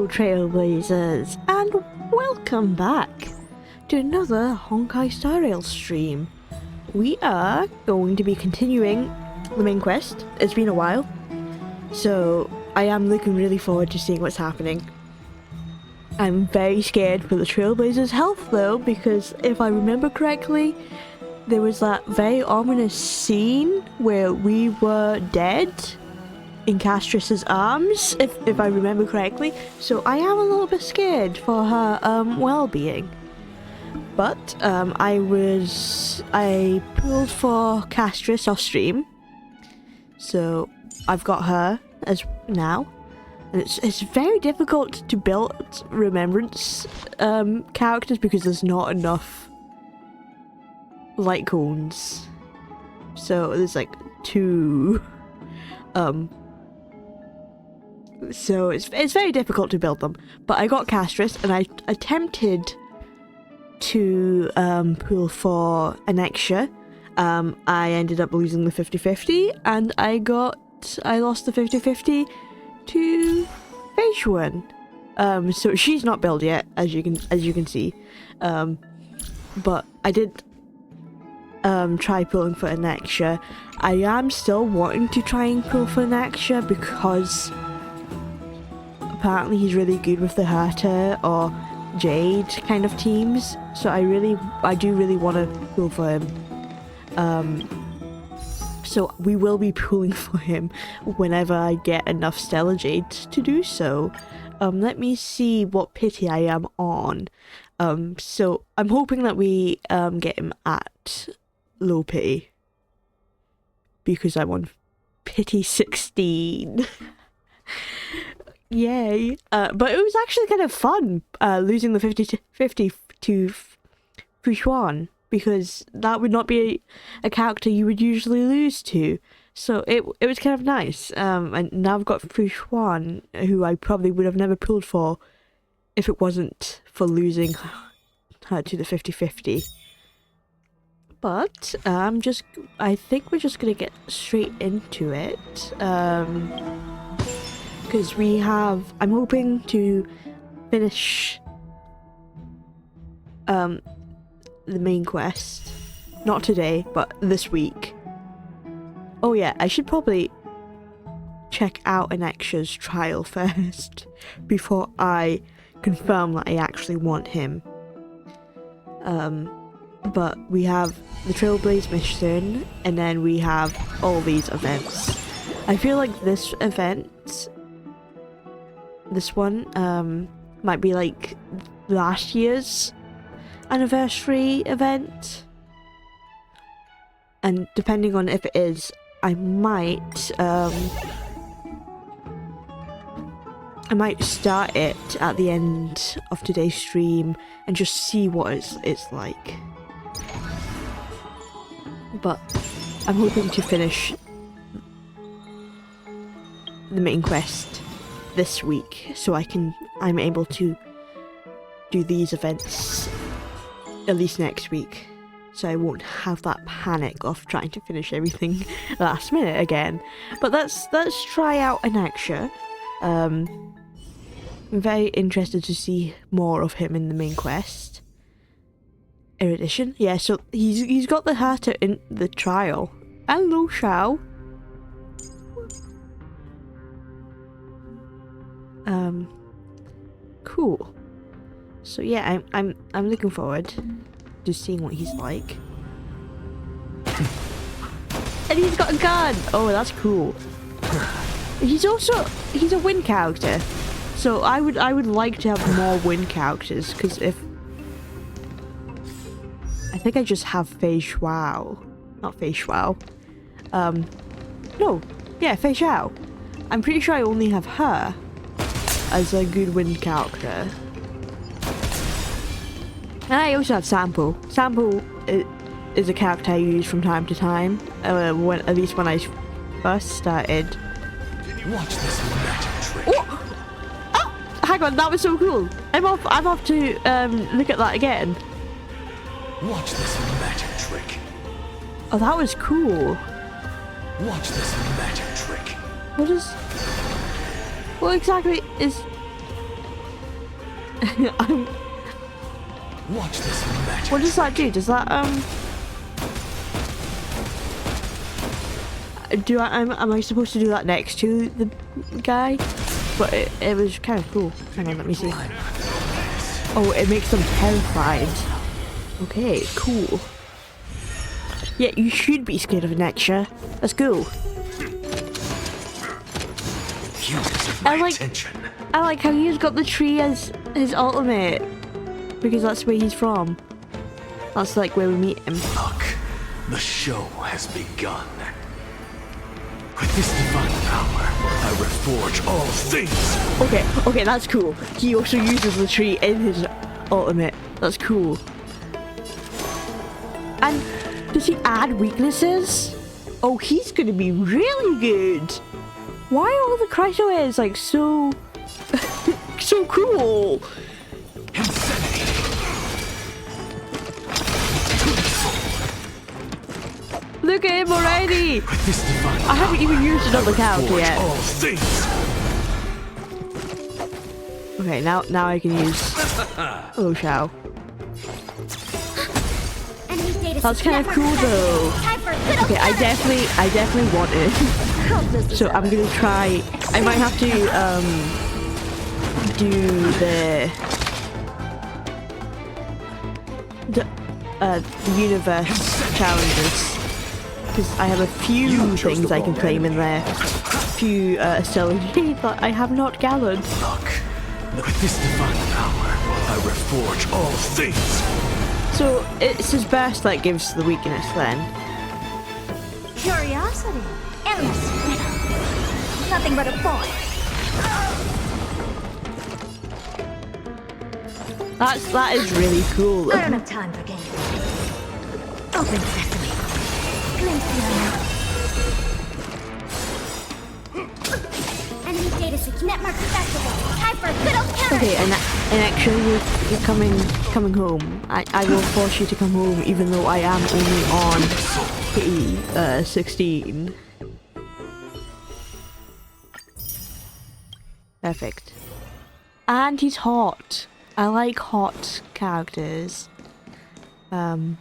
Hello Trailblazers, and welcome back to another Honkai Star Rail stream. We are going to be continuing the main quest. It's been a while, so I am looking really forward to seeing what's happening. I'm very scared for the Trailblazers' health though, because if I remember correctly, there was that very ominous scene where we were dead in Castrus's arms, if I remember correctly, so I am a little bit scared for her well-being. But I pulled for Castrus off stream, so I've got her as now. And it's very difficult to build remembrance characters because there's not enough light cones. So there's like two. So it's very difficult to build them. But I got Castrus, and I attempted to pull for an extra. I ended up losing the 50-50, and I lost the 50-50 to Feishuan. So she's not built yet, as you can see. But I did try pulling for an extra. I am still wanting to try and pull for an extra because apparently he's really good with the Herta or Jade kind of teams, so I do really want to pull for him. So we will be pulling for him whenever I get enough Stellar Jade to do so. Let me see what pity I am on. So I'm hoping that we get him at low pity, because I'm on pity 16. Yay. But it was actually kind of fun losing the 50-50 to Feishuan, because that would not be a character you would usually lose to. So it was kind of nice. And now I've got Feishuan, who I probably would have never pulled for if it wasn't for losing her to the 50-50. But I think we're just gonna get straight into it. Because I'm hoping to finish the main quest, not today, but this week. Oh yeah, I should probably check out an extra's trial first before I confirm that I actually want him. But we have the Trailblaze mission, and then we have all these events. I feel like this one might be like last year's anniversary event, and depending on if it is, I might start it at the end of today's stream and just see what it's like. But I'm hoping to finish the main quest this week, so I'm able to do these events at least next week, so I won't have that panic of trying to finish everything last minute again. But let's try out an extra. I'm very interested to see more of him in the main quest. Erudition, yeah. So he's got the Herta in the trial. Hello, Shao. Cool. So yeah, I'm looking forward to seeing what he's like. And he's got a gun. Oh, that's cool. He's a wind character, so I would like to have more wind characters, because I think I just have Feishuan. Not Feishuan. No. Yeah, Feishuan. I'm pretty sure I only have her as a good wind character. And I also have Sample. Sample is a character I use from time to time. At least when I first started. Watch this magic trick. Oh! Oh! Hang on, that was so cool. I'm off to look at that again. Watch this magic trick. Oh, that was cool. Watch this magic trick. What exactly is... Watch this magic. What does that do? Does that am I supposed to do that next to the guy? But it was kind of cool. Hang on, let me see. Oh, it makes them terrified. Okay, cool. Yeah, you should be scared of an extra. Let's go. You deserve my attention. I like how he's got the tree as his ultimate. Because that's where he's from. That's like where we meet him. Look, the show has begun. With this divine power, I reforge all things. Okay, that's cool. He also uses the tree in his ultimate. That's cool. And does he add weaknesses? Oh, he's gonna be really good. Why are all the Chrysoids like so so cool? Insanity. Look at him already. With this divine I haven't even used another character reforge yet. all things. Okay, now I can use Oh Shao. That's kind of cool though. Okay, I definitely want it. So I'm gonna try. I might have to do the universe challenges because I have a few things I can claim in there. A few celebrities that I have not gathered. Look, with this divine power, I reforge all things. So it's his burst that gives the weakness then. Curiosity. Endless. Nothing but a boy. That is really cool. I don't have time for games. Open sesame. Glimpse the unknown. Enemy data seek network festival. Time for a good old counter. Okay, and actually you're coming home. I will force you to come home even though I am only on PE 16. Perfect. And he's hot. I like hot characters. I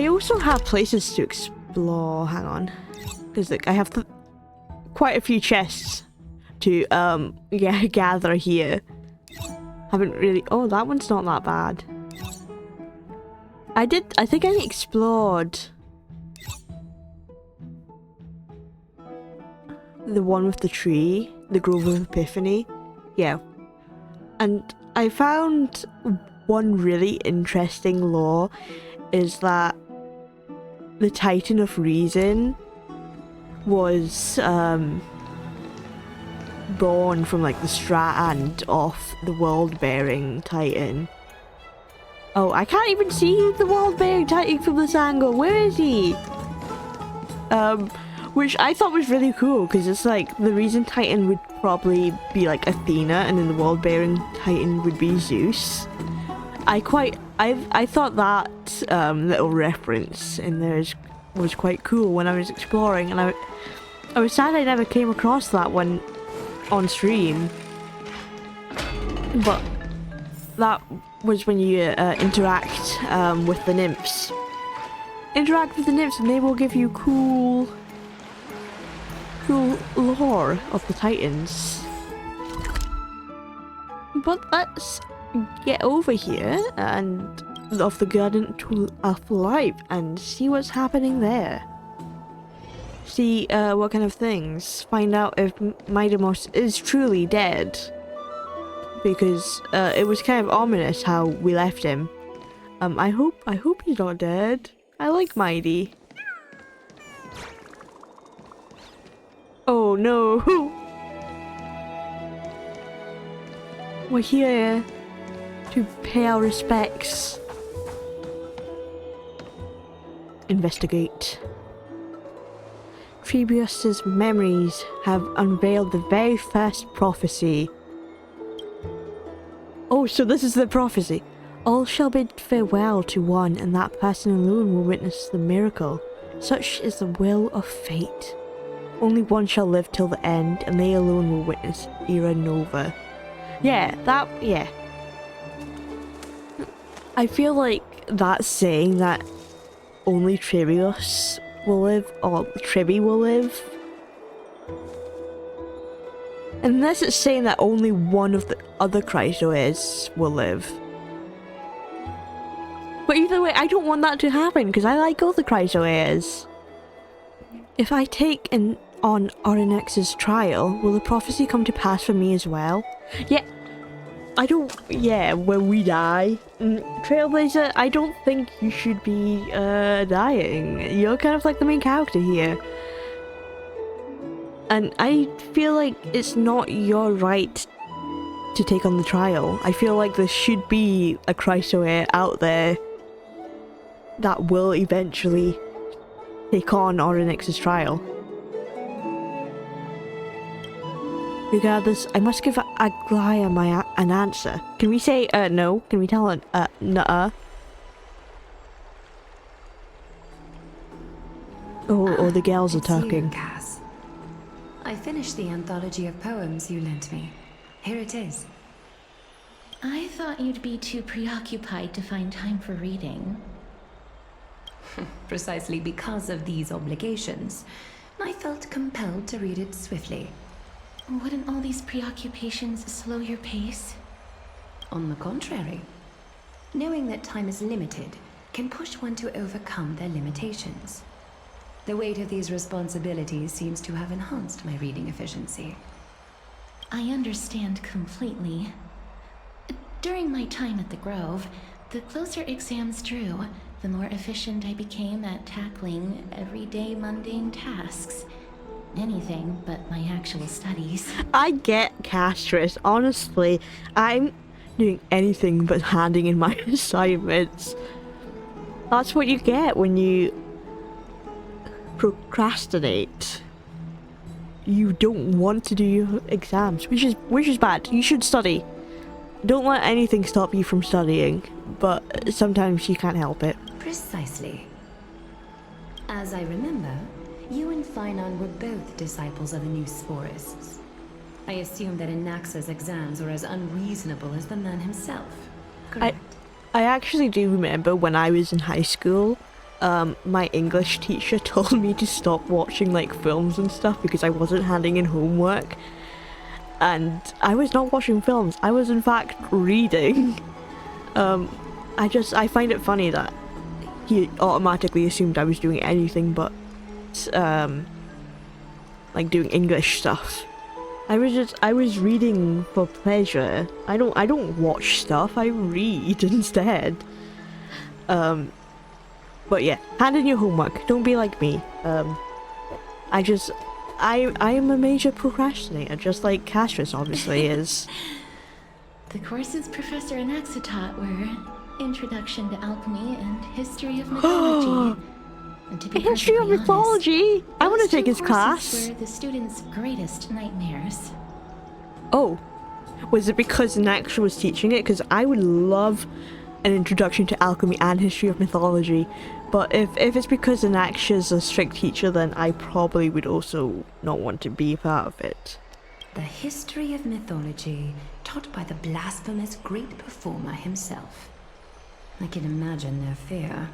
also have places to explore. Hang on. Because look, I have quite a few chests to gather here. Haven't really. Oh, that one's not that bad. I think I explored the one with the tree, the Grove of Epiphany. Yeah. And I found one really interesting lore is that the Titan of Reason was born from like the strand of the world-bearing Titan. Oh, I can't even see the world-bearing Titan from this angle. Where is he? Which I thought was really cool because it's like the reason Titan would probably be like Athena and then the world-bearing Titan would be Zeus. I thought that little reference in there was quite cool when I was exploring, and I was sad I never came across that one on stream. But that was when you interact with the nymphs. Interact with the nymphs and they will give you cool lore of the Titans. But let's get over here and of the Garden of Life and see what's happening there. See what kind of things. Find out if Mydamos is truly dead. Because it was kind of ominous how we left him. I hope he's not dead. I like Mighty. Oh no. We're here to pay our respects. Investigate. Trebius's memories have unveiled the very first prophecy. Oh, so this is the prophecy. All shall bid farewell to one, and that person alone will witness the miracle. Such is the will of fate. Only one shall live till the end, and they alone will witness Era Nova. Yeah. I feel like that's saying that only Trivius will live, or Trivi will live. Unless it's saying that only one of the other Chrysoids will live. But either way, I don't want that to happen because I like all the Chrysoids. If I take on Oryx's trial, will the prophecy come to pass for me as well? Yeah. When we die. Trailblazer, I don't think you should be dying. You're kind of like the main character here. And I feel like it's not your right to take on the trial. I feel like there should be a Chrysoid out there that will eventually take on Oryx's trial. Regardless, I must give Aglaia an answer. Can we say no? Can we tell her nuh-uh? Oh, the girls are talking. Cass. I finished the anthology of poems you lent me. Here it is. I thought you'd be too preoccupied to find time for reading. Precisely because of these obligations, I felt compelled to read it swiftly. Wouldn't all these preoccupations slow your pace? On the contrary, knowing that time is limited can push one to overcome their limitations. The weight of these responsibilities seems to have enhanced my reading efficiency. I understand completely. During my time at the Grove, the closer exams drew, the more efficient I became at tackling everyday mundane tasks. Anything but my actual studies. I get Castris. Honestly, I'm doing anything but handing in my assignments. That's what you get when you procrastinate. You don't want to do your exams, which is bad. You should study. Don't let anything stop you from studying, but sometimes you can't help it. Precisely. As I remember, you and Finon were both disciples of the new Sporists. I assume that Anaxa's exams were as unreasonable as the man himself, correct? I actually do remember when I was in high school, my English teacher told me to stop watching like films and stuff because I wasn't handing in homework. And I was not watching films, I was in fact reading. I find it funny that he automatically assumed I was doing anything but like doing English stuff. I was reading for pleasure. I don't watch stuff, I read instead. But yeah, hand in your homework, don't be like me. I am a major procrastinator, just like Castris obviously is. The courses Professor Anaxa taught were Introduction to Alchemy and History of Mythology. And to be History of perfectly Mythology? honest, I want to those take two his courses class. were the students' greatest nightmares. Oh, was it because Anaxa was teaching it? Because I would love an Introduction to Alchemy and History of Mythology. But if it's because Anaxa's a strict teacher, then I probably would also not want to be a part of it. The History of Mythology, taught by the blasphemous great performer himself. I can imagine their fear.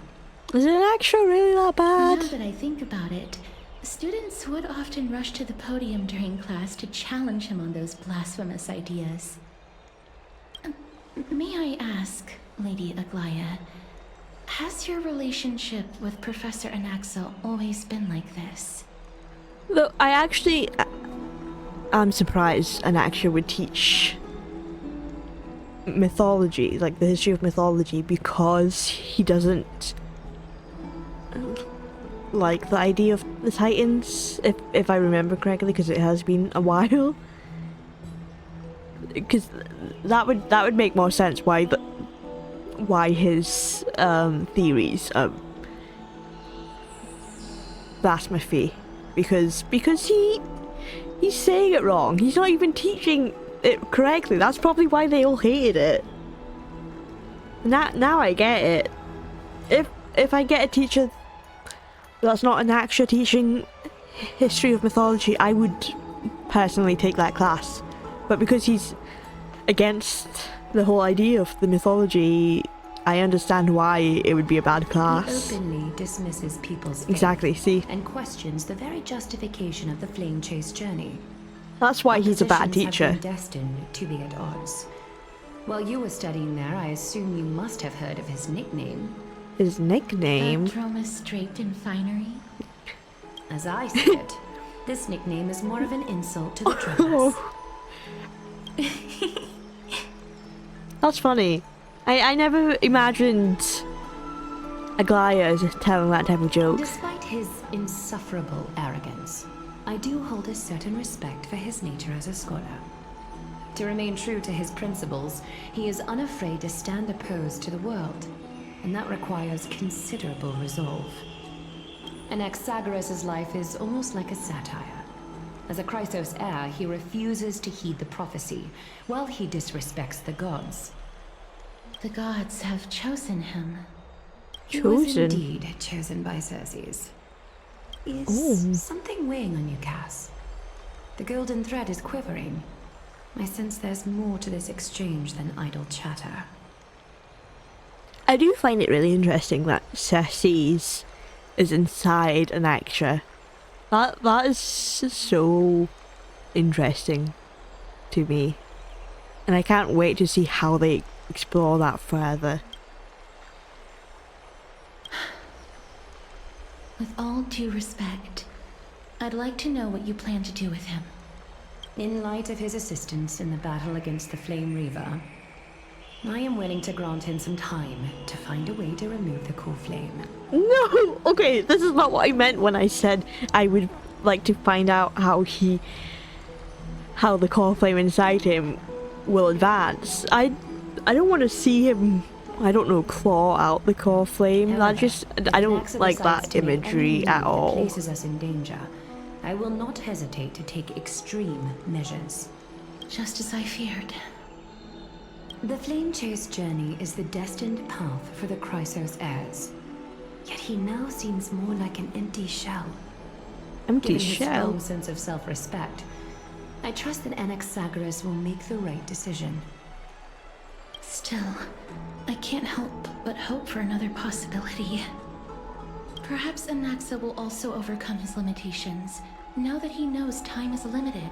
Is Anaxa really that bad? Now that I think about it, students would often rush to the podium during class to challenge him on those blasphemous ideas. May I ask, Lady Aglaia, has your relationship with Professor Anaxa always been like this? Though I'm surprised Anaxa would teach mythology, like the history of mythology, because he doesn't like the idea of the Titans, if I remember correctly, because it has been a while. Because that would make more sense why his theories of blasphemy, because he's saying it wrong. He's not even teaching it correctly. That's probably why they all hated it. Now I get it. If I get a teacher that's not an Anaxa teaching history of mythology, I would personally take that class. But because he's against the whole idea of the mythology. I understand why it would be a bad class. He openly dismisses people's faith Exactly, see? and questions the very justification of the flame chase journey. That's why he's a bad Oppositions teacher. have been destined to be at odds. While you were studying there, I assume you must have heard of his nickname. His nickname? Dromus draped in finery. As I see it, this nickname is more of an insult to the Dromus. That's funny. I never imagined Aglaya telling that type of joke. Despite his insufferable arrogance, I do hold a certain respect for his nature as a scholar. To remain true to his principles, he is unafraid to stand opposed to the world, and that requires considerable resolve. Anaxagoras' life is almost like a satire. As a Chrysos heir, he refuses to heed the prophecy, while he disrespects the gods. The gods have chosen him. He was Chosen? indeed chosen by Xerxes. Is something weighing on you, Cass? The golden thread is quivering. I sense there's more to this exchange than idle chatter. I do find it really interesting that Xerxes is inside an actor. That is so interesting to me. And I can't wait to see how they explore that further. With all due respect, I'd like to know what you plan to do with him. In light of his assistance in the battle against the Flame Reaver, I am willing to grant him some time to find a way to remove the core flame. No! Okay, this is not what I meant when I said I would like to find out how the core flame inside him will advance. I don't want to see him, I don't know, claw out the core flame. However, I if don't Naxa like decides that to make any imagery move at that all. places us in danger, I will not hesitate to take extreme measures. Just as I feared. The flame chase journey is the destined path for the Chrysos heirs. Yet he now seems more like an empty shell. Empty Given his shell. strong sense of self-respect, I trust that Anaxagoras will make the right decision. Still, I can't help but hope for another possibility. Perhaps Anaxa will also overcome his limitations, now that he knows time is limited.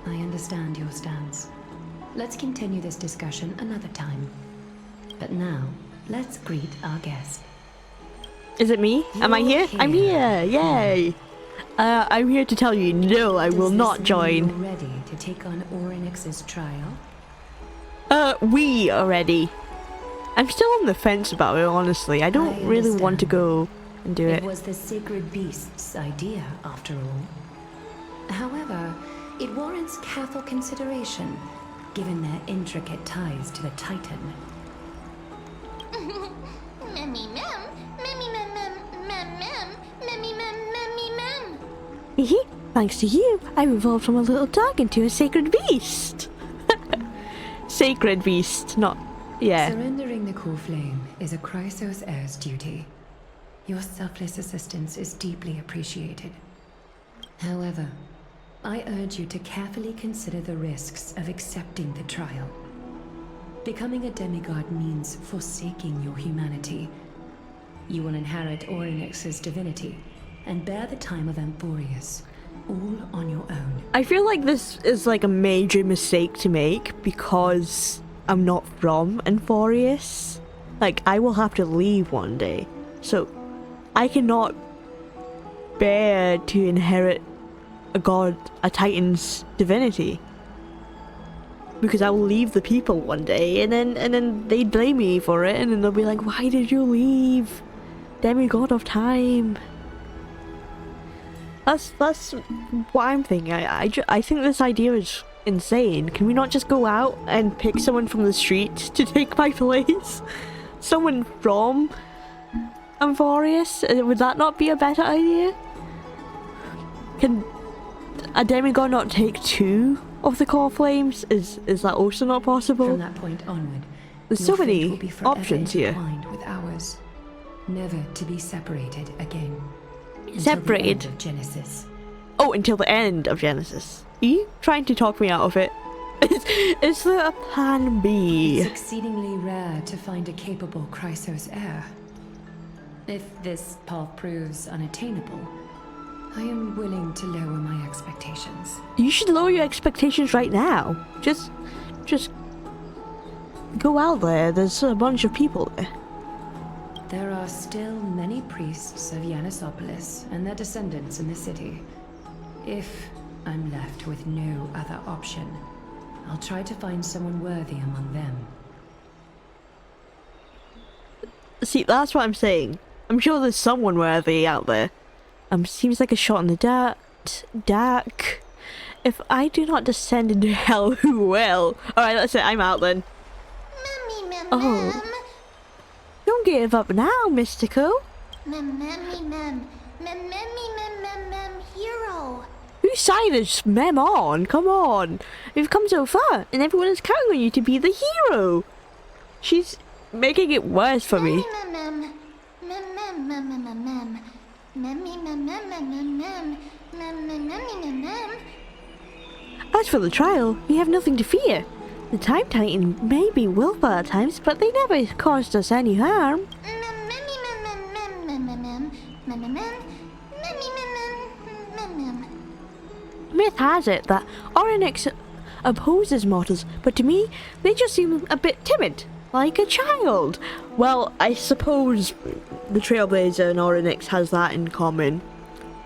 I understand your stance. Let's continue this discussion another time. But now, let's greet our guest. Is it me? Am I here? I'm here! Yay! I'm here to tell you, no, I will not join. You're ready to take on Orynyx's trial? We already. I'm still on the fence about it, honestly. I don't really want to go and do It it. was the sacred beast's idea, after all. However, it warrants careful consideration, given their intricate ties to the Titan. Memmy mem, memmy mem mem mem mem, memmy mem memmy mem. Thanks to you, I evolved from a little dog into a sacred beast. Sacred beast, not... yeah. Surrendering the core flame is a Chrysos heir's duty. Your selfless assistance is deeply appreciated. However, I urge you to carefully consider the risks of accepting the trial. Becoming a demigod means forsaking your humanity. You will inherit Orynyx's divinity and bear the time of Amphorius, all on your own. I feel like this is like a major mistake to make because I'm not from Amphorius. Like, I will have to leave one day. So, I cannot bear to inherit a Titan's divinity. Because I will leave the people one day and then they'd blame me for it and then they'll be like, why did you leave? Demigod of time. That's what I'm thinking. I think this idea is insane. Can we not just go out and pick someone from the street to take my place? Someone from Amphorius? Would that not be a better idea? Can a demigod not take two of the core flames? Is that also not possible? From that point onward, There's your so many fate will be forever options here. intertwined with ours, never to be separated again. Until Separated? the end of Genesis. Oh, until the end of Genesis. Are you trying to talk me out of it? Is there a plan B? It's exceedingly rare to find a capable Chrysos heir. If this path proves unattainable, I am willing to lower my expectations. You should lower your expectations right now. Just go out there. There's a bunch of people there. There are still many priests of Yanissopolis and their descendants in the city. If I'm left with no other option, I'll try to find someone worthy among them. See, that's what I'm saying. I'm sure there's someone worthy out there. Seems like a shot in the dark. If I do not descend into hell, who will? Alright, that's it. I'm out then. Memmy, mem, Oh. Don't give up now, Mystico. mem, memmy, mem, mem, memmy, mem, mem, mem, hero. Whose side is Mem on? Come on. We've come so far, and everyone is counting on you to be the hero. She's making it worse for me. Mem, mem, mem, mem, mem, mem, mem, mem, memmy, mem, mem, mem, mem, mem, mem, mem, memmy, mem, mem. As for the trial, we have nothing to fear. The Time Titan may be willful at times, but they never caused us any harm. Myth has it that Orynyx opposes mortals, but to me, they just seem a bit timid, like a child. Well, I suppose the Trailblazer and Orynyx has that in common.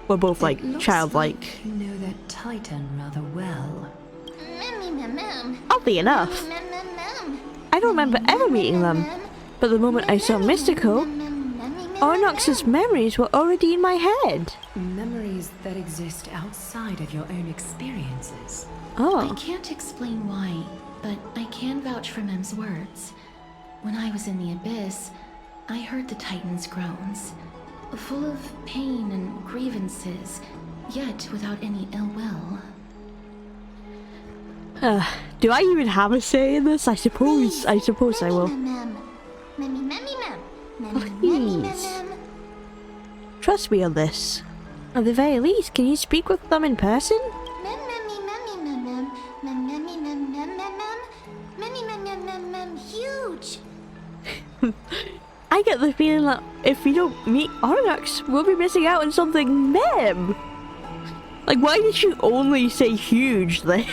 We're both like childlike. You know that Titan rather well. Oddly enough, I don't remember ever meeting them, but the moment I saw Mystico, Orynyx's memories were already in my head. Memories that exist outside of your own experiences. I Oh, can't explain why, but I can vouch for Mem's words. When I was in the abyss, I heard the Titan's groans, full of pain and grievances, yet without any ill will. do I even have a say in this? I suppose I will. Please. Trust me on this. At the very least, can you speak with them in person? Huge. I get the feeling that if we don't meet Orynyx, we'll be missing out on something Mem. Like, why did she only say huge there?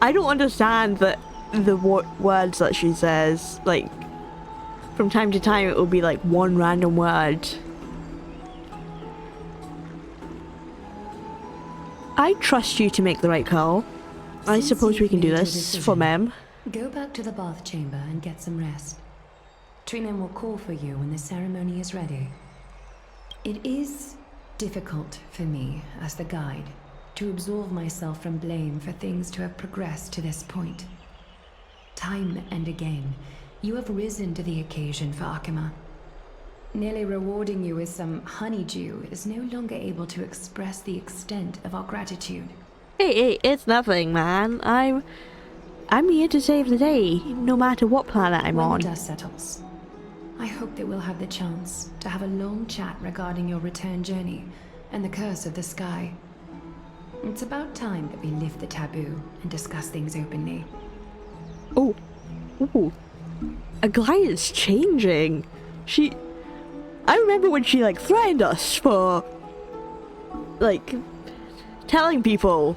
I don't understand that the words that she says. Like, from time to time, it will be like one random word. I trust you to make the right call. I Since suppose we you've can do made your this decision, for Mem. Go back to the bath chamber and get some rest. Trinen will call for you when the ceremony is ready. It is difficult for me, as the guide, to absolve myself from blame for things to have progressed to this point. Time and again, you have risen to the occasion for Akima. Nearly rewarding you with some honeydew is no longer able to express the extent of our gratitude. Hey, it's nothing, man. I'm here to save the day, no matter what planet I'm When on. the dust settles, I hope that we'll have the chance to have a long chat regarding your return journey and the curse of the sky. It's about time that we lift the taboo and discuss things openly. Oh, ooh, Aglaya's changing. I remember when she like threatened us for like telling people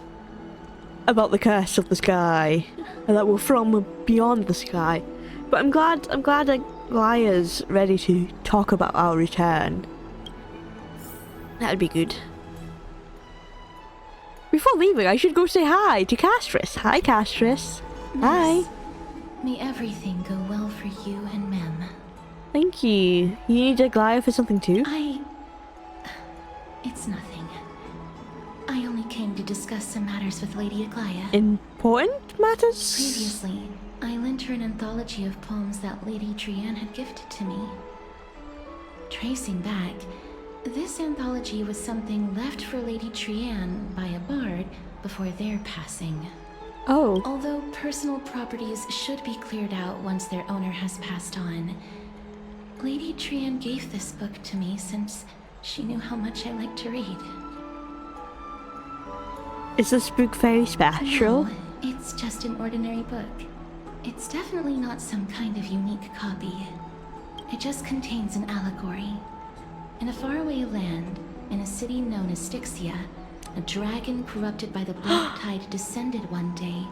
about the curse of the sky and that we're from beyond the sky. But I'm glad Aglaya's ready to talk about our return. That'd be good. Before leaving, I should go say hi to Castris. Hi, Castris. Hi. May everything go well for you and Mem. Thank you. You need Aglaya for something too? It's nothing. I only came to discuss some matters with Lady Aglaya. Important matters? Previously, I lent her an anthology of poems that Lady Trianne had gifted to me. Tracing back, this anthology was something left for Lady Trianne by a bard before their passing. Oh. Although personal properties should be cleared out once their owner has passed on, Lady Trianne gave this book to me since she knew how much I liked to read. Is this book very special? No, It's just an ordinary book. It's definitely not some kind of unique copy. It just contains an allegory. In a faraway land, in a city known as Styxia, a dragon corrupted by the black tide descended one day,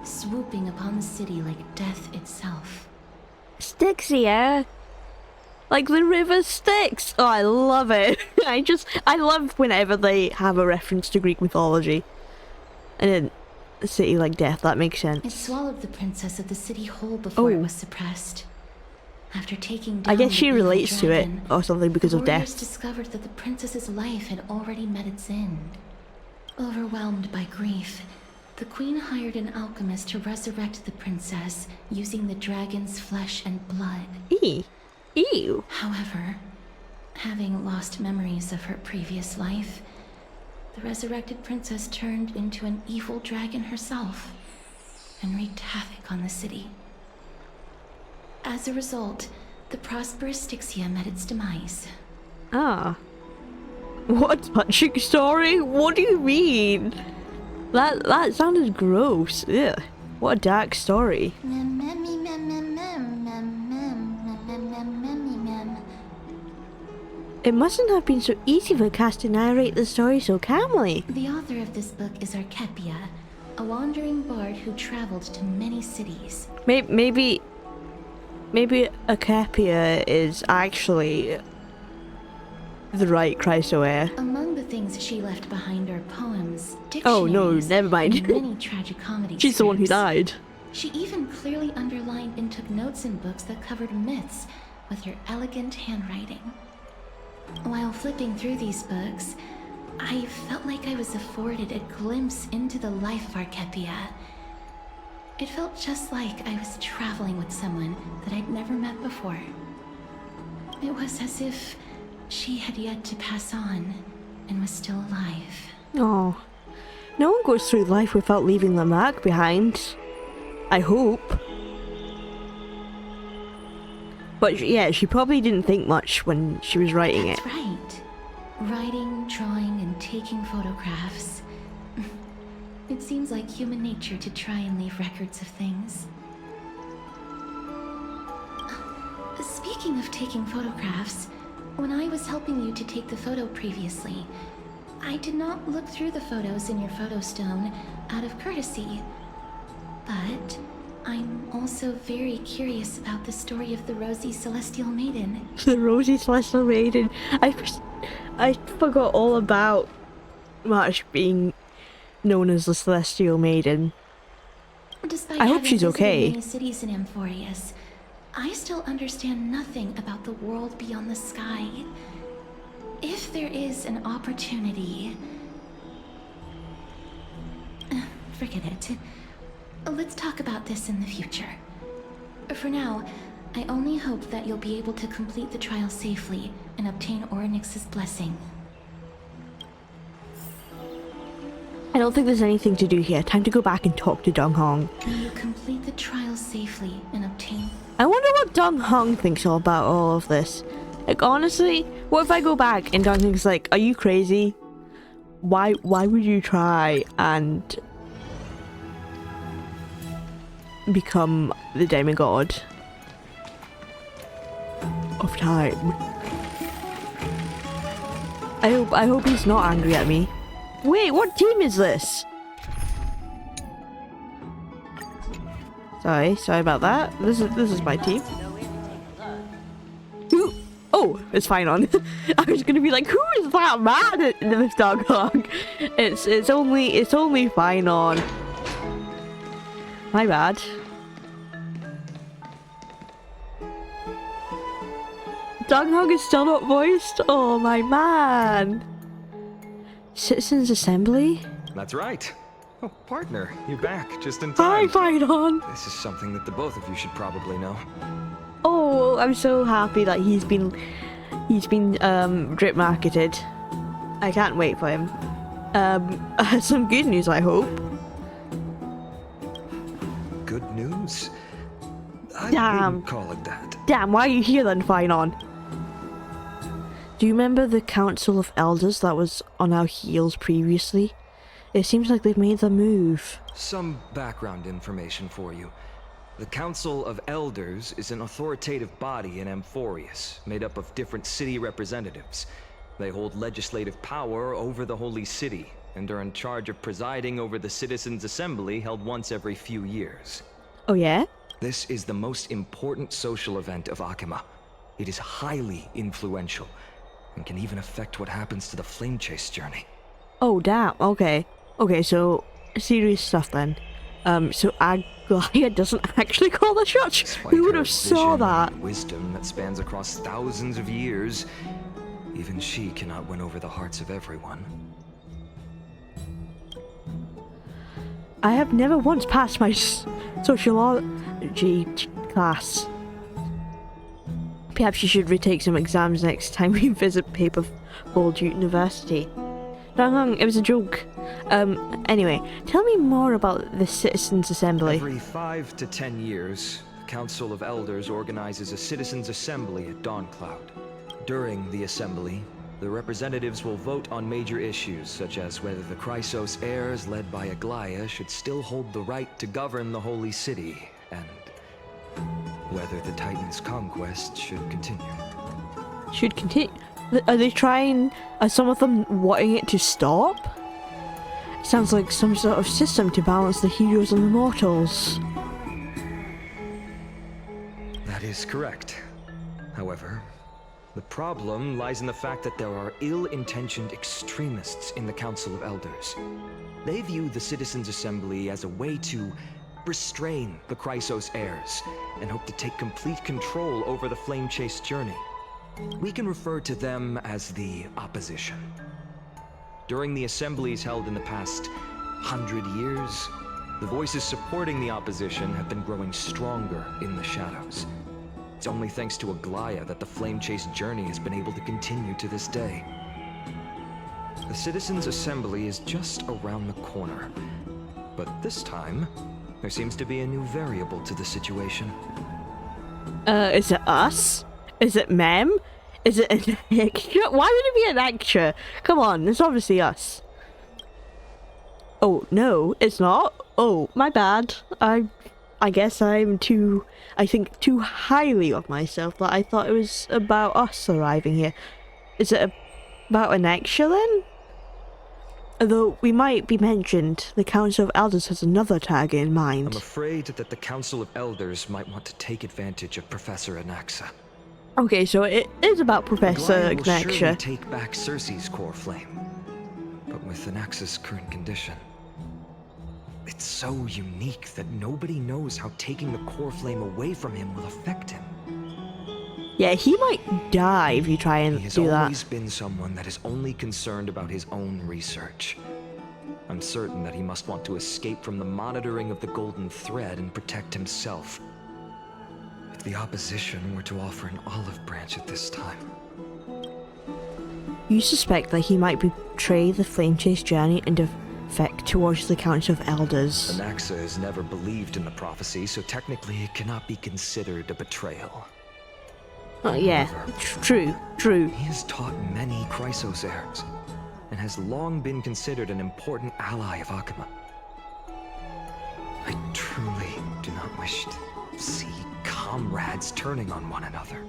swooping upon the city like death itself. Styxia? Like the river Styx. Oh, I love it. I love whenever they have a reference to Greek mythology. And then a city like death, that makes sense. It swallowed the princess of the city whole before it was suppressed. After taking down I guess she the evil relates to it dragon, or something because of the warriors death. discovered that the princess's life had already met its end. Overwhelmed by grief, the queen hired an alchemist to resurrect the princess using the dragon's flesh and blood. Ew. However, having lost memories of her previous life, the resurrected princess turned into an evil dragon herself and wreaked havoc on the city. As a result, the prosperous Styxia met its demise. Ah. What a touching story? What do you mean? That sounded gross. Ugh. What a dark story. It mustn't have been so easy for Cass to narrate the story so calmly. The author of this book is Archepia, a wandering bard who traveled to many cities. Maybe Acapia is actually the right Chrysoea. Among the things she left behind are poems, Oh no, dictionaries, never mind. and many tragicomedy She's the one who scripts. died. She even clearly underlined and took notes in books that covered myths with her elegant handwriting. While flipping through these books, I felt like I was afforded a glimpse into the life of Archepia. It felt just like I was traveling with someone that I'd never met before. It was as if she had yet to pass on and was still alive. Oh, no one goes through life without leaving their mark behind. I hope. But yeah, she probably didn't think much when she was writing it. That's right. Writing, drawing, and taking photographs. It seems like human nature to try and leave records of things. Speaking of taking photographs, when I was helping you to take the photo previously, I did not look through the photos in your photo stone out of courtesy. But I'm also very curious about the story of the Rosy Celestial Maiden. The Rosy Celestial Maiden. I forgot all about March being known as the Celestial Maiden. Despite I hope having she's visited okay. many cities in Amphorius, I still understand nothing about the world beyond the sky. If there is an opportunity... forget it. Let's talk about this in the future. For now, I only hope that you'll be able to complete the trial safely and obtain Orynyx's blessing. I don't think there's anything to do here. Time to go back and talk to Dong Hong. May you complete the trial safely and obtain... I wonder what Dong Hong thinks all about all of this. Like, honestly, what if I go back and Dong Hong's like, are you crazy? Why would you try and become the demigod of time? I hope he's not angry at me. Wait, what team is this? Sorry about that. This is my team. Who? Oh, it's fine on. I was gonna be like, who is that man in this Dong Hong? It's only fine on. My bad. Dong Hong is still not voiced? Oh my man. Citizens Assembly? That's right. Oh, partner, you're back just in Hi, time. fine on. This is something that the both of you should probably know. Oh, I'm so happy that he's been drip marketed. I can't wait for him. Some good news, I hope. Good news? I Damn. wouldn't call it that. Damn, why are you here then, fine on? Do you remember the Council of Elders that was on our heels previously? It seems like they've made the move. Some background information for you. The Council of Elders is an authoritative body in Amphorius, made up of different city representatives. They hold legislative power over the Holy City, and are in charge of presiding over the Citizens' Assembly held once every few years. Oh yeah? This is the most important social event of Akima. It is highly influential, and can even affect what happens to the Flame Chase journey. Oh damn, okay. Okay, so serious stuff then. So Aglaia doesn't actually call the shots? Despite Who would her have saw vision that? and wisdom that spans across thousands of years, even she cannot win over the hearts of everyone. I have never once passed my sociology class. Perhaps you should retake some exams next time we visit Paperfold University. No, it was a joke. Anyway, tell me more about the Citizens' Assembly. Every 5 to 10 years, the Council of Elders organizes a Citizens' Assembly at Dawncloud. During the assembly, the representatives will vote on major issues, such as whether the Chrysos heirs led by Aglaia should still hold the right to govern the Holy City, and whether the Titan's conquest should continue. Should continue. Are they trying? Are some of them wanting it to stop? Sounds like some sort of system to balance the heroes and the mortals. That is correct. However, the problem lies in the fact that there are ill-intentioned extremists in the Council of Elders. They view the Citizens' Assembly as a way to restrain the Chrysos heirs, and hope to take complete control over the Flame Chase journey. We can refer to them as the Opposition. During the assemblies held in the past 100 years, the voices supporting the Opposition have been growing stronger in the shadows. It's only thanks to Aglaia that the Flame Chase journey has been able to continue to this day. The Citizens' Assembly is just around the corner, but this time, there seems to be a new variable to the situation. Is it us? Is it Mem? Is it an extra? Why would it be an extra? Come on, it's obviously us. Oh, no, it's not. Oh, my bad. I guess I think too highly of myself that I thought it was about us arriving here. Is it about an extra then? Although we might be mentioned, the Council of Elders has another target in mind. I'm afraid that the Council of Elders might want to take advantage of Professor Anaxa. Okay, so it is about Professor Aglaia will surely Anaxa. take back Circe's core flame, but with Anaxa's current condition, it's so unique that nobody knows how taking the core flame away from him will affect him. Yeah, he might die if you try and He has do that. always been someone that is only concerned about his own research. I'm certain that he must want to escape from the monitoring of the Golden Thread and protect himself. If the opposition were to offer an olive branch at this time... You suspect that he might betray the Flame Chase journey and defect towards the Council of Elders. Anaxa has never believed in the prophecy, so technically it cannot be considered a betrayal. Yeah, true. He has taught many Chrysos heirs, and has long been considered an important ally of Akima. I truly do not wish to see comrades turning on one another.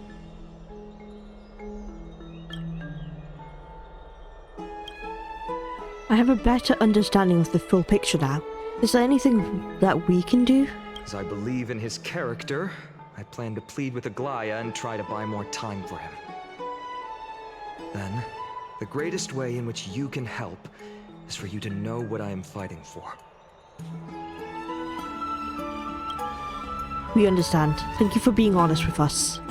I have a better understanding of the full picture now. Is there anything that we can do? As I believe in his character, I plan to plead with Aglaia and try to buy more time for him. Then, the greatest way in which you can help is for you to know what I am fighting for. We understand. Thank you for being honest with us.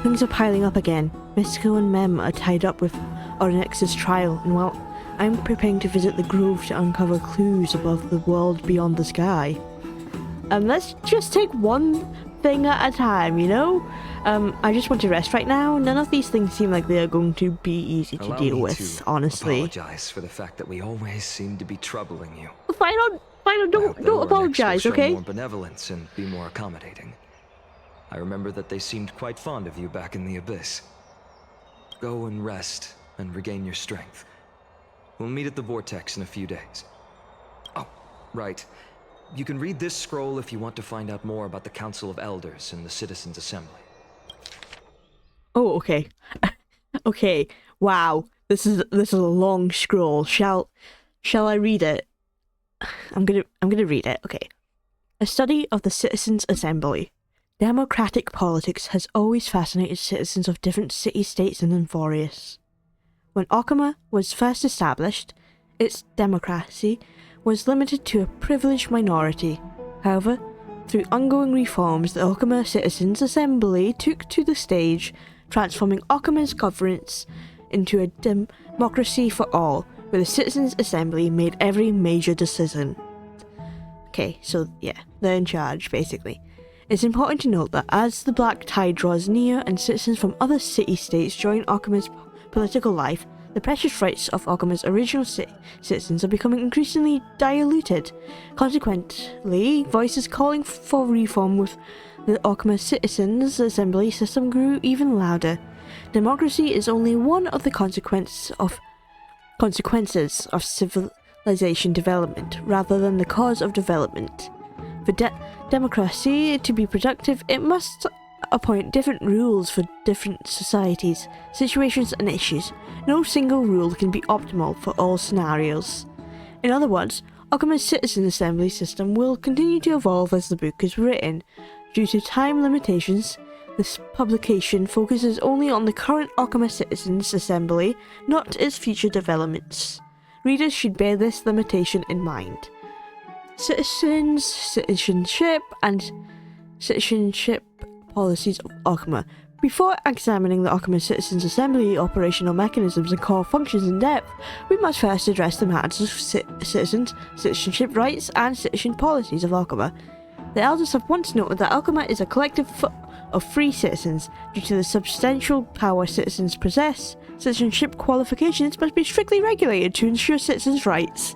Things are piling up again. Mystiko and Mem are tied up with Onyx's trial, and well, I'm preparing to visit the grove to uncover clues above the world beyond the sky. Let's just take one thing at a time, you know? I just want to rest right now. None of these things seem like they are going to be easy to Allow deal me with, to honestly. apologize for the fact that we always seem to be troubling you. Fine, don't apologize, Show okay? more benevolence and be more accommodating. I remember that they seemed quite fond of you back in the Abyss. Go and rest and regain your strength. We'll meet at the Vortex in a few days. Oh, right. You can read this scroll if you want to find out more about the Council of Elders and the Citizens' Assembly. Oh, okay. Okay. Wow. This is a long scroll. Shall I read it? I'm gonna read it. Okay. A study of the Citizens' Assembly. Democratic politics has always fascinated citizens of different city-states and Envorius. When Okama was first established, its democracy was limited to a privileged minority. However, through ongoing reforms, the Okama Citizens' Assembly took to the stage, transforming Okama's governance into a democracy for all, where the Citizens' Assembly made every major decision. Okay, so yeah, they're in charge, basically. It's important to note that as the Black Tide draws near and citizens from other city-states join Okama's political life, the precious rights of Okama's original citizens are becoming increasingly diluted. Consequently, voices calling for reform with the Okama Citizens' Assembly system grew even louder. Democracy is only one of the consequences of civilization development, rather than the cause of development. For democracy to be productive, it must appoint different rules for different societies, situations, and issues. No single rule can be optimal for all scenarios. In other words, Okama's Citizen Assembly system will continue to evolve as the book is written. Due to time limitations, this publication focuses only on the current Okama Citizens Assembly, not its future developments. Readers should bear this limitation in mind. Citizenship, and citizenship policies of Okama. Before examining the Okama Citizens Assembly operational mechanisms and core functions in depth, we must first address the matters of citizens, citizenship rights, and citizen policies of Okama. The elders have once noted that Okama is a collective of free citizens. Due to the substantial power citizens possess, citizenship qualifications must be strictly regulated to ensure citizens' rights.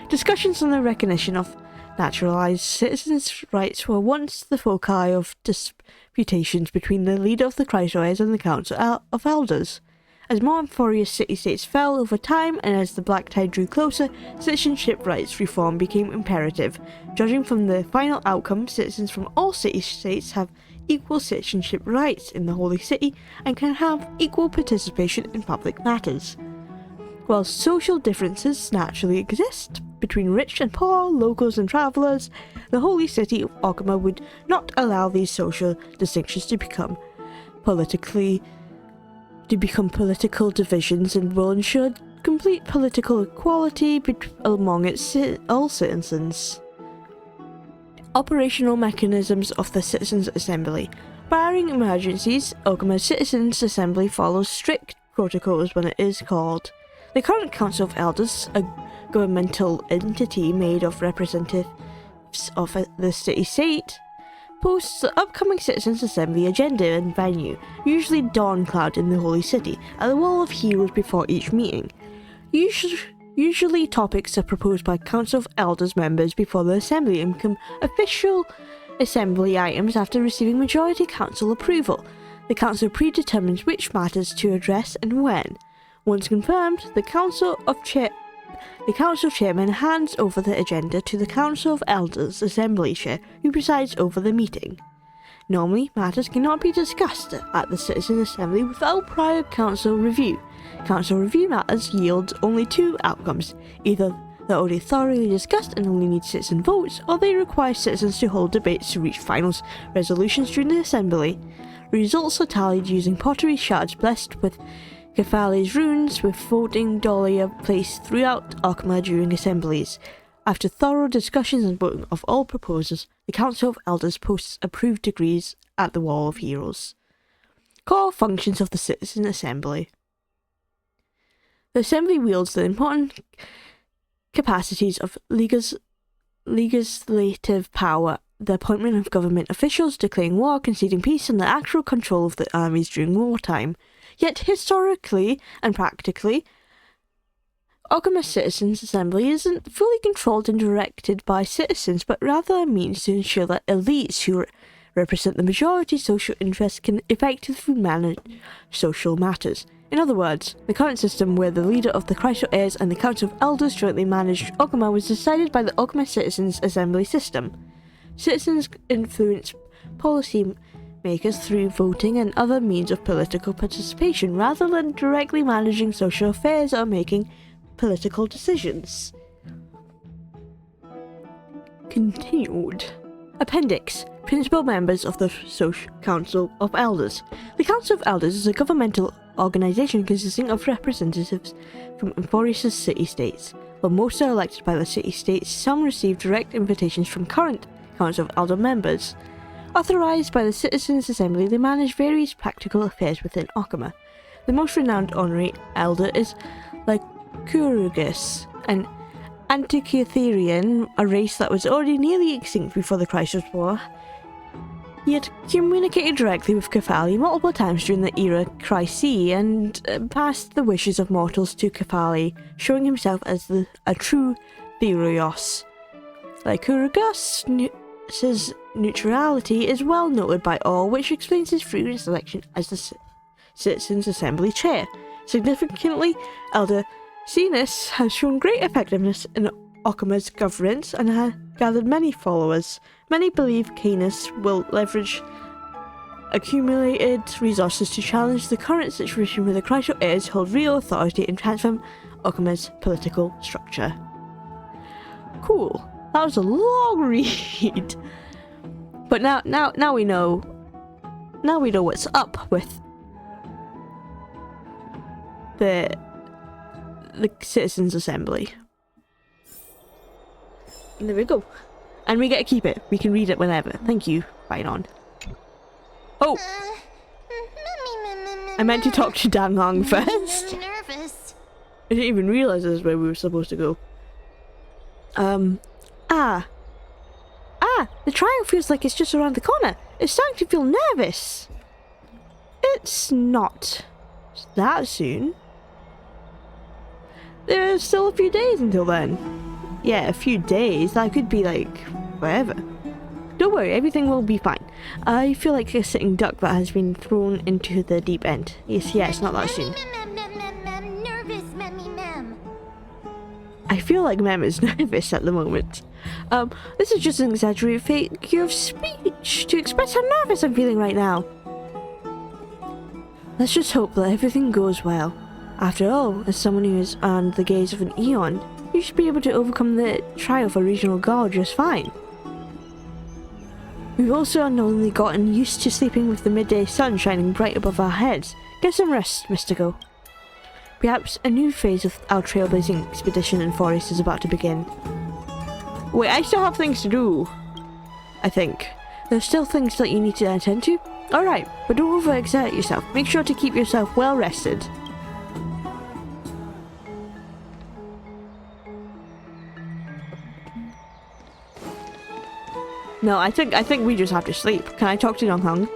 Discussions on the recognition of naturalized citizens' rights were once the foci of disputations between the leader of the Chrysoids and the Council of Elders. As more Envorius city-states fell over time and as the Black Tide drew closer, citizenship rights reform became imperative. Judging from the final outcome, citizens from all city-states have equal citizenship rights in the Holy City and can have equal participation in public matters. While social differences naturally exist between rich and poor, locals and travellers, the Holy City of Okama would not allow these social distinctions to become political divisions and will ensure complete political equality among all citizens. Operational mechanisms of the Citizens' Assembly. Barring emergencies, Okama's Citizens' Assembly follows strict protocols when it is called. The current Council of Elders, a governmental entity made of representatives of the city-state, posts the upcoming Citizens' Assembly agenda and venue, usually Dawncloud in the Holy City, at the Wall of Heroes before each meeting. Usually topics are proposed by Council of Elders members before the Assembly and become official Assembly items after receiving majority Council approval. The Council predetermines which matters to address and when. Once confirmed, the Council Chairman hands over the agenda to the Council of Elders Assembly Chair, who presides over the meeting. Normally, matters cannot be discussed at the Citizen Assembly without prior Council review. Council review matters yield only two outcomes: either they're already thoroughly discussed and only need citizen votes, or they require citizens to hold debates to reach final resolutions during the Assembly. Results are tallied using pottery shards blessed with Kefali's runes, with voting dahlia placed throughout Okama during assemblies. After thorough discussions and voting of all proposals, the Council of Elders posts approved degrees at the Wall of Heroes. Core functions of the Citizen Assembly. The Assembly wields the important capacities of legislative power, the appointment of government officials, declaring war, conceding peace, and the actual control of the armies during wartime. Yet historically and practically, Okama Citizens Assembly isn't fully controlled and directed by citizens, but rather a means to ensure that elites who represent the majority social interests can effectively manage social matters. In other words, the current system where the leader of the Chrysler heirs and the Council of Elders jointly managed Okuma was decided by the Okuma Citizens Assembly system. Citizens influence policy makers through voting and other means of political participation rather than directly managing social affairs or making political decisions. Continued. Appendix. Principal members of the Council of Elders. The Council of Elders is a governmental organization consisting of representatives from Emphorius' city-states. While most are elected by the city-states, some receive direct invitations from current Council of Elder members. Authorized by the Citizens' Assembly, they manage various practical affairs within Okuma. The most renowned honorary elder is Lycurgus, an Antikytherian, a race that was already nearly extinct before the Chrysler's War. He had communicated directly with Kephali multiple times during the era Chrysae and passed the wishes of mortals to Kephali, showing himself as a true Theros. Lycurgus' neutrality is well noted by all, which explains his frequent selection as the Citizens' Assembly chair. Significantly, Elder Cenis has shown great effectiveness in Okuma's governance and has gathered many followers. Many believe Canis will leverage accumulated resources to challenge the current situation where the Chrysler heirs hold real authority and transform Okuma's political structure. Cool. That was a long read. But now we know. Now we know what's up with the Citizens' Assembly. And there we go. And we get to keep it. We can read it whenever. Thank you, Bynon. Oh! I meant to talk to Dang Hong first. Nervous. I didn't even realize this is where we were supposed to go. The trial feels like it's just around the corner. It's starting to feel nervous. It's not that soon. There's still a few days until then. Yeah, a few days. That could be like wherever. Don't worry, everything will be fine. I feel like a sitting duck that has been thrown into the deep end. Yes, it's not that soon. Nervous, mem. I feel like Mem is nervous at the moment. This is just an exaggerated figure of speech to express how nervous I'm feeling right now. Let's just hope that everything goes well. After all, as someone who has earned the gaze of an Eon, you should be able to overcome the trial for regional guard just fine. We've also unknowingly gotten used to sleeping with the midday sun shining bright above our heads. Get some rest, Mystico. Perhaps a new phase of our trailblazing expedition in forest is about to begin. Wait, I still have things to do. I think. There's still things that you need to attend to? Alright, but don't overexert yourself. Make sure to keep yourself well rested. No, I think we just have to sleep. Can I talk to Dong Hong?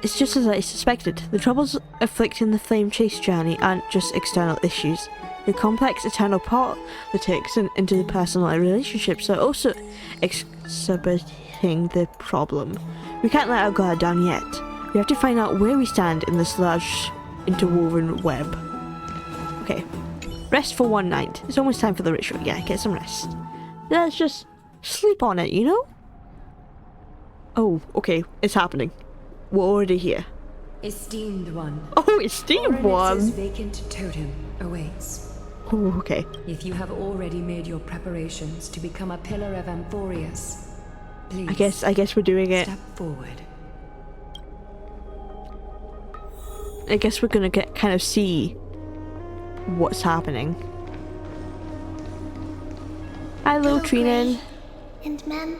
It's just as I suspected. The troubles afflicting the flame chase journey aren't just external issues. The complex eternal politics and interpersonal relationships are also exacerbating the problem. We can't let our guard down yet. We have to find out where we stand in this large interwoven web. Okay. Rest for one night. It's almost time for the ritual. Yeah, get some rest. Let's just sleep on it, you know? Oh, okay. It's happening. We're already here. Esteemed one. Oh, esteemed one! Oryx's vacant totem awaits. Oh, okay. If you have already made your preparations to become a pillar of Amphorius, please I guess we're doing it. step forward. I guess we're gonna kind of see what's happening. Hello, Trinan. And Mem,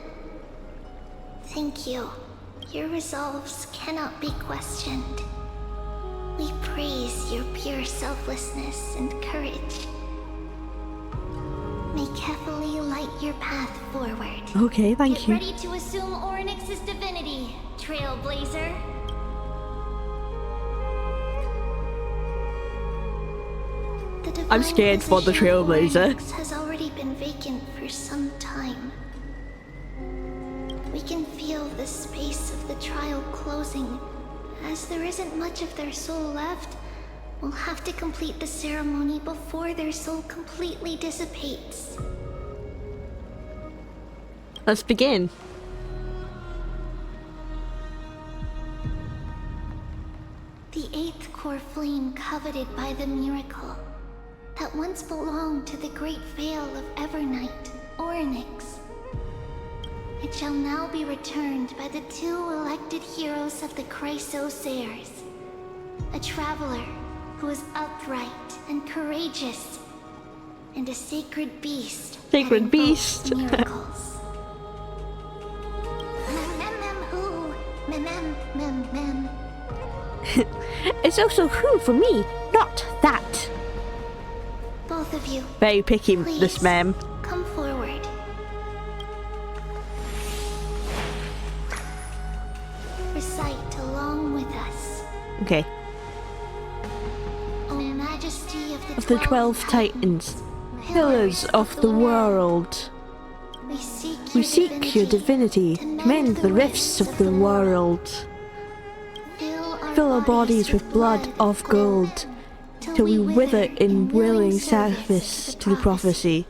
thank you. Your resolves cannot be questioned. We praise your pure selflessness and courage. May Kephali light your path forward. Okay, thank Get you. ready to assume Oryx's divinity, Trailblazer. I'm scared for the Trailblazer. Oryx has already been vacant for some time. We can feel the space of the trial closing as there isn't much of their soul left, we'll have to complete the ceremony before their soul completely dissipates. Let's begin. The 8th core flame coveted by the miracle that once belonged to the great veil of Evernight, Orynyx. It shall now be returned by the 2 elected heroes of the Chrysosayers. A traveler who is upright and courageous, and a sacred beast. Sacred that invokes beast. miracles. Mem. It's also who for me, not that. Both of you, Very picky, please, this ma'am. come forward. Recite along with us. Okay. O Majesty Of the 12 Titans, pillars of the world, we seek your divinity to mend the rifts of the world. Fill our bodies with blood of gold, till we wither in willing service to the prophecy.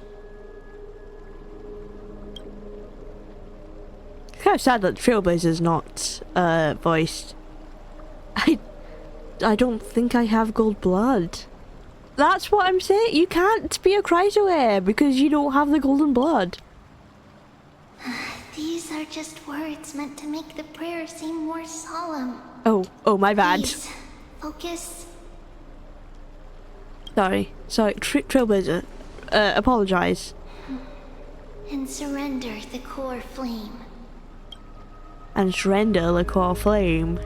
It's kind of sad that Trailblazer's not voiced. I don't think I have gold blood. That's what I'm saying. You can't be a Chrysoheir because you don't have the golden blood. These are just words meant to make the prayer seem more solemn. Oh, my bad. Please, focus. Sorry, Trailblazer. Apologize. And surrender the core flame. And surrender the core flame.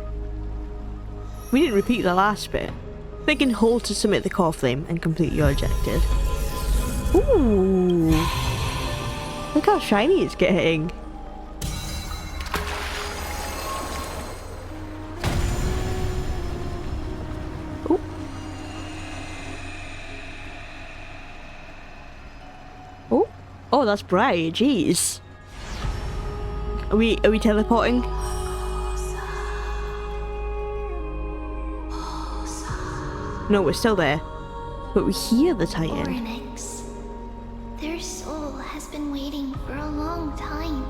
We didn't repeat the last bit. Click and hold to submit the core flame and complete your objective. Ooh. Look how shiny it's getting. Ooh. Oh. Oh, that's bright. Jeez. Are we teleporting? No, we're still there. But we hear the Titan. Orynyx. Their soul has been waiting for a long time.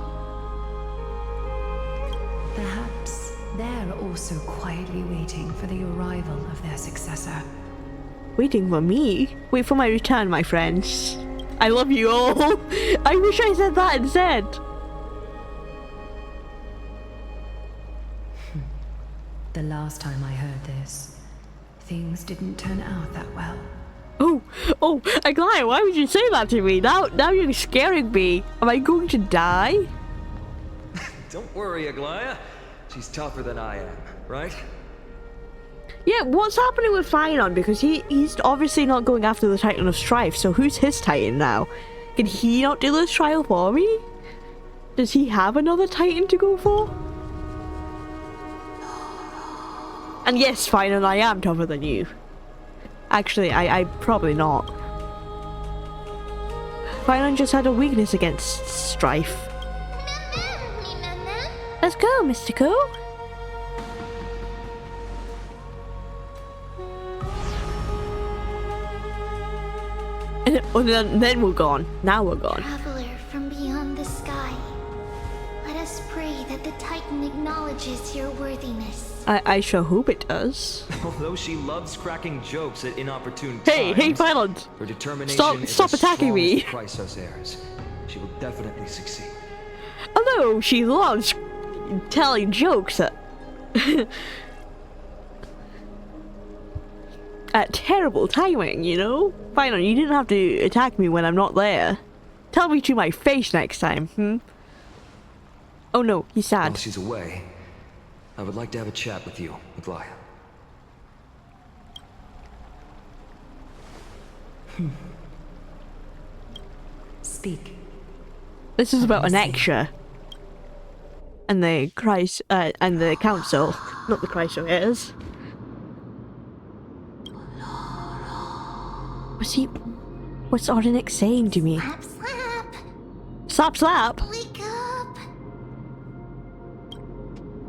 Perhaps they're also quietly waiting for the arrival of their successor. Waiting for me? Wait for my return, my friends. I love you all. I wish I said that instead. The last time I heard this, things didn't turn out that well. Oh, Aglaya, why would you say that to me? Now you're scaring me. Am I going to die? Don't worry, Aglaya. She's tougher than I am, right? Yeah, what's happening with Finon? Because he's obviously not going after the Titan of Strife, so who's his Titan now? Can he not do this trial for me? Does he have another Titan to go for? And yes, Finon, I am tougher than you. Actually, I probably not. Finon just had a weakness against Strife. Let's go, Mystico. And then we're gone. Now we're gone. Traveler from beyond the sky. Let us pray that the Titan acknowledges your worthiness. I sure hope it does. Although she loves cracking jokes at inopportune Hey, times, Finon! her determination is Stop as attacking strong me. as Chrysosayers. She will definitely succeed. Although she loves telling jokes at at terrible timing, you know? Finon, you didn't have to attack me when I'm not there. Tell me to my face next time, Oh no, he's sad. While she's away, I would like to have a chat with you, Aglaya. Speak. This is about an extra. And the and the council, not the Chrysoheir's. What's Orynyx saying to me? Slap, slap. Slap, slap. Wake up.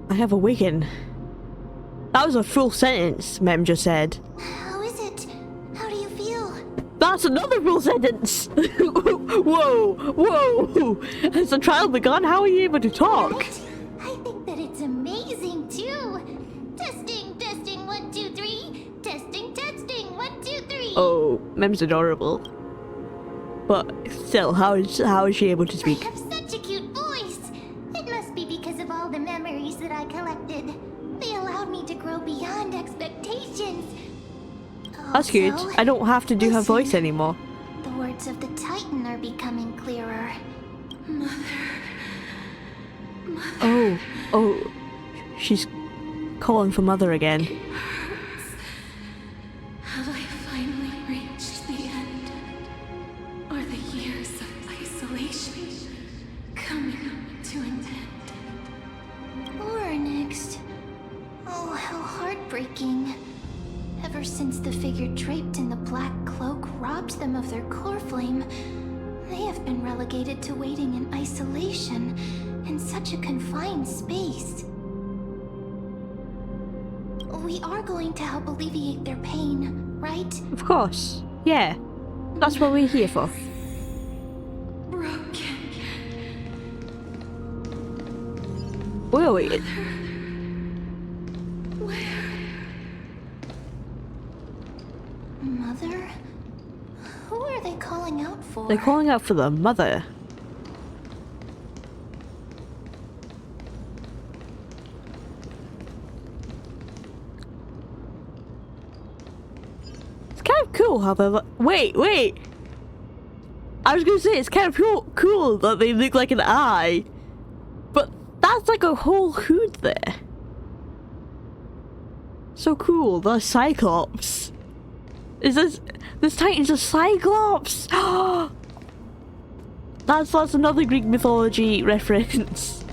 I have awakened. That was a full sentence, Mem just said. How is it? How do you feel? That's another full sentence! Whoa! Whoa! Has the trial begun? How are you able to talk? Right? I think that it's amazing too. Testing, testing, 1, 2, 3. Testing, testing, 1, 2, 3. Oh, Mem's adorable. But still, how is she able to I speak? have such a cute voice. It must be because of all the memories that I collected. They allowed me to grow beyond expectations. That's good. Also, I don't have to do her voice listen. anymore. The words of the Titan are becoming clearer. Oh, she's calling for mother again. Have I finally reached the end? Are the years of isolation coming to an end? Or next. Oh, how heartbreaking. Ever since the figure draped in the black cloak robbed them of their core flame, they have been relegated to waiting in isolation in such a confined space. We are going to help alleviate their pain, right? Of course. Yeah. That's what we're here for. Broken. Wait. Mother? Who are they calling out for? They're calling out for the mother. It's kind of cool how they're wait. I was gonna say it's kind of cool that they look like an eye. But that's like a whole hood there. So cool, the Cyclops. Is this Titan's a Cyclops? That's another Greek mythology reference.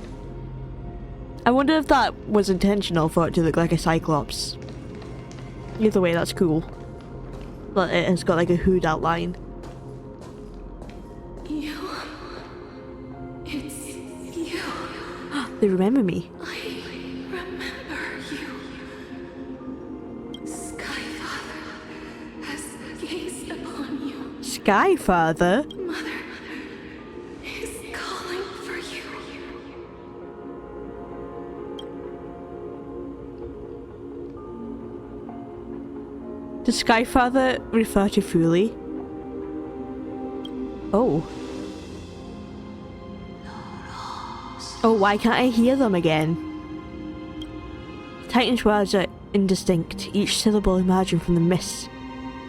I wonder if that was intentional for it to look like a Cyclops. Either way, that's cool. But it has got like a hood outline. You. It's you. They remember me. I remember you. Skyfather has gazed upon you. Skyfather? Mother is calling for you. Does Skyfather refer to Fuli? Oh. Oh, why can't I hear them again? Titan's words are indistinct, each syllable imagined from the mist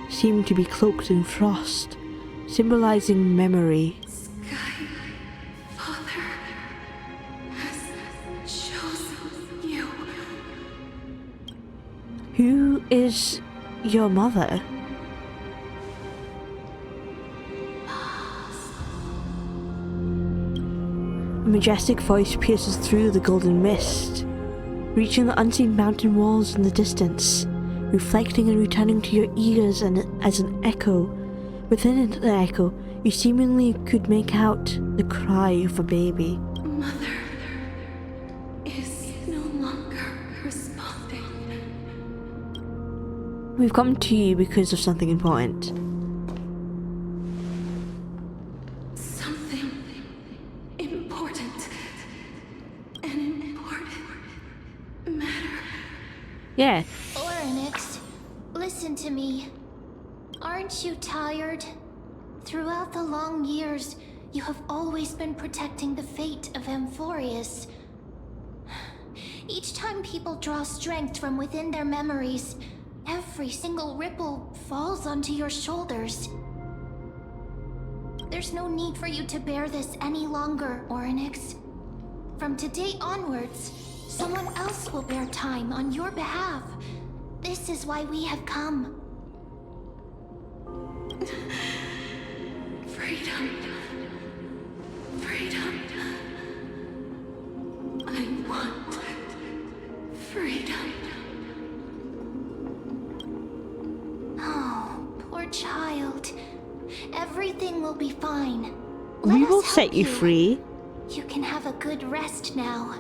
seemed to be cloaked in frost, symbolizing memory. Skyfather has chosen you. Who is your mother? A majestic voice pierces through the golden mist, reaching the unseen mountain walls in the distance, reflecting and returning to your ears and as an echo. Within the echo, you seemingly could make out the cry of a baby. Mother is no longer responding. We've come to you because of something important. Something important. An important matter. Yeah, Oryx, listen to me. Aren't you tired? Throughout the long years, you have always been protecting the fate of Amphorius. Each time people draw strength from within their memories, every single ripple falls onto your shoulders. There's no need for you to bear this any longer, Oryx. From today onwards, someone else will bear time on your behalf. This is why we have come. Freedom. Freedom. I want freedom. Oh, poor child. Everything will be fine. we Let will us set help you free. You can have a good rest now.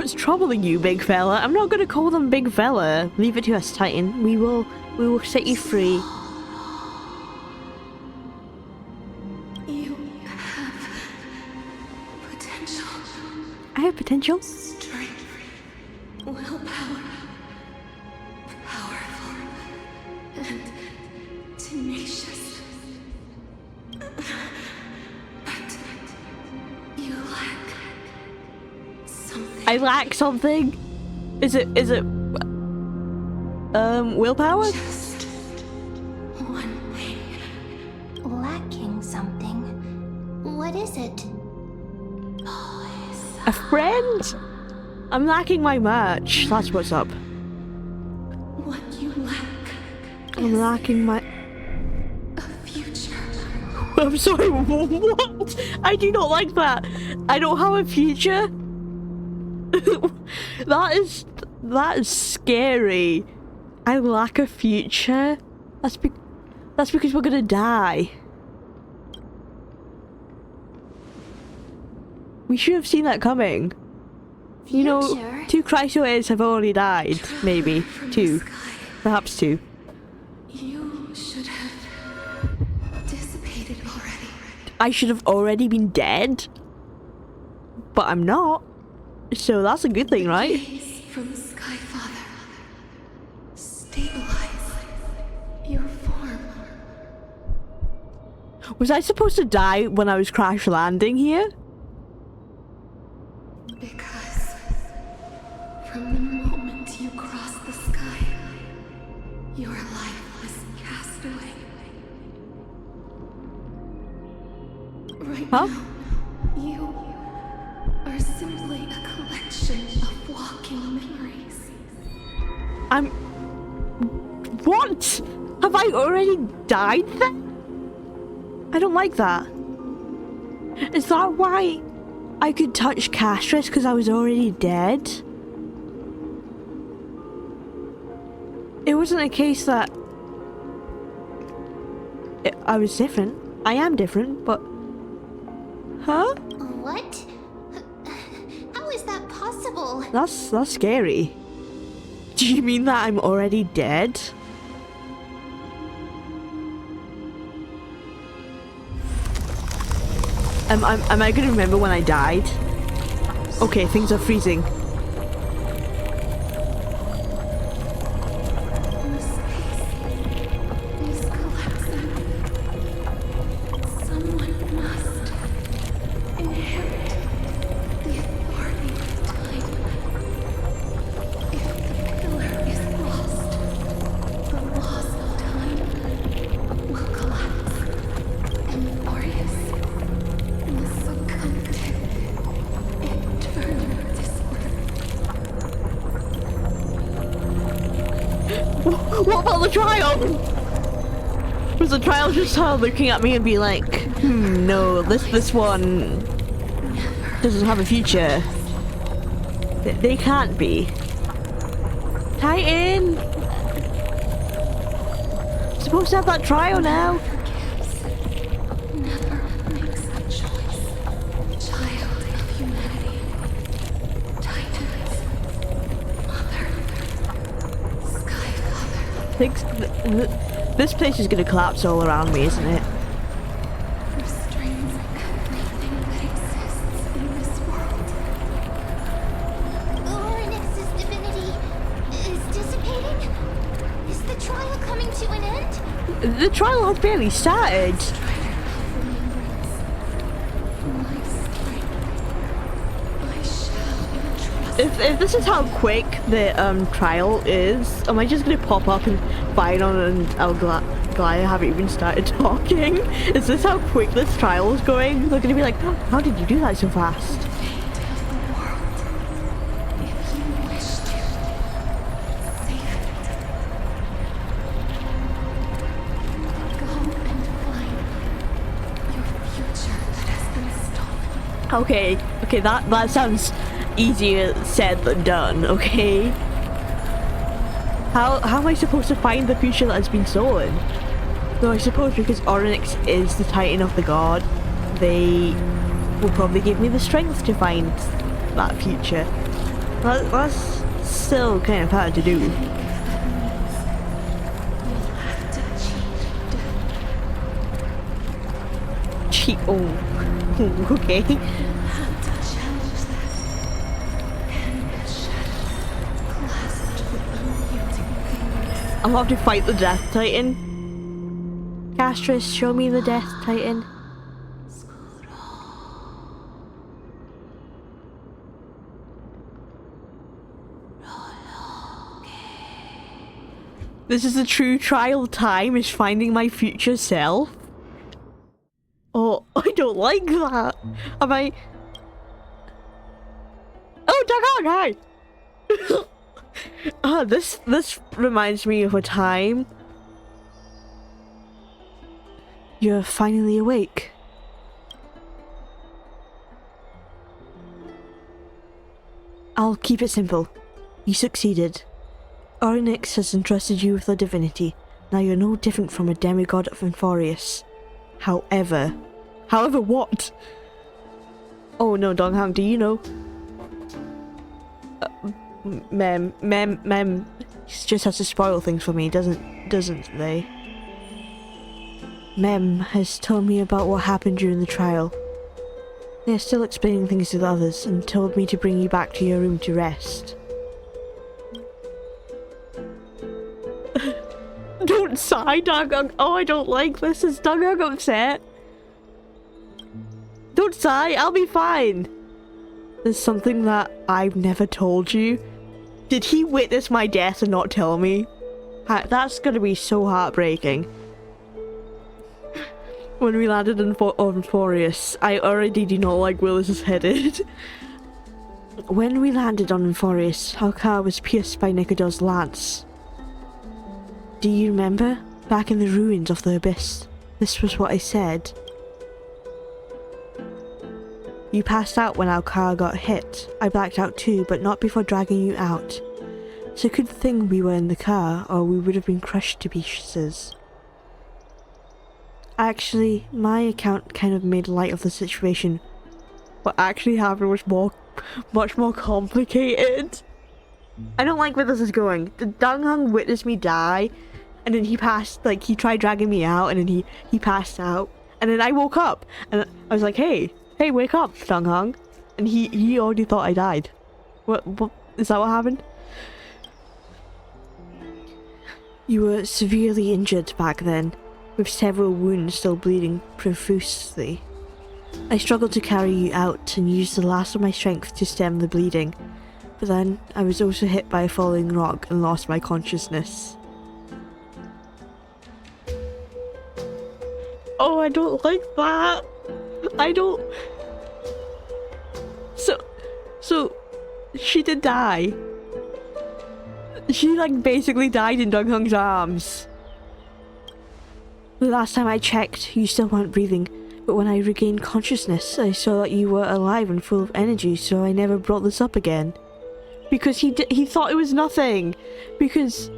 what's troubling you, big fella? I'm not gonna call them big fella. Leave it to us, Titan. We will set you free. You have potential. I have potential. Strength. Willpower. Powerful. And tenacious. But you lack something. I lack something. Is it willpower? Just one thing. Lacking something. What is it? A friend? I'm lacking my merch. That's what's up. What you lack I'm lacking my... a future. I'm sorry, what? I do not like that. I don't have a future. That is scary. I lack a future. That's because we're gonna die. We should have seen that coming. You know, Future? 2 Chrysoids have already died. Maybe. 2. Perhaps 2. You should have dissipated already. I should have already been dead. But I'm not. So that's a good thing, right? Gaze from Skyfather. Stabilize your form. Was I supposed to die when I was crash landing here? Because from the moment you crossed the sky, your life was cast away. Right Huh? now, you are simply a collection of walking memories. What? Have I already died then? I don't like that. Is that why I could touch Castris because I was already dead? It wasn't a case that I was different. I am different, but... Huh? What? How is that possible? That's scary. Do you mean that I'm already dead? Am I gonna remember when I died? Okay, things are freezing. The space is collapsing. Someone must inherit the authority of time. If the pillar is lost, the laws of time will collapse, and Boreas will succumb to eternal disorder. What about the trial? Was the trial just her looking at me and be like, no, this one doesn't have a future. They can't be. Titan! Supposed to have that trial now. Never makes a choice. Child of humanity. Titans. Mother. Skyfather. This place is gonna collapse all around me, isn't it? Restrains everything that exists in this world. Oryx's divinity is dissipating? Is the trial coming to an end? The trial has barely started. Strider of remembrance. My strength. I shall entrust. If this is how quick the trial is, am I just gonna pop up and fight on and I'll glad I haven't even started talking? Is this how quick this trial is going? They're gonna be like, oh, how did you do that so fast? Fate of the world. If you wish to save it. Go and find your future that has been stolen. Okay, that sounds easier said than done, okay? How am I supposed to find the future that has been stolen? No, I suppose because Onyx is the Titan of the God, they will probably give me the strength to find that future. That's still kind of hard to do. Cheat. Oh, okay. I'll have to fight the Death Titan. Castris, show me the Death Titan. This is the true trial time, is finding my future self. Oh, I don't like that. Am I... Oh, Dagong, hi! This reminds me of a time. You're finally awake. I'll keep it simple. You succeeded. Orynyx has entrusted you with the divinity. Now you're no different from a demigod of Enforius. However what? Oh no, Donghang, do you know? Mem just has to spoil things for me, doesn't they? Mem has told me about what happened during the trial. They are still explaining things to the others and told me to bring you back to your room to rest. Don't sigh, Donghang. Oh, I don't like this. Is Donghang upset? Don't sigh, I'll be fine. There's something that I've never told you. Did he witness my death and not tell me? That's gonna be so heartbreaking. When we landed on Enforius, I already do not like where this is headed. When we landed on Enforius, our car was pierced by Nicodor's lance. Do you remember? Back in the ruins of the Abyss, this was what I said. You passed out when our car got hit. I blacked out too, but not before dragging you out. It's a good thing we were in the car, or we would have been crushed to pieces. Actually, my account kind of made light of the situation. What actually happened was much more complicated. I don't like where this is going. Did Donghang witness me die? And then he tried dragging me out, and then he passed out. And then I woke up, and I was like, hey, wake up, Donghang. And he already thought I died. What, is that what happened? You were severely injured back then, with several wounds still bleeding profusely. I struggled to carry you out and used the last of my strength to stem the bleeding. But then, I was also hit by a falling rock and lost my consciousness. Oh, I don't like that. I don't... So, she did die. She, basically died in Donghang's arms. The last time I checked, you still weren't breathing, but when I regained consciousness, I saw that you were alive and full of energy, so I never brought this up again. Because he thought it was nothing. Because,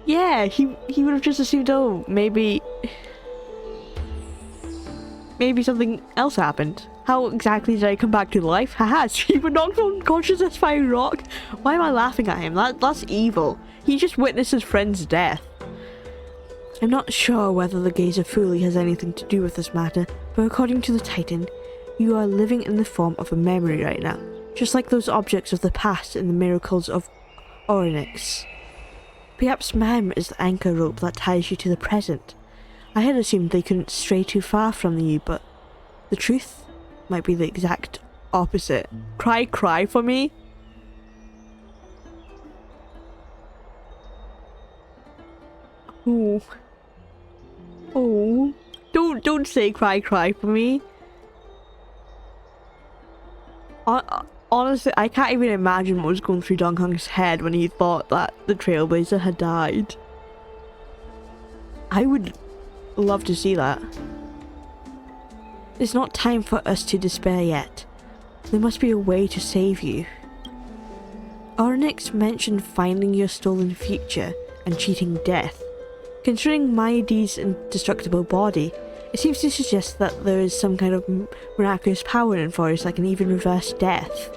yeah, he would have just assumed, oh, maybe something else happened. How exactly did I come back to life? Haha, you were knocked unconscious by a rock? Why am I laughing at him? That's evil. He just witnessed his friend's death. I'm not sure whether the gaze of Fuli has anything to do with this matter, but according to the Titan, you are living in the form of a memory right now, just like those objects of the past in the miracles of Orynyx. Perhaps Mem is the anchor rope that ties you to the present. I had assumed they couldn't stray too far from you, but the truth might be the exact opposite. Cry for me? Oh. Oh. Don't say cry for me. Honestly, I can't even imagine what was going through Donghang's head when he thought that the Trailblazer had died. I would love to see that. It's not time for us to despair yet. There must be a way to save you. Orynyx mentioned finding your stolen future and cheating death. Considering Maidi's indestructible body, it seems to suggest that there is some kind of miraculous power in Forest that can even reverse death.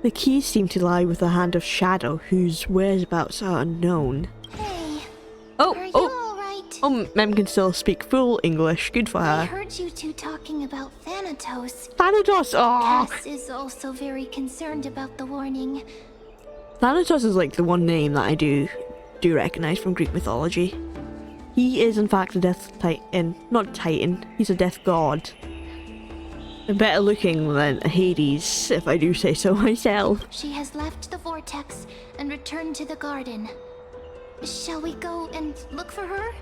The keys seem to lie with the hand of Shadow, whose whereabouts are unknown. Hey, Oh, are you oh, alright? oh, Mem can still speak full English. Good for I her. heard you two talking about Thanatos. Thanatos, oh! Cass is also very concerned about the warning. Thanatos is like the one name that I do recognize from Greek mythology. He is in fact a death titan, not a titan, he's a death god. And better looking than Hades, if I do say so myself. She has left the vortex and returned to the garden. Shall we go and look for her?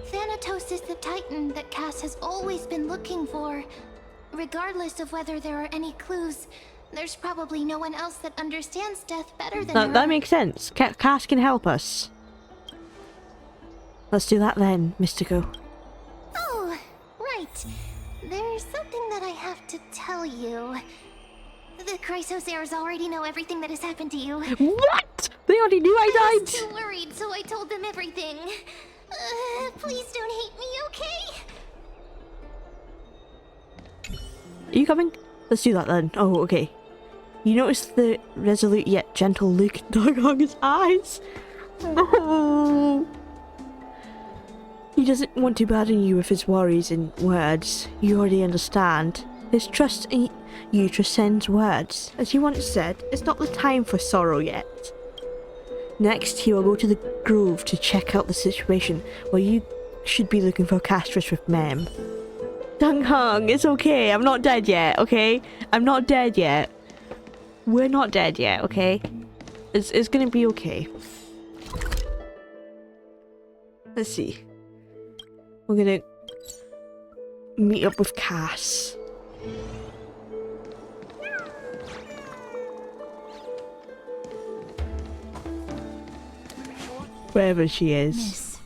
Thanatos is the titan that Cass has always been looking for. Regardless of whether there are any clues, there's probably no one else that understands death better than her. That makes sense. Cass can help us. Let's do that then, Mystico. Oh, right. There's something that I have to tell you. The Chrysosaurs already know everything that has happened to you. What? They already knew I I died? was too worried, so I told them everything. Please don't hate me, okay? Are you coming? Let's do that then. Oh, okay. You notice the resolute yet gentle look in Doghong's eyes? No! He doesn't want to burden you with his worries in words. You already understand. His trust in you transcends words. As he once said, it's not the time for sorrow yet. Next, he will go to the grove to check out the situation, where you should be looking for Castris with Mem. Doghong, it's okay. I'm not dead yet, okay? I'm not dead yet. We're not dead yet, okay? It's gonna be okay. Let's see. We're gonna meet up with Cass. Wherever she is. Miss,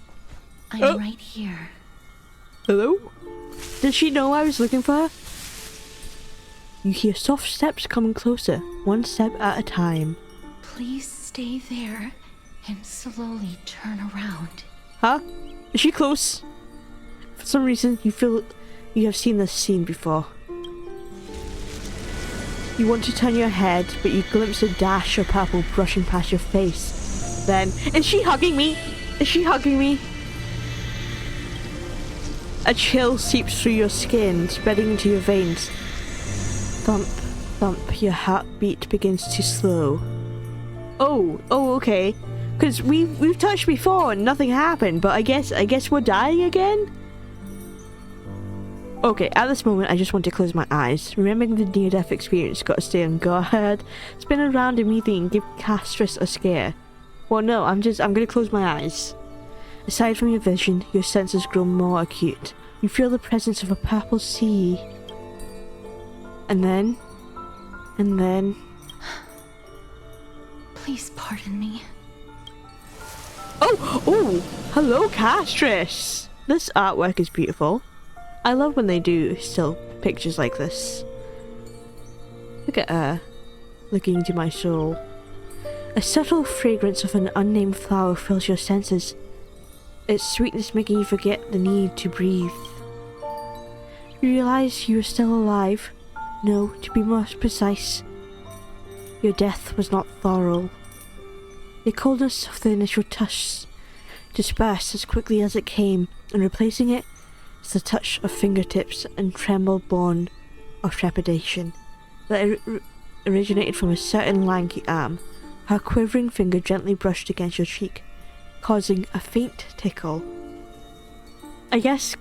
I'm Oh. right here. Hello? Did she know I was looking for her? You hear soft steps coming closer, one step at a time. Please stay there and slowly turn around. Huh? Is she close? For some reason, you feel you have seen this scene before. You want to turn your head, but you glimpse a dash of purple brushing past your face. Then, is she hugging me? Is she hugging me? A chill seeps through your skin, spreading into your veins. Thump, thump, your heartbeat begins to slow. Oh, okay. Because we've touched before and nothing happened, but I guess we're dying again? Okay, at this moment I just want to close my eyes. Remembering the near-death experience, gotta stay on guard. Spin around immediately and give Castris a scare. Well no, I'm gonna close my eyes. Aside from your vision, your senses grow more acute. You feel the presence of a purple sea. And then... Please pardon me. Oh! Hello, Castris! This artwork is beautiful. I love when they do still pictures like this. Look at her, looking into my soul. A subtle fragrance of an unnamed flower fills your senses, its sweetness making you forget the need to breathe. You realize you are still alive. No, to be more precise, your death was not thorough. The coldness of the initial touch dispersed as quickly as it came, and replacing it is the touch of fingertips and tremble born of trepidation that originated from a certain lanky arm. Her quivering finger gently brushed against your cheek, causing a faint tickle. I guess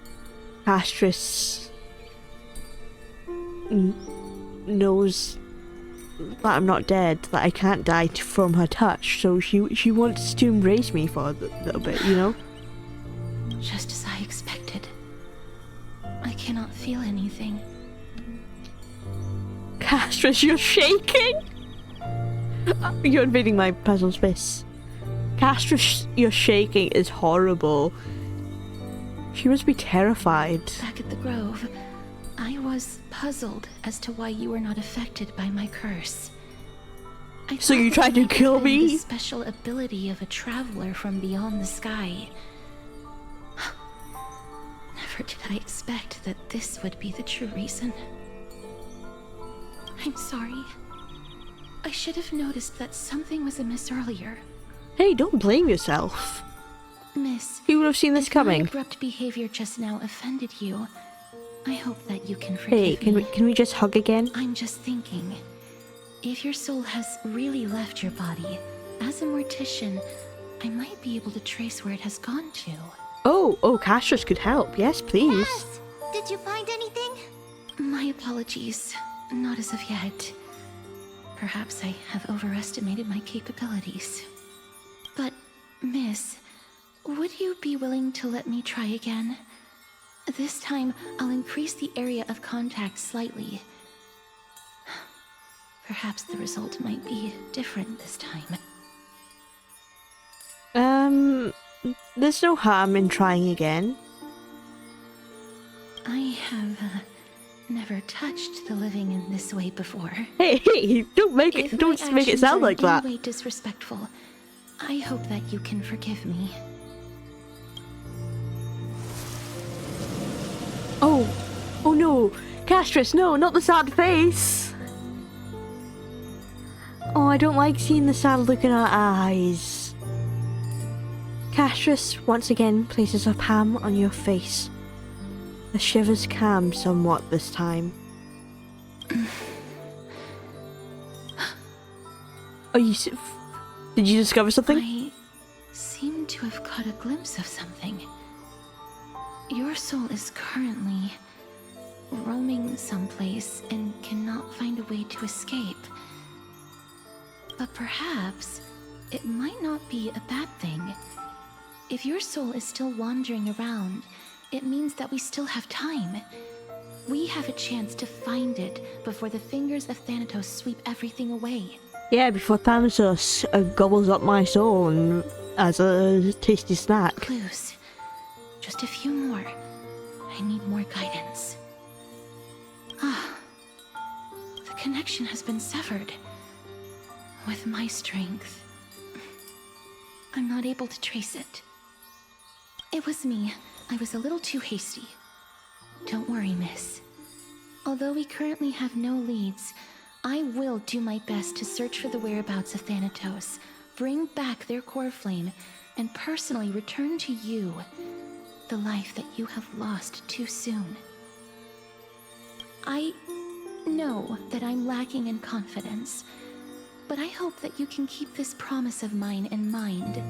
Castris knows that I'm not dead, that I can't die from her touch, so she wants to embrace me for a little bit, you know? Just as I expected. I cannot feel anything. Castris, you're shaking? You're invading my personal space. Castris, your shaking is horrible. She must be terrified. Back at the Grove, I was puzzled as to why you were not affected by my curse. I So you thought tried to it might kill have been me? The special ability of a traveler from beyond the sky. Never did I expect that this would be the true reason. I'm sorry. I should have noticed that something was amiss earlier. Hey, don't blame yourself. Miss, Who would have seen this if my coming? abrupt behavior just now offended you, I hope that you can Hey, forgive me. can we just hug again? I'm just thinking, if your soul has really left your body, as a mortician, I might be able to trace where it has gone to. Oh, Castrus could help. Yes, please. Yes! Did you find anything? My apologies. Not as of yet. Perhaps I have overestimated my capabilities. But, Miss, would you be willing to let me try again? This time, I'll increase the area of contact slightly. Perhaps the result might be different this time. There's no harm in trying again. I have never touched the living in this way before. Hey, don't make If it my make it sound actions are like in that. any way disrespectful, I hope that you can forgive me. Oh no, Castrus, no, not the sad face. Oh, I don't like seeing the sad look in our eyes. Castrus once again places a palm on your face. The shivers calm somewhat this time. Did you discover something? I seem to have caught a glimpse of something. Your soul is currently roaming someplace and cannot find a way to escape. But perhaps it might not be a bad thing. If your soul is still wandering around, it means that we still have time. We have a chance to find it before the fingers of Thanatos sweep everything away. Yeah, before Thanatos gobbles up my soul and as a tasty snack. Clues. Just a few more. I need more guidance. The connection has been severed. With my strength, I'm not able to trace it. It was me. I was a little too hasty. Don't worry, miss. Although we currently have no leads, I will do my best to search for the whereabouts of Thanatos, bring back their core flame, and personally return to you the life that you have lost too soon. I know that I'm lacking in confidence, but I hope that you can keep this promise of mine in mind.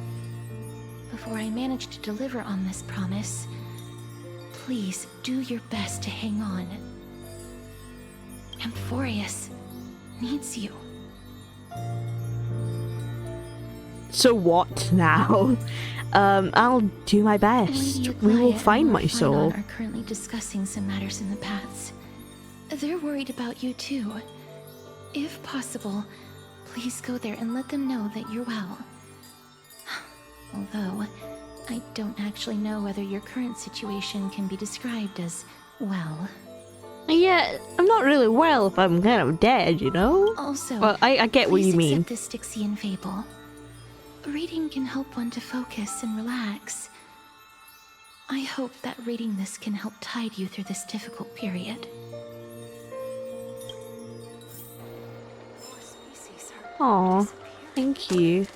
Before I manage to deliver on this promise, please do your best to hang on. Amphorius needs you. So what now? I'll do my best. Lady We will Aglaia find and my Lord soul. Phainon are currently discussing some matters in the paths. They're worried about you too. If possible, please go there and let them know that you're well. Although, I don't actually know whether your current situation can be described as well. Yeah, I'm not really well if I'm kind of dead, you know? Also, Well, I get what you please mean. accept this Styxian fable. Reading can help one to focus and relax. I hope that reading this can help tide you through this difficult period. Aw, thank you.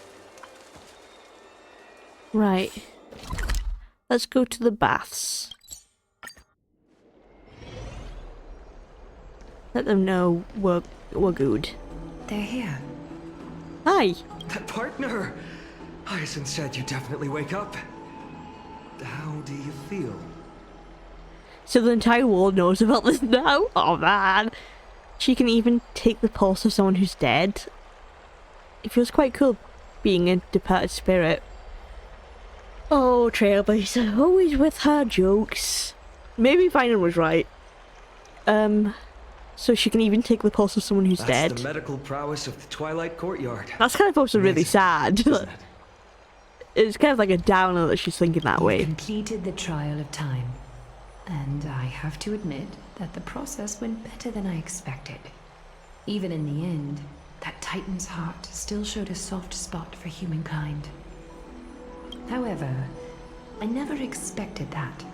Right. Let's go to the baths. Let them know we're good. They're here. Hi. Partner! Hyacinth said you definitely wake up. How do you feel? So the entire world knows about this now? Oh man. She can even take the pulse of someone who's dead. It feels quite cool being a departed spirit. Oh, Trailblazer, always with her jokes. Maybe Finan was right. So she can even take the pulse of someone who's That's dead. the medical prowess of the Twilight Courtyard. That's kind of also really Amazing, sad. isn't it? It's kind of like a downer that she's thinking that You way. completed the trial of time, and I have to admit that the process went better than I expected. Even in the end, that Titan's heart still showed a soft spot for humankind. However, I never expected that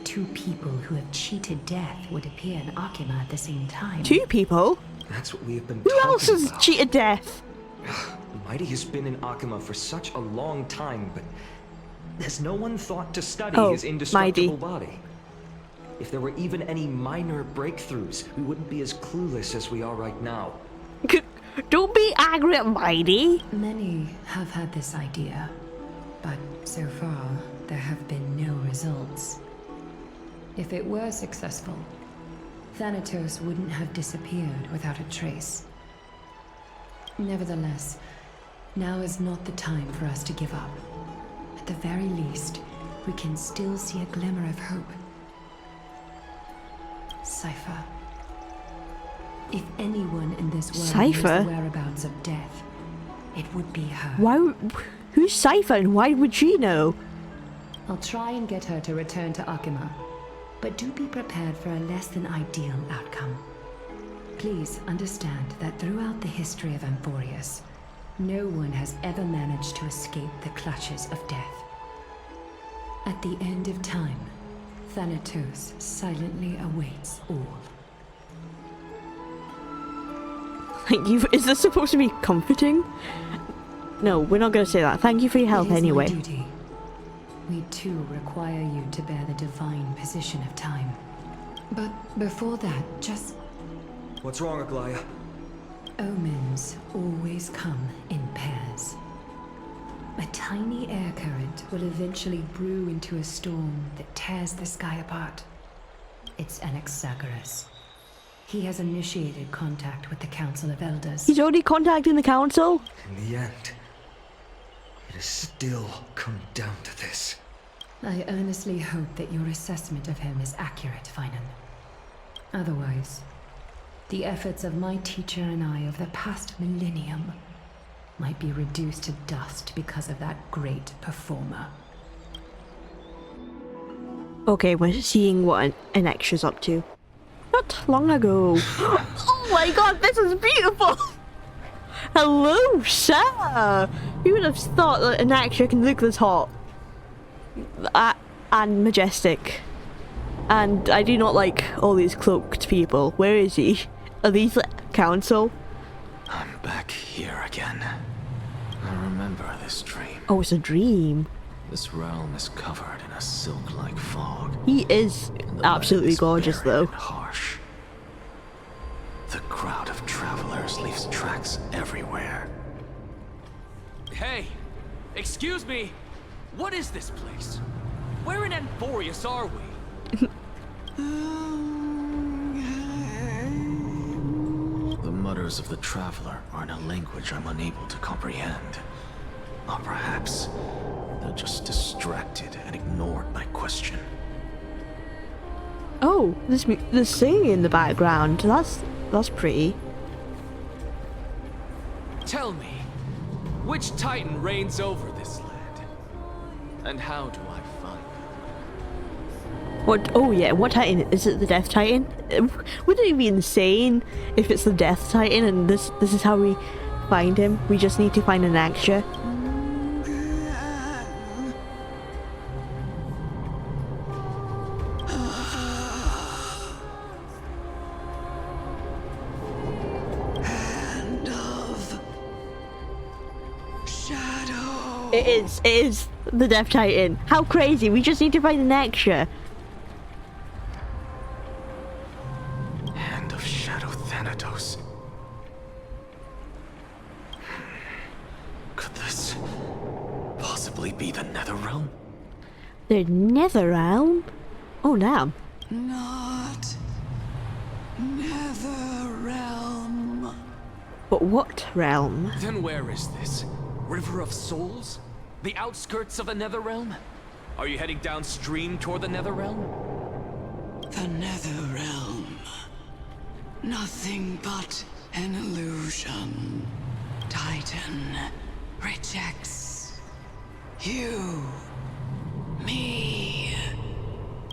two people who have cheated death would appear in Akima at the same time. Two people? That's what we have been Who talking else has about. cheated death? Mighty has been in Akima for such a long time, but has no one thought to study Oh, his indestructible Mighty. body? If there were even any minor breakthroughs, we wouldn't be as clueless as we are right now. Don't be angry at Mighty. Many have had this idea, but so far there have been no results. If it were successful, Thanatos wouldn't have disappeared without a trace. Nevertheless, now is not the time for us to give up. At the very least, we can still see a glimmer of hope. Cypher. If anyone in this world knows Cypher? the whereabouts of death, it would be her. Why? Who's Cypher and why would she know? I'll try and get her to return to Akima, but do be prepared for a less than ideal outcome. Please understand that throughout the history of Amphorius, no one has ever managed to escape the clutches of death. At the end of time, Thanatos silently awaits all. Thank you. Is this supposed to be comforting? No, we're not going to say that. Thank you for your help It is anyway. my duty. We too require you to bear the divine position of time. But before that, just What's wrong, Aglaya? omens always come in pairs. A tiny air current will eventually brew into a storm that tears the sky apart. It's Anaxagoras. He has initiated contact with the Council of Elders. He's already contacting the council. In the end, it has still come down to this. I earnestly hope that your assessment of him is accurate, Finan. Otherwise, the efforts of my teacher and I of the past millennium might be reduced to dust because of that great performer. Okay, we're seeing what an extra's up to. Not long ago. Oh my god, this is beautiful! Hello, sir! Who would have thought that an extra can look this hot? And majestic. And I do not like all these cloaked people. Where is he? Are these council? I'm back here again. I remember this dream. Oh, it's a dream. This realm is covered in a silk-like fog. He is and the absolutely land is gorgeous, barren though. and harsh. The crowd of travelers leaves tracks everywhere. Hey, excuse me. What is this place? Where in Amphorius are we? The mutters of the traveler are in a language I'm unable to comprehend. Or perhaps they're just distracted and ignored my question. Oh, there's singing in the background. That's pretty. Tell me, which Titan reigns over this land? And how do I find them? What? Oh yeah, what Titan? Is it the Death Titan? Wouldn't it be insane if it's the Death Titan and this is how we find him? We just need to find an extra. It is the Death Titan. How crazy! We just need to find an extra. Hand of Shadow Thanatos. Could this possibly be the Netherrealm? The Nether Realm? Oh damn. Not Netherrealm. But what realm? Then where is this? River of Souls? The outskirts of the Netherrealm? Are you heading downstream toward the Netherrealm? The Netherrealm. Nothing but an illusion. Titan rejects you. Me.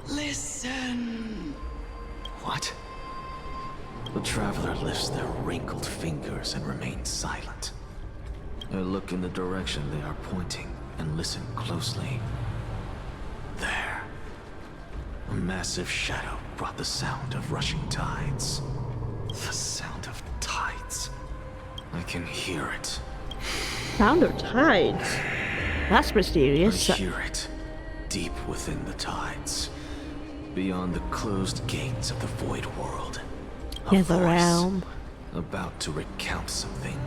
Listen. What? The traveler lifts their wrinkled fingers and remains silent. I look in the direction they are pointing and listen closely. There. A massive shadow brought the sound of rushing tides. The sound of I can hear it. Sound of tides. That's I mysterious. hear it. Deep within the tides. Beyond the closed gates of the void world. A Yeah, the voice realm. about to recount something.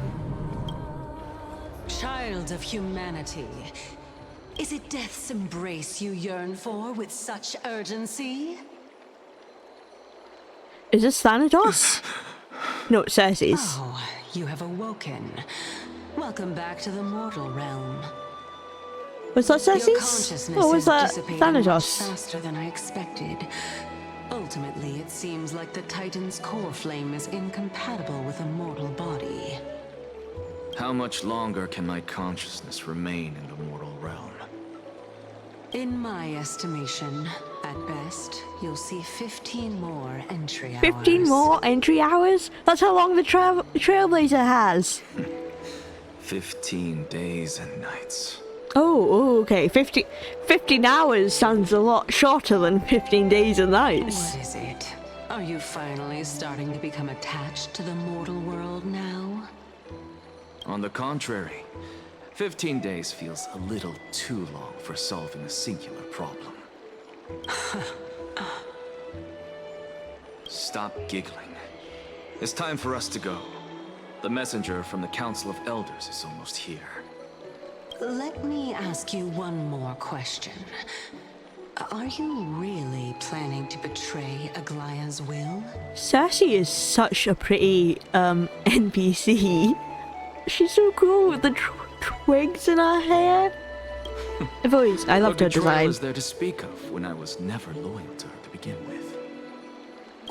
Child of humanity, is it death's embrace you yearn for with such urgency? Is this Thanatos? No, it's Cersei's. Oh, you have awoken. Welcome back to the mortal realm. Was that Your Cersei's? consciousness Or was is that dissipating much Thanatos? faster than I expected. Ultimately, it seems like the Titan's core flame is incompatible with a mortal body. How much longer can my consciousness remain in the mortal realm? In my estimation, at best, you'll see 15 more entry hours. 15 more entry hours? That's how long the Trailblazer has. 15 days and nights. Oh, okay. 15 hours sounds a lot shorter than 15 days and nights. What is it? Are you finally starting to become attached to the mortal world now? On the contrary, 15 days feels a little too long for solving a singular problem. Stop giggling. It's time for us to go. The messenger from the Council of Elders is almost here. Let me ask you one more question. Are you really planning to betray Aglaya's will? Cersei is such a pretty NPC. She's so cool with the twigs in her hair. I loved her What betrayal design. is there to speak of when I was never loyal to her to begin with?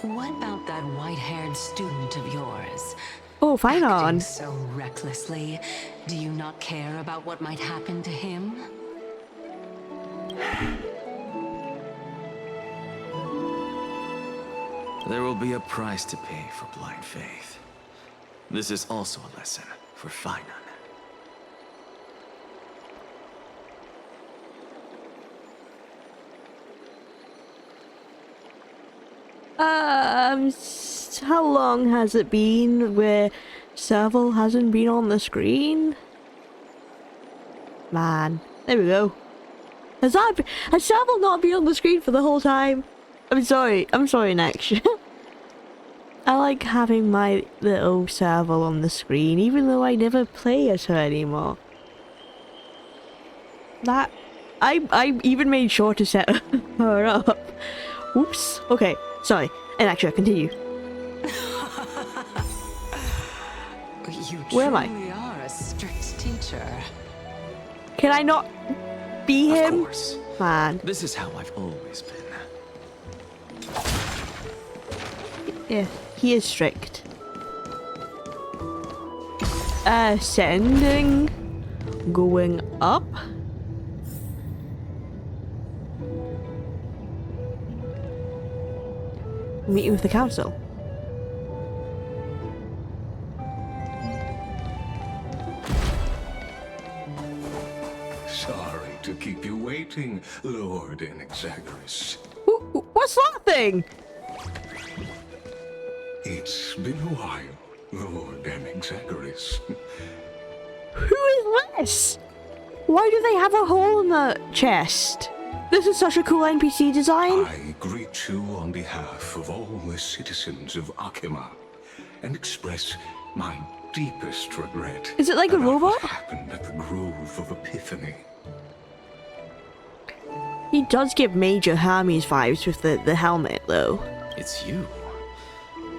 What about that white-haired student of yours? Oh, fine Acting on. so recklessly, do you not care about what might happen to him? There will be a price to pay for blind faith. This is also a lesson for Finan. How long has it been where Serval hasn't been on the screen? Man, there we go. Has Serval not been on the screen for the whole time? I'm sorry, Nex. I like having my little Serval on the screen, even though I never play as her anymore. I even made sure to set her up. Oops. Okay, sorry. And actually, continue. You Where am I? truly are a strict teacher. Can I not be Of him? course. Man. This is how I've always been. Yeah, he is strict. Ascending. Going up. Meeting with the council. Sorry to keep you waiting, Lord Inexagris. What's that thing? It's been a while, Lord Inexagris. Who is this? Why do they have a hole in the chest? This is such a cool NPC design. I greet you on behalf of all the citizens of Akima and express my deepest regret. Is it like a about robot? What happened at the Grove of Epiphany? He does give Major Hermes vibes with the helmet, though. It's you.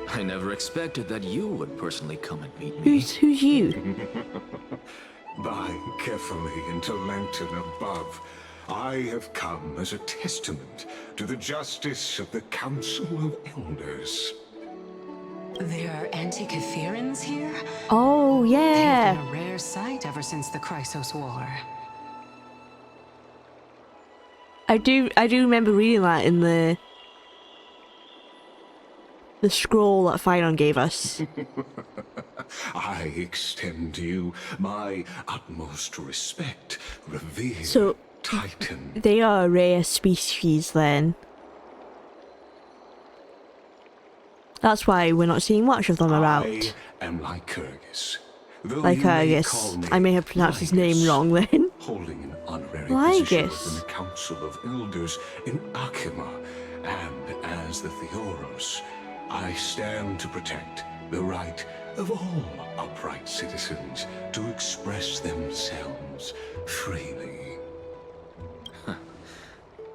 I never expected that you would personally come and meet me. Who's you? By carefully into lantern above, I have come as a testament to the justice of the Council of Elders. There are anti-Catherians here? Oh, They've yeah. been a rare sight ever since the Chrysos War. I do remember reading that in the scroll that Finon gave us. I extend to you my utmost respect, revered So, Titan. they are a rare species then. That's why we're not seeing much of them I about. am Lycurgus, Though Like, you I may guess call me I may have pronounced his name Lygus, wrong then. holding an honorary Lygus. position in the Council of Elders in Akima, and as the Theoros, I stand to protect the right of all upright citizens to express themselves freely.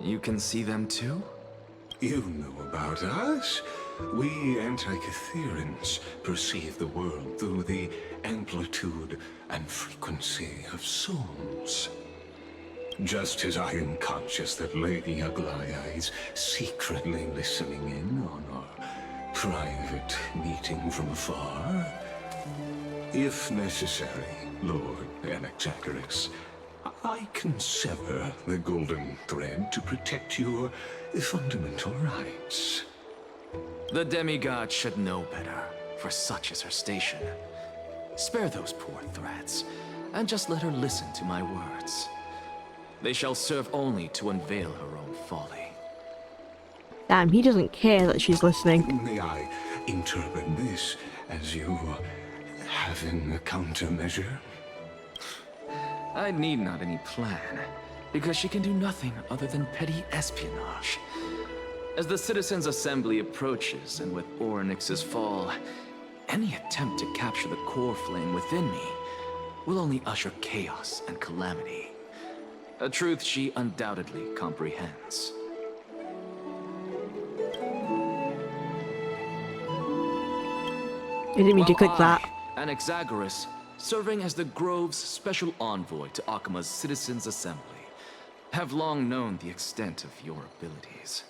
You can see them too? You know about us. We Antikytherans perceive the world through the amplitude and frequency of souls. Just as I am conscious that Lady Aglaya is secretly listening in on our private meeting from afar, if necessary, Lord Anaxagoras, I can sever the golden thread to protect your fundamental rights. The demigod should know better, for such is her station. Spare those poor threats, and just let her listen to my words. They shall serve only to unveil her own folly. Damn, he doesn't care that she's listening. May I interpret this as you having a countermeasure? I need not any plan, because she can do nothing other than petty espionage. As the Citizens' Assembly approaches, and with Orynyx's fall, any attempt to capture the core flame within me will only usher chaos and calamity. A truth she undoubtedly comprehends. I didn't mean to click that. Anaxagoras, serving as the Grove's special envoy to Akima's Citizens' Assembly, have long known the extent of your abilities.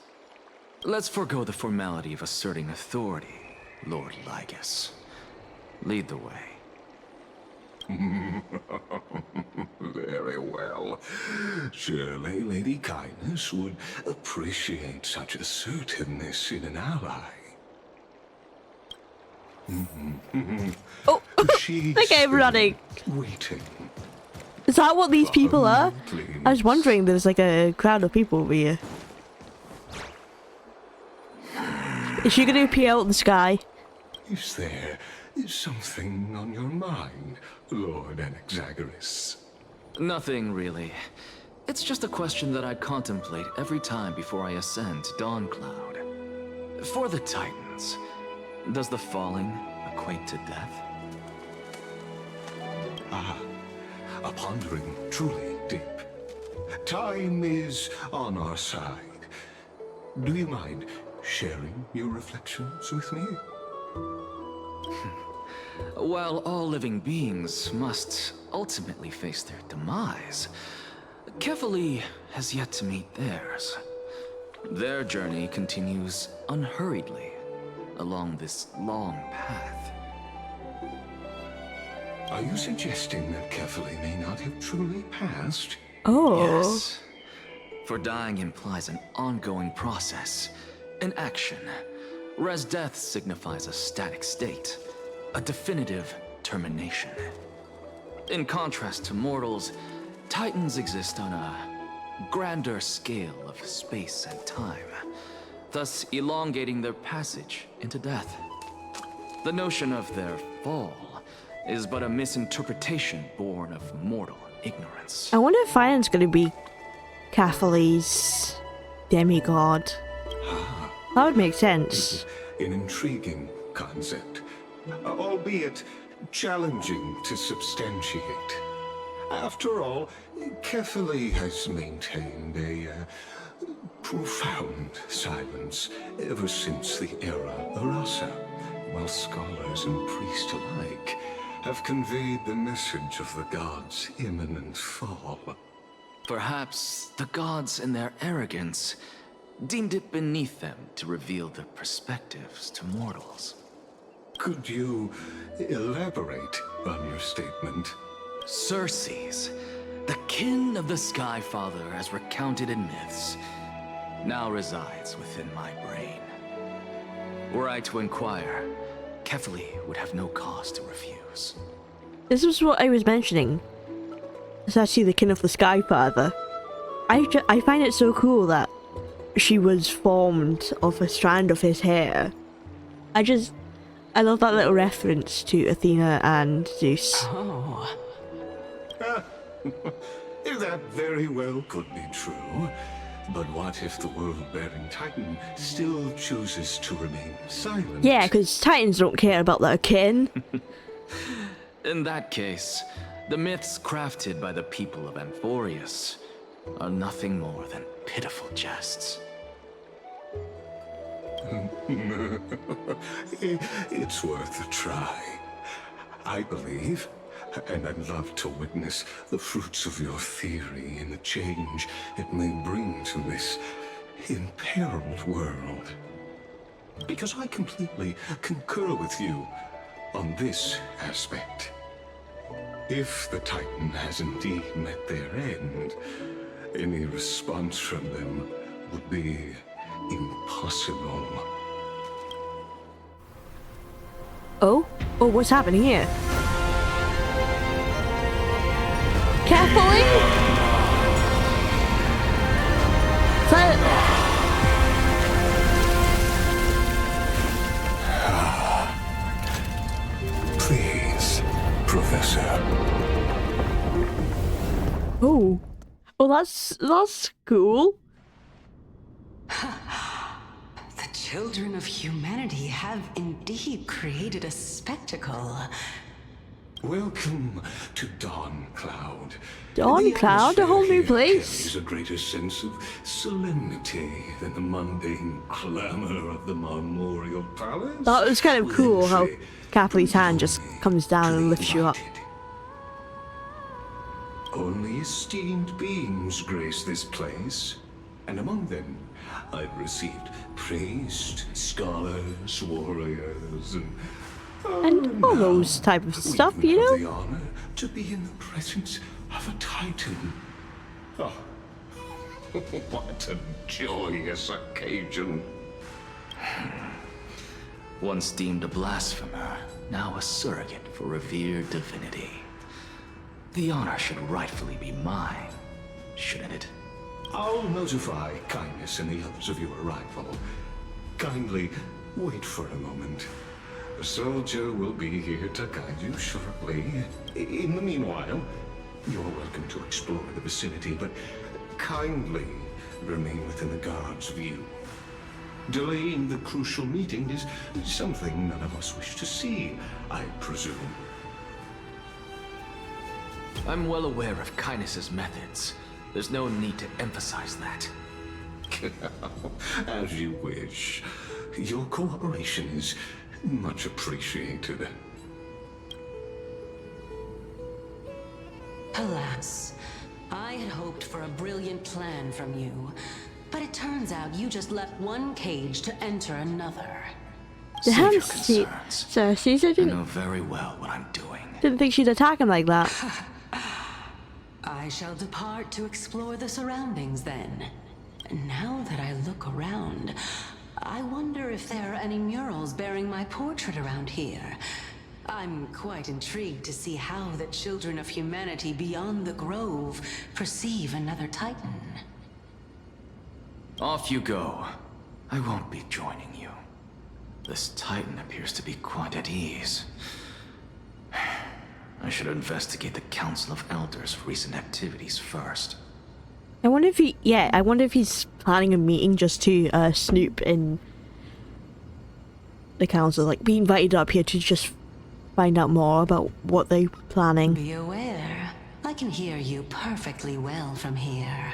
Let's forego the formality of asserting authority, Lord Lygus. Lead the way. Very well. Surely Lady Kindness would appreciate such assertiveness in an ally. Oh, She's look at him running. waiting. Is that what these people are? Please. I was wondering, there's like a crowd of people over here. Is she gonna appear out of the sky? Is there something on your mind, Lord Anaxagoras? Nothing, really. It's just a question that I contemplate every time before I ascend to Dawncloud. For the Titans, does the falling equate to death? Ah, a pondering truly deep. Time is on our side. Do you mind sharing your reflections with me? While all living beings must ultimately face their demise, Kefali has yet to meet theirs. Their journey continues unhurriedly along this long path. Are you suggesting that Kefali may not have truly passed? Oh. Yes. For dying implies an ongoing process, an action, whereas death signifies a static state, a definitive termination. In contrast to mortals, Titans exist on a grander scale of space and time, thus elongating their passage into death. The notion of their fall is but a misinterpretation born of mortal ignorance. I wonder if Firen's gonna be Catholi's demigod. That would make sense. An intriguing concept, albeit challenging to substantiate. After all, Kefali has maintained a profound silence ever since the era Arasa, while scholars and priests alike have conveyed the message of the gods' imminent fall. Perhaps the gods in their arrogance deemed it beneath them to reveal their perspectives to mortals. Could you elaborate on your statement? Circes, the kin of the Sky Father as recounted in myths, now resides within my brain. Were I to inquire, Kefali would have no cause to refuse. This was what I was mentioning. It's actually the kin of the Sky Father. I find it so cool that she was formed of a strand of his hair. I love that little reference to Athena and Zeus. Oh, That very well could be true. But what if the world-bearing Titan still chooses to remain silent? Yeah, because Titans don't care about their kin. In that case, the myths crafted by the people of Amphorius are nothing more than pitiful jests. It's worth a try. I believe, and I'd love to witness the fruits of your theory and the change it may bring to this imperiled world. Because I completely concur with you on this aspect. If the Titan has indeed met their end, any response from them would be impossible. Oh? Oh, what's happening here? Carefully! Please, Professor. Oh. Oh, that's cool. the children of humanity have indeed created a spectacle. Welcome to Dawn Cloud. Dawn Cloud? A whole new atmosphere here place? carries a greater sense of solemnity than the mundane clamor of the Memorial Palace. That was kind of cool how Which, Catherine's hand just comes down and lifts you up. Only esteemed beings grace this place, and among them I've received priests, scholars, warriors, And all those type of stuff, you know? the honor to be in the presence of a Titan. Oh, what a joyous occasion. Once deemed a blasphemer, now a surrogate for revered divinity. The honor should rightfully be mine, shouldn't it? I'll notify Kindness and the others of your arrival. Kindly wait for a moment. A soldier will be here to guide you shortly. In the meanwhile, you're welcome to explore the vicinity, but kindly remain within the guard's view. Delaying the crucial meeting is something none of us wish to see, I presume. I'm well aware of Kindness's methods. There's no need to emphasize that. As you wish. Your cooperation is much appreciated. Alas, I had hoped for a brilliant plan from you, but it turns out you just left one cage to enter another. Save your Damn, concerns. Cersei, I I didn't know very well what I'm doing. think she'd attack him like that. I shall depart to explore the surroundings then. Now that I look around, I wonder if there are any murals bearing my portrait around here. I'm quite intrigued to see how the children of humanity beyond the Grove perceive another Titan. Off you go. I won't be joining you. This Titan appears to be quite at ease. I should investigate the Council of Elders' recent activities first. I wonder if I wonder if he's planning a meeting just to snoop in the council, like be invited up here to just find out more about what they're planning. Be aware, I can hear you perfectly well from here.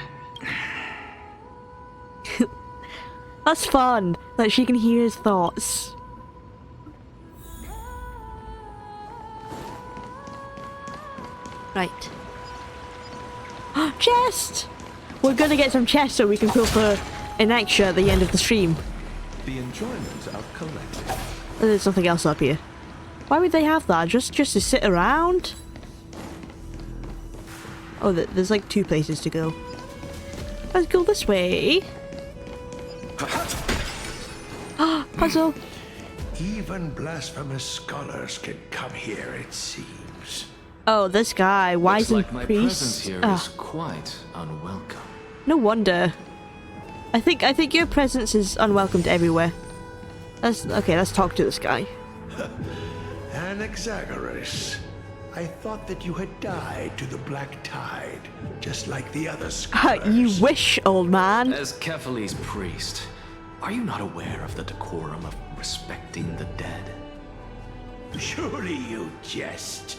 That's fun, that she can hear his thoughts. Right. Chest! We're gonna get some chests so we can pull for an extra at the end of the stream. The enjoyment of collecting. There's something else up here. Why would they have that? Just to sit around? Oh, there's like 2 places to go. Let's go this way. Puzzle. Even blasphemous scholars can come here, it seems. Oh, this guy, Looks wizened like my priest. presence here Ah, is quite unwelcome. no wonder. I think your presence is unwelcomed everywhere. Let's talk to this guy. Anaxagoras. I thought that you had died to the Black Tide, just like the other scholars. You wish, old man. As Kephales's priest, are you not aware of the decorum of respecting the dead? Surely you jest.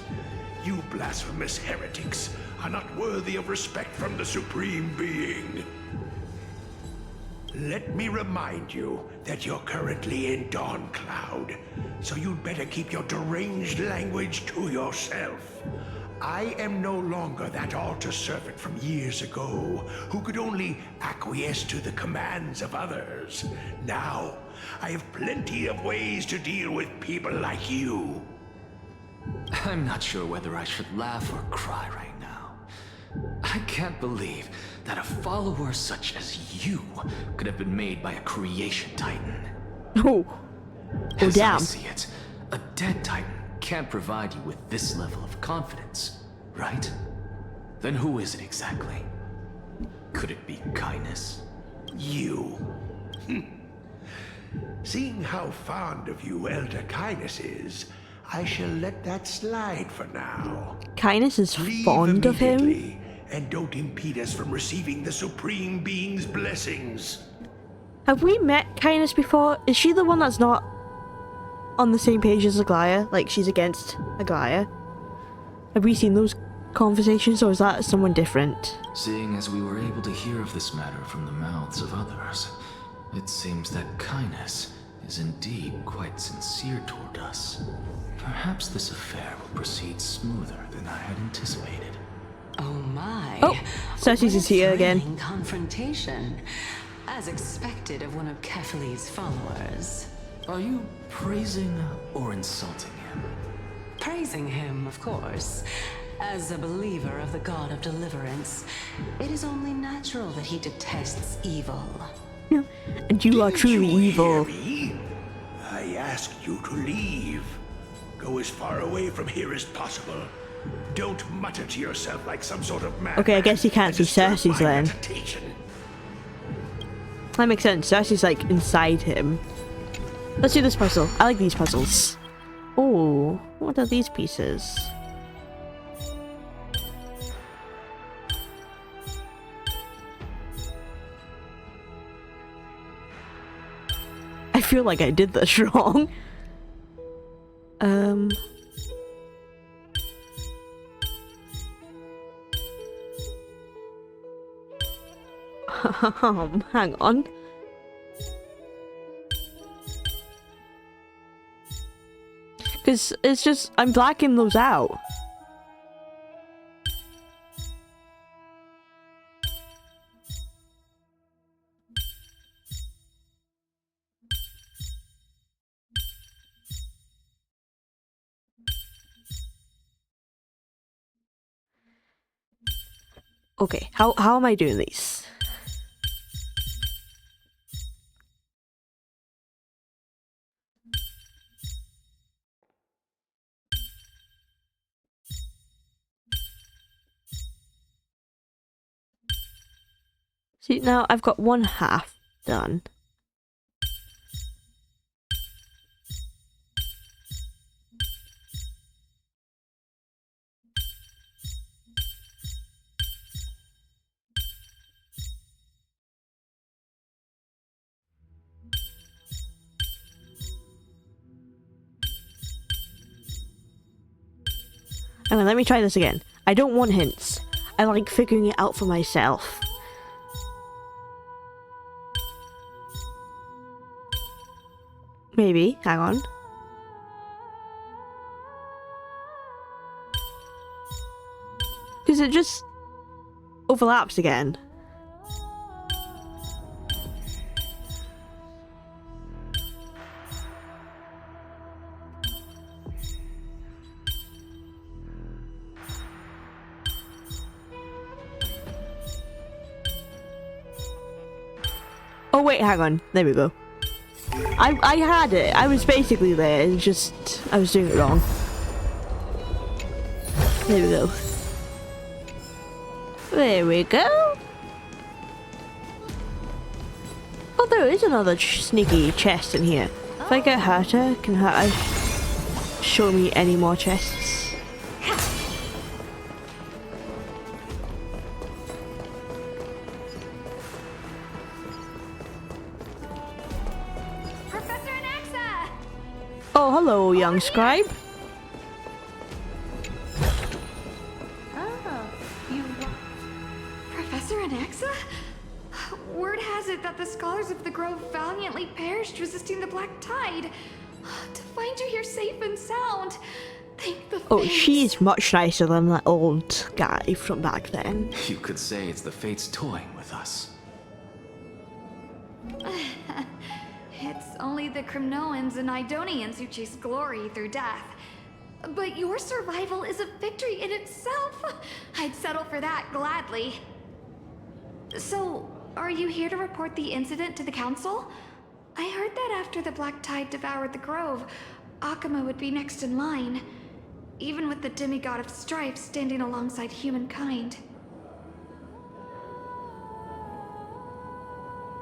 You blasphemous heretics are not worthy of respect from the Supreme Being. Let me remind you that you're currently in Dawn Cloud, so you'd better keep your deranged language to yourself. I am no longer that altar servant from years ago who could only acquiesce to the commands of others. Now, I have plenty of ways to deal with people like you. I'm not sure whether I should laugh or cry right now. I can't believe that a follower such as you could have been made by a creation titan. Oh. Oh, As damn. I see it, a dead titan can't provide you with this level of confidence, right? Then who is it exactly? Could it be kindness? You. Seeing how fond of you Elder Kindness is, I shall let that slide for now. Kindness is Leave fond of him. immediately, and don't impede us from receiving the Supreme Being's blessings. Have we met Kindness before? Is she the one that's not on the same page as Aglaya? Like, she's against Aglaya? Have we seen those conversations, or is that someone different? Seeing as we were able to hear of this matter from the mouths of others, it seems that kindness is indeed quite sincere toward us. Perhaps this affair will proceed smoother than I had anticipated. Oh my. Oh, Cersei's is here again. Thrilling confrontation. As expected of one of Kephales's followers. Are you praising or insulting him? Praising him, of course. As a believer of the god of deliverance, it is only natural that he detests evil. And you are Didn't truly you evil. hear me? I asked you to leave. Go as far away from here as possible. Don't mutter to yourself like some sort of madman. Okay, I guess you can't and see disturb Cersei's my then. meditation. That makes sense. Cersei's like inside him. Let's do this puzzle. I like these puzzles. Oh, what are these pieces? I feel like I did this wrong. Hang on. Because it's just, I'm blacking those out. Okay, how am I doing these? See, now I've got one half done. Hang on, let me try this again. I don't want hints. I like figuring it out for myself. Maybe. Hang on. Because it just overlaps again. Oh wait, hang on. There we go. I had it. I was basically there. It's just I was doing it wrong. There we go. There we go. Oh, there is another sneaky chest in here. If I get hurt, I can hurt. show me any more chests. Professor Anaxa! Oh, hello, young scribe. Professor Anaxa? Word has it that the scholars of the Grove valiantly perished resisting the Black Tide. To find you here safe and sound, thank the Oh, fates. she's much nicer than that old guy from back then. You could say it's the fates toying with us. It's only the Crimnoans and Idonians who chase glory through death. But your survival is a victory in itself. I'd settle for that gladly. So, are you here to report the incident to the council? I heard that after the Black Tide devoured the Grove, Akama would be next in line, even with the demigod of strife standing alongside humankind.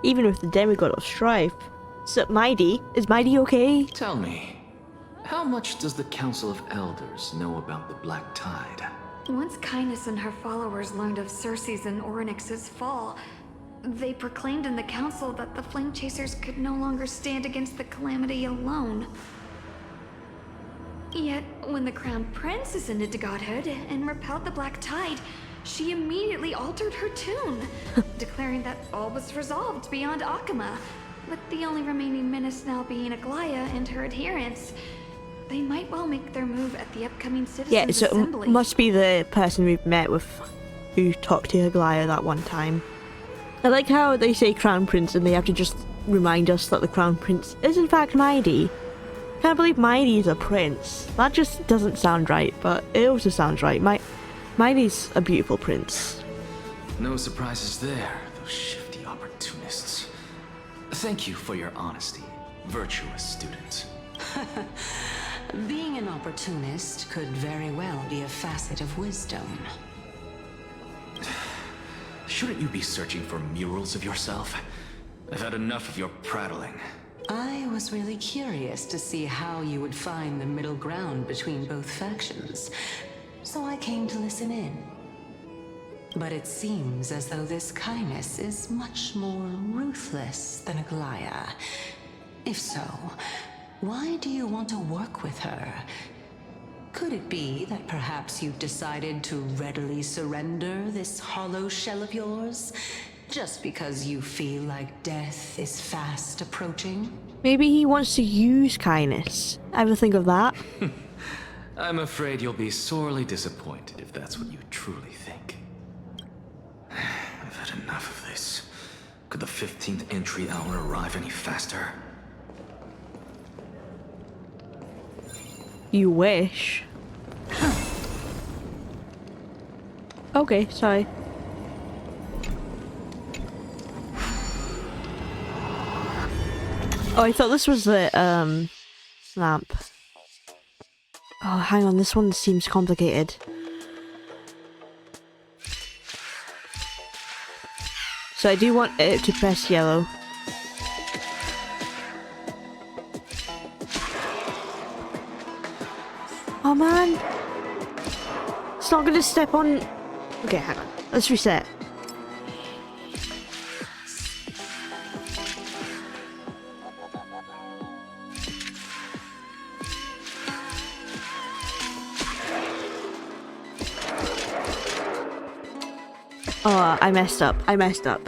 Even with the demigod of strife. So, Mighty? Is Mighty okay? Tell me, how much does the Council of Elders know about the Black Tide? Once Kindness and her followers learned of Circe's and Orynyx's fall, they proclaimed in the council that the Flame Chasers could no longer stand against the calamity alone. Yet, when the Crown Prince ascended to godhood and repelled the Black Tide, she immediately altered her tune, declaring that all was resolved beyond Akama, with the only remaining menace now being Aglaya and her adherents. They might well make their move at the upcoming Citizens Yeah, so Assembly. must be the person we've met with who talked to Aglaya that one time. I like how they say Crown Prince and they have to just remind us that the Crown Prince is in fact Mighty. Can't believe Mighty's a prince. That just doesn't sound right, but it also sounds right. Mighty's a beautiful prince. No surprises there, those shifty opportunists. Thank you for your honesty, virtuous student. Being an opportunist could very well be a facet of wisdom. Shouldn't you be searching for murals of yourself? I've had enough of your prattling. I was really curious to see how you would find the middle ground between both factions, so I came to listen in. But it seems as though this Kindness is much more ruthless than Aglaya. If so, why do you want to work with her? Could it be that perhaps you've decided to readily surrender this hollow shell of yours, just because you feel like death is fast approaching? Maybe he wants to use Kindness. Ever think of that? I'm afraid you'll be sorely disappointed if that's what you truly think. I've had enough of this. Could the 15th entry hour arrive any faster? You wish. Okay, sorry. Oh, I thought this was the lamp. Oh, hang on, this one seems complicated. So I do want it to press yellow. Oh man! It's not gonna step on... Okay, hang on. Let's reset. Oh, I messed up. I messed up.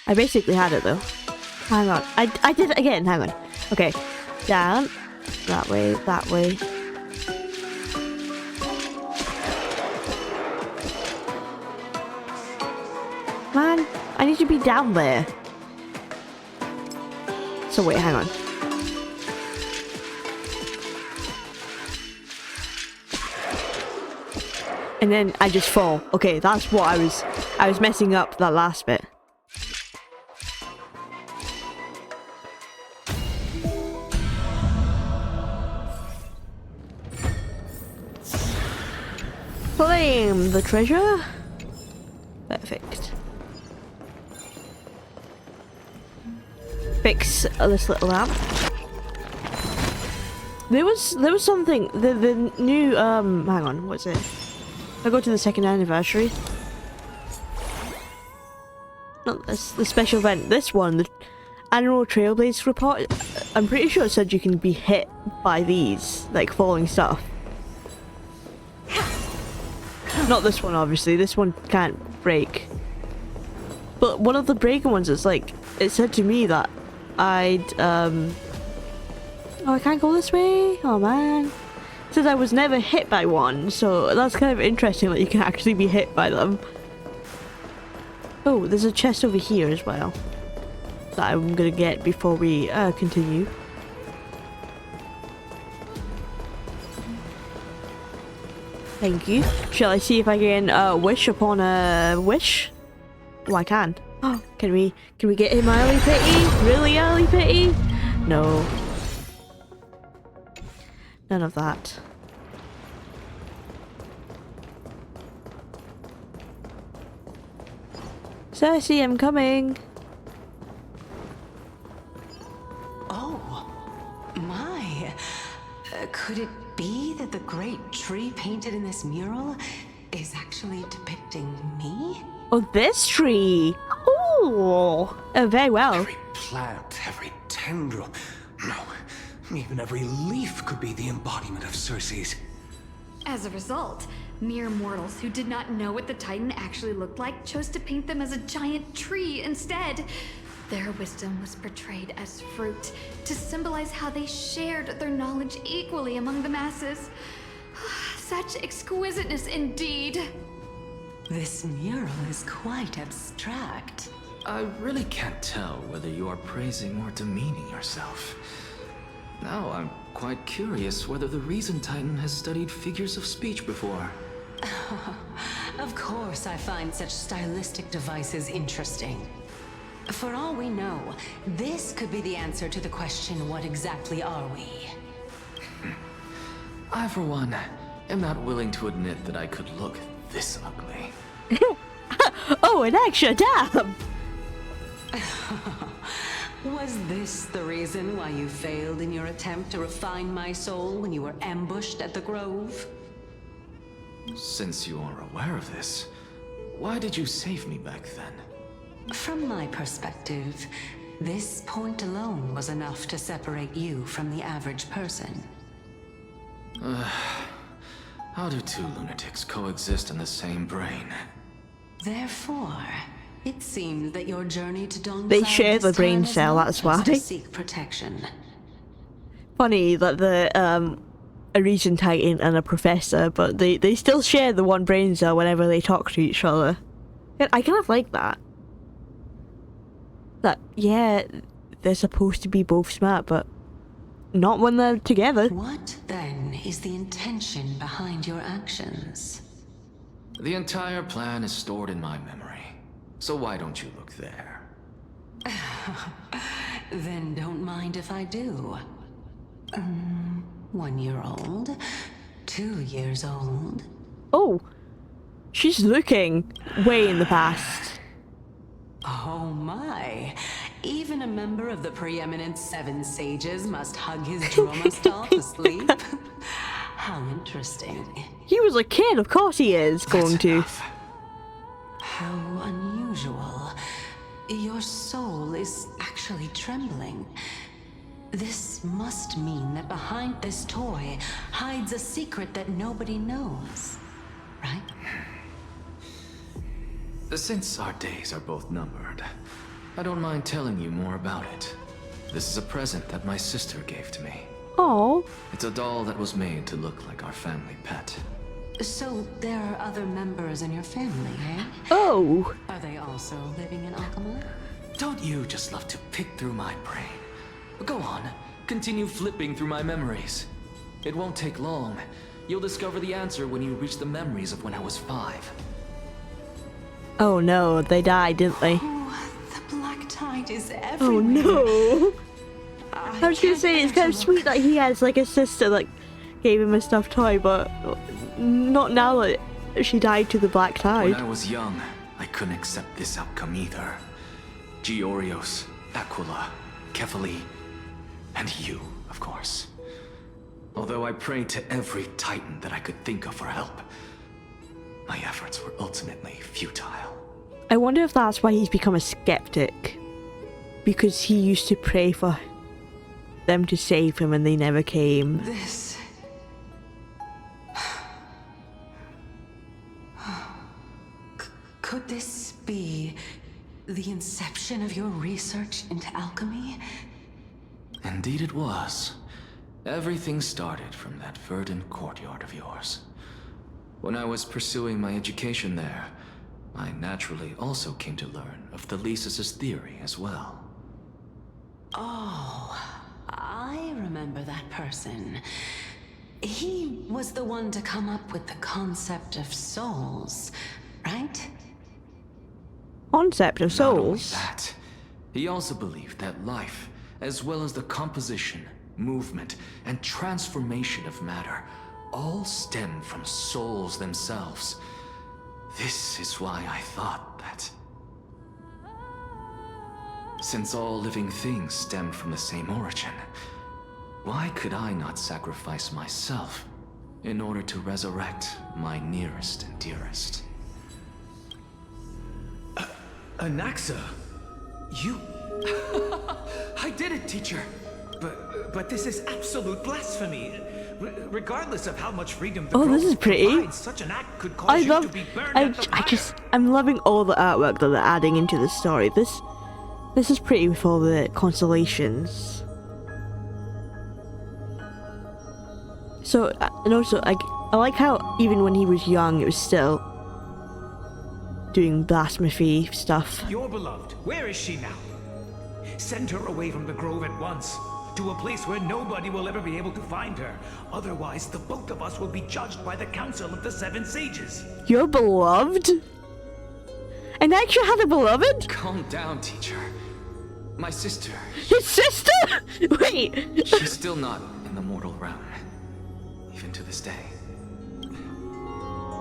I basically had it though. Hang on. I did it again. Hang on. Okay. Down. That way. That way. Man, I need to be down there. So wait, hang on. And then I just fall. Okay, that's what I was messing up that last bit. Claim the treasure. Perfect. fix this little lamp. There was something, the new, hang on, what's it? I go to the 2nd anniversary. Not this, the special event, this one, the annual Trailblades report. I'm pretty sure it said you can be hit by these, like falling stuff. Not this one, obviously, this one can't break. But one of the breaking ones, it's like, it said to me that I'd, oh, I can't go this way? Oh man. It says I was never hit by one, so that's kind of interesting that you can actually be hit by them. Oh, there's a chest over here as well that I'm gonna get before we continue. Thank you. Shall I see if I can wish upon a wish? Oh, I can. Oh, can we get him early pity? Really early pity? No. None of that. Cersei, I'm coming. Oh, my. Could it be that the great tree painted in this mural is actually depicting me? Oh, this tree. Oh, very well. Every plant, every tendril, no, even every leaf could be the embodiment of Circe's. As a result, mere mortals who did not know what the Titan actually looked like chose to paint them as a giant tree instead. Their wisdom was portrayed as fruit, to symbolize how they shared their knowledge equally among the masses. Such exquisiteness indeed. This mural is quite abstract. I really can't tell whether you are praising or demeaning yourself. Now I'm quite curious whether the Reason Titan has studied figures of speech before. Of course I find such stylistic devices interesting. For all we know, this could be the answer to the question, what exactly are we? I, for one, am not willing to admit that I could look this ugly. Oh, an extra dab! Was this the reason why you failed in your attempt to refine my soul when you were ambushed at the Grove? Since you are aware of this, why did you save me back then? From my perspective, this point alone was enough to separate you from the average person. How do two lunatics coexist in the same brain? Therefore, it seems that your journey to Dawn They Cloud share the this brain time is cell, not that's just why. to seek protection. Funny that the a Reason Titan and a professor, but they still share the one brain cell whenever they talk to each other. I kind of like that. That, yeah, they're supposed to be both smart, but not when they're together. What, then, is the intention behind your actions? The entire plan is stored in my memory, so why don't you look there? Then don't mind if I do. 1 year old, 2 years old. Oh, she's looking way in the past. Oh my! Even a member of the preeminent 7 sages must hug his drama stall to sleep. How interesting. He was a kid, of course he is going to. How unusual. Your soul is actually trembling. This must mean that behind this toy hides a secret that nobody knows, right? Since our days are both numbered, I don't mind telling you more about it. This is a present that my sister gave to me. Oh. It's a doll that was made to look like our family pet. So there are other members in your family, eh? Oh. Are they also living in Alchema? Don't you just love to pick through my brain? Go on, continue flipping through my memories. It won't take long. You'll discover the answer when you reach the memories of when I was 5. Oh no, they died, didn't they? Oh, the black tide is everywhere. Oh no. I was gonna say, it's kind of sweet that he has like a sister that gave him a stuffed toy, but not now that she died to the black tide. When I was young, I couldn't accept this outcome either. Georios, Aquila, Kefali, and you, of course. Although I prayed to every titan that I could think of for help, my efforts were ultimately futile. I wonder if that's why he's become a skeptic. Because he used to pray for them to save him and they never came. This... Could this be the inception of your research into alchemy? Indeed it was. Everything started from that verdant courtyard of yours. When I was pursuing my education there, I naturally also came to learn of the Thesis' theory as well. Oh, I remember that person. He was the one to come up with the concept of souls, right? Concept of Not only souls? that, he also believed that life, as well as the composition, movement, and transformation of matter, all stem from souls themselves. This is why I thought that, since all living things stem from the same origin, why could I not sacrifice myself in order to resurrect my nearest and dearest? Anaxa, you... I did it, teacher! But this is absolute blasphemy. Regardless of how much freedom the Oh, this Grove is pretty. provides, such an act could cause you to be burned at the fire. I'm loving all the artwork that they're adding into the story. This is pretty with all the constellations. So, and also, I like how even when he was young, it was still doing blasphemy stuff. Your beloved, where is she now? Send her away from the Grove at once, to a place where nobody will ever be able to find her. Otherwise, the both of us will be judged by the Council of the Seven Sages. Your beloved? And I actually had a beloved? Calm down, teacher. My sister. His sister? Wait. She's still not in the mortal realm, even to this day.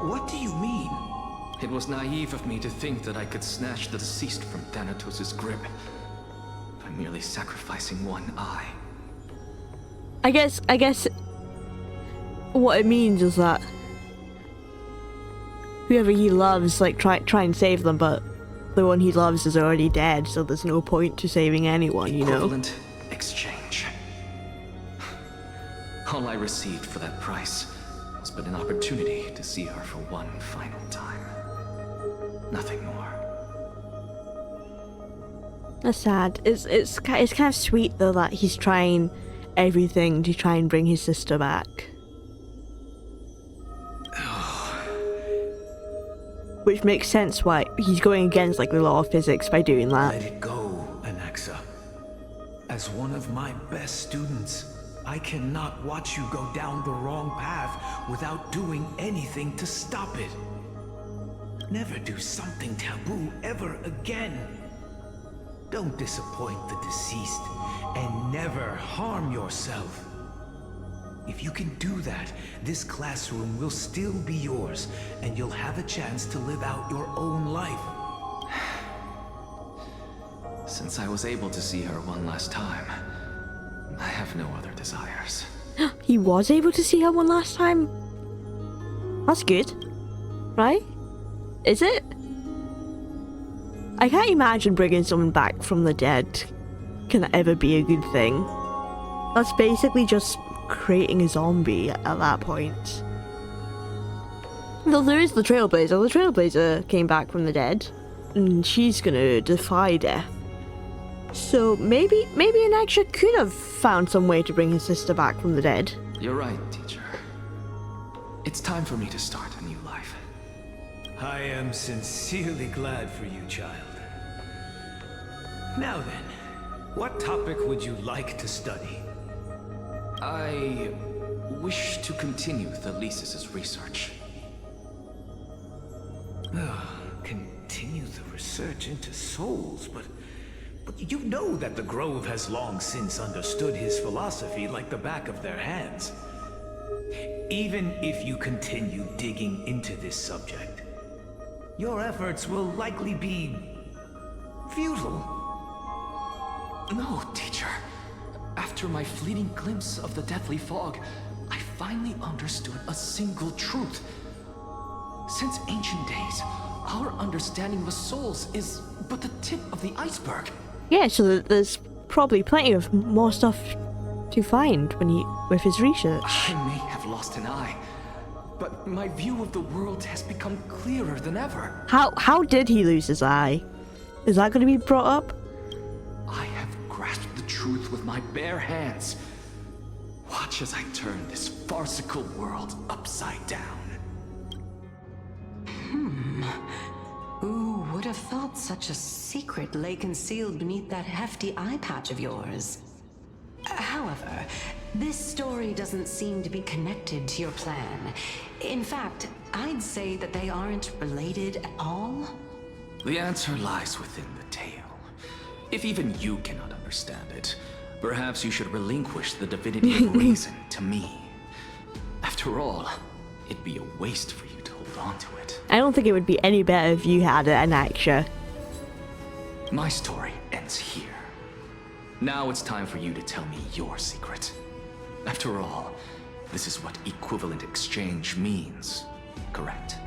What do you mean? It was naive of me to think that I could snatch the deceased from Thanatos' grip by merely sacrificing one eye. I guess what it means is that whoever he loves, like, try and save them, but the one he loves is already dead, so there's no point to saving anyone, you know? Equivalent exchange. All I received for that price was but an opportunity to see her for one final time. Nothing more. That's sad. It's kind of sweet though that he's trying everything to try and bring his sister back. Which makes sense why he's going against like the law of physics by doing that. Let it go, Anaxa. As one of my best students, I cannot watch you go down the wrong path without doing anything to stop it. Never do something taboo ever again. Don't disappoint the deceased, and never harm yourself. If you can do that, this classroom will still be yours, and you'll have a chance to live out your own life. Since I was able to see her one last time, I have no other desires. He was able to see her one last time? That's good. Right? Is it? I can't imagine bringing someone back from the dead can ever be a good thing. That's basically just creating a zombie at that point. Though there is the Trailblazer. The Trailblazer came back from the dead, and she's gonna defy death. So maybe Anaxa could have found some way to bring his sister back from the dead. You're right, teacher. It's time for me to start a new life. I am sincerely glad for you, child. Now then, what topic would you like to study? I wish to continue the Thesis' research. Continue the research into souls, but you know that the Grove has long since understood his philosophy like the back of their hands. Even if you continue digging into this subject, your efforts will likely be futile. No, teacher. After my fleeting glimpse of the deathly fog, I finally understood a single truth. Since ancient days, our understanding of the souls is but the tip of the iceberg. Yeah, so there's probably plenty of more stuff to find with his research. I may have lost an eye, but my view of the world has become clearer than ever. How did he lose his eye? Is that going to be brought up? I have grasped the truth with my bare hands. Watch as I turn this farcical world upside down. Who would have thought such a secret lay concealed beneath that hefty eye patch of yours? However, this story doesn't seem to be connected to your plan. In fact, I'd say that they aren't related at all. The answer lies within the tale. If even you cannot understand it, perhaps you should relinquish the divinity of reason to me. After all, it'd be a waste for you to hold on to it. I don't think it would be any better if you had an actor. My story ends here. Now it's time for you to tell me your secret. After all, this is what equivalent exchange means, correct?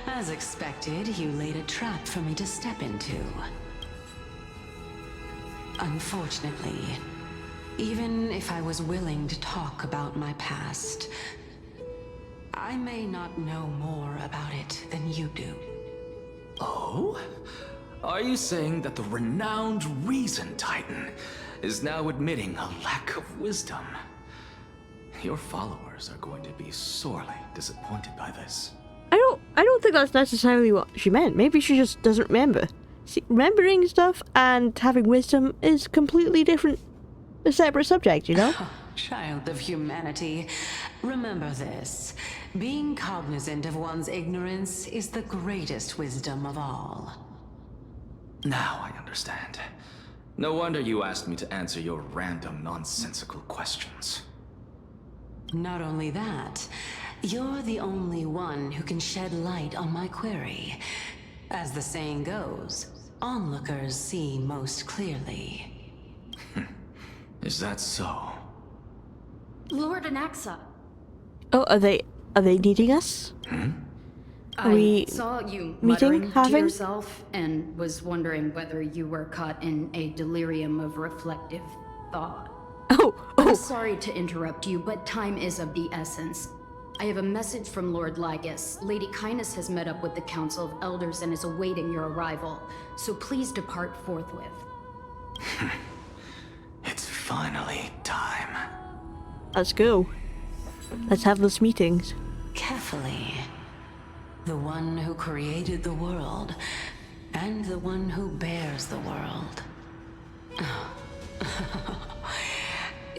As expected, you laid a trap for me to step into. Unfortunately, even if I was willing to talk about my past, I may not know more about it than you do. Oh? Are you saying that the renowned Reason Titan is now admitting a lack of wisdom? Your followers are going to be sorely disappointed by this. I don't think that's necessarily what she meant. Maybe she just doesn't remember. See, remembering stuff and having wisdom is completely different, a separate subject, you know? Child of humanity, remember this. Being cognizant of one's ignorance is the greatest wisdom of all. Now I understand. No wonder you asked me to answer your random, nonsensical questions. Not only that, you're the only one who can shed light on my query. As the saying goes, onlookers see most clearly. Is that so? Lord Anaxa. Oh, are they needing us? I saw you muttering to having? yourself and was wondering whether you were caught in a delirium of reflective thought. I'm sorry to interrupt you, but time is of the essence. I have a message from Lord Lygus. Lady Kindness has met up with the Council of Elders and is awaiting your arrival, so please depart forthwith. It's finally time. Let's go. Let's have those meetings. Carefully. The one who created the world, and the one who bears the world.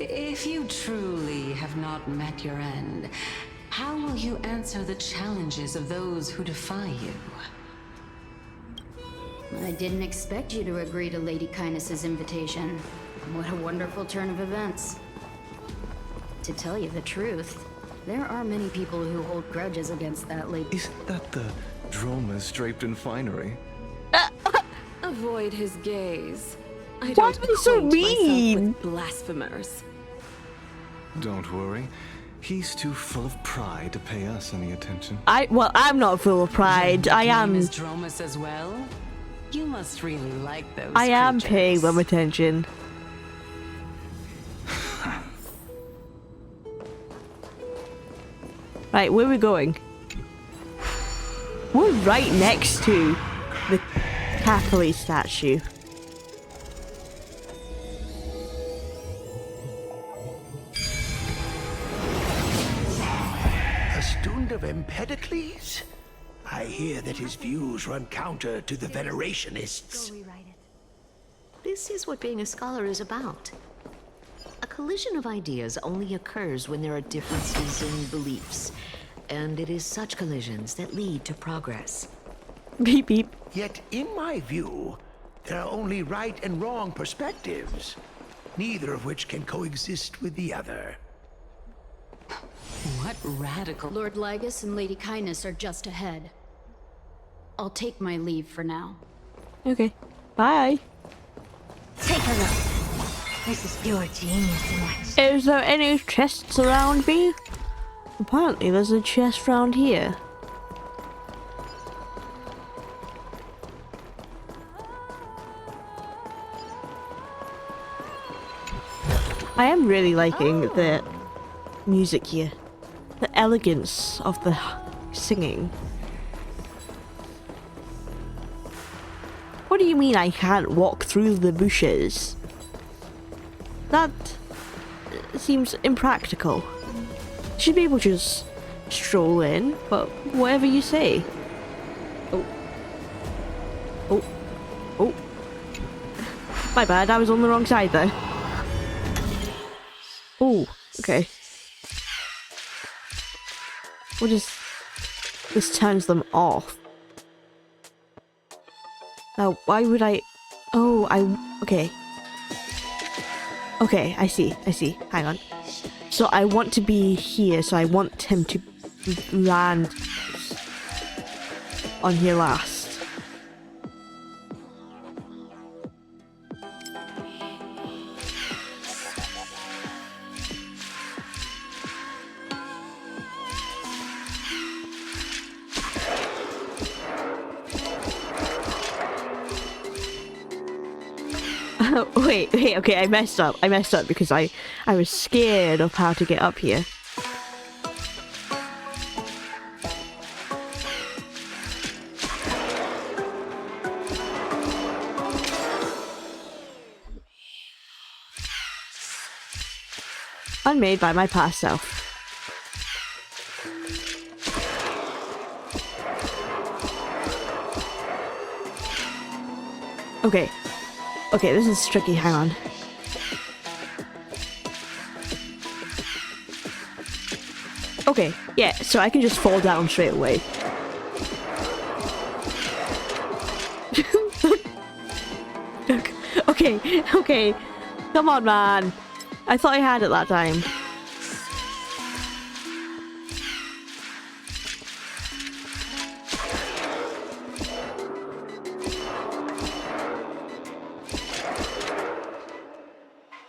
If you truly have not met your end, how will you answer the challenges of those who defy you? I didn't expect you to agree to Lady Kindness's invitation. What a wonderful turn of events. To tell you the truth, there are many people who hold grudges against that lady. Isn't that the dromas draped in finery? Avoid his gaze. I Why don't are they so acquaint myself mean? with blasphemers. Don't worry. He's too full of pride to pay us any attention. I'm not full of pride. I am. Is Dromus as well? You must really like those I am creatures. paying them attention. Right, where are we going? We're right next to the Catholic statue. A student of Empedocles? I hear that his views run counter to the Venerationists. This is what being a scholar is about. A collision of ideas only occurs when there are differences in beliefs. And it is such collisions that lead to progress. Beep beep. Yet, in my view, there are only right and wrong perspectives, neither of which can coexist with the other. What radical... Lord Lygus and Lady Kindness are just ahead. I'll take my leave for now. Okay. Bye. Take a look. This is pure genius in action. Is there any chests around me? Apparently there's a chest around here. I am really liking the music here. The elegance of the singing. What do you mean I can't walk through the bushes? That seems impractical. Should be able to just stroll in, but whatever you say. Oh. Oh. Oh. My bad, I was on the wrong side there. Oh, okay. What is... This turns them off. Now, why would I... Oh, okay. Okay, I see. Hang on. So I want to be here, so I want him to land on here last. Wait, okay, I messed up because I was scared of how to get up here. Unmade by my past self. Okay. Okay, this is tricky, hang on. Okay, yeah, so I can just fall down straight away. Okay. Come on, man. I thought I had it that time.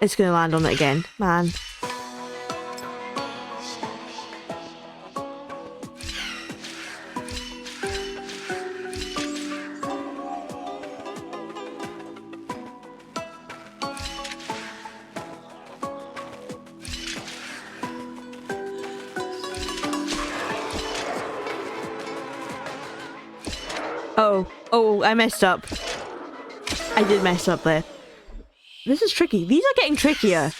It's gonna land on it again, man. Oh, I messed up. I did mess up there. This is tricky. These are getting trickier.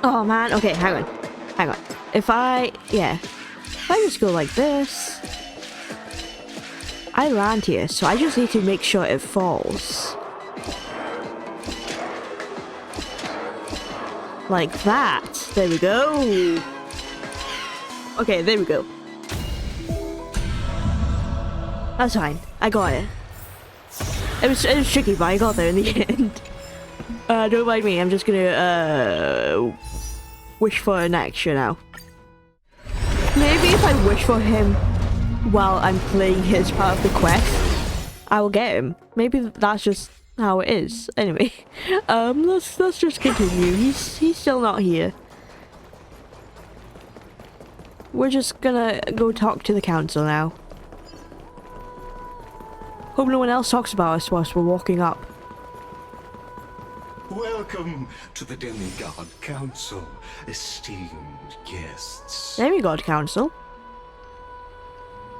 Oh man, okay, hang on. If I just go like this, I land here, so I just need to make sure it falls. Like that. There we go. Okay, there we go. That's fine. I got it. It was tricky, but I got there in the end. Don't mind me. I'm just gonna wish for an action now. Maybe if I wish for him while I'm playing his part of the quest, I will get him. Maybe that's just how it is. Anyway, let's just continue. He's still not here. We're just gonna go talk to the council now. Hope no one else talks about us whilst we're walking up. Welcome to the Demigod Council, esteemed guests. Demigod Council?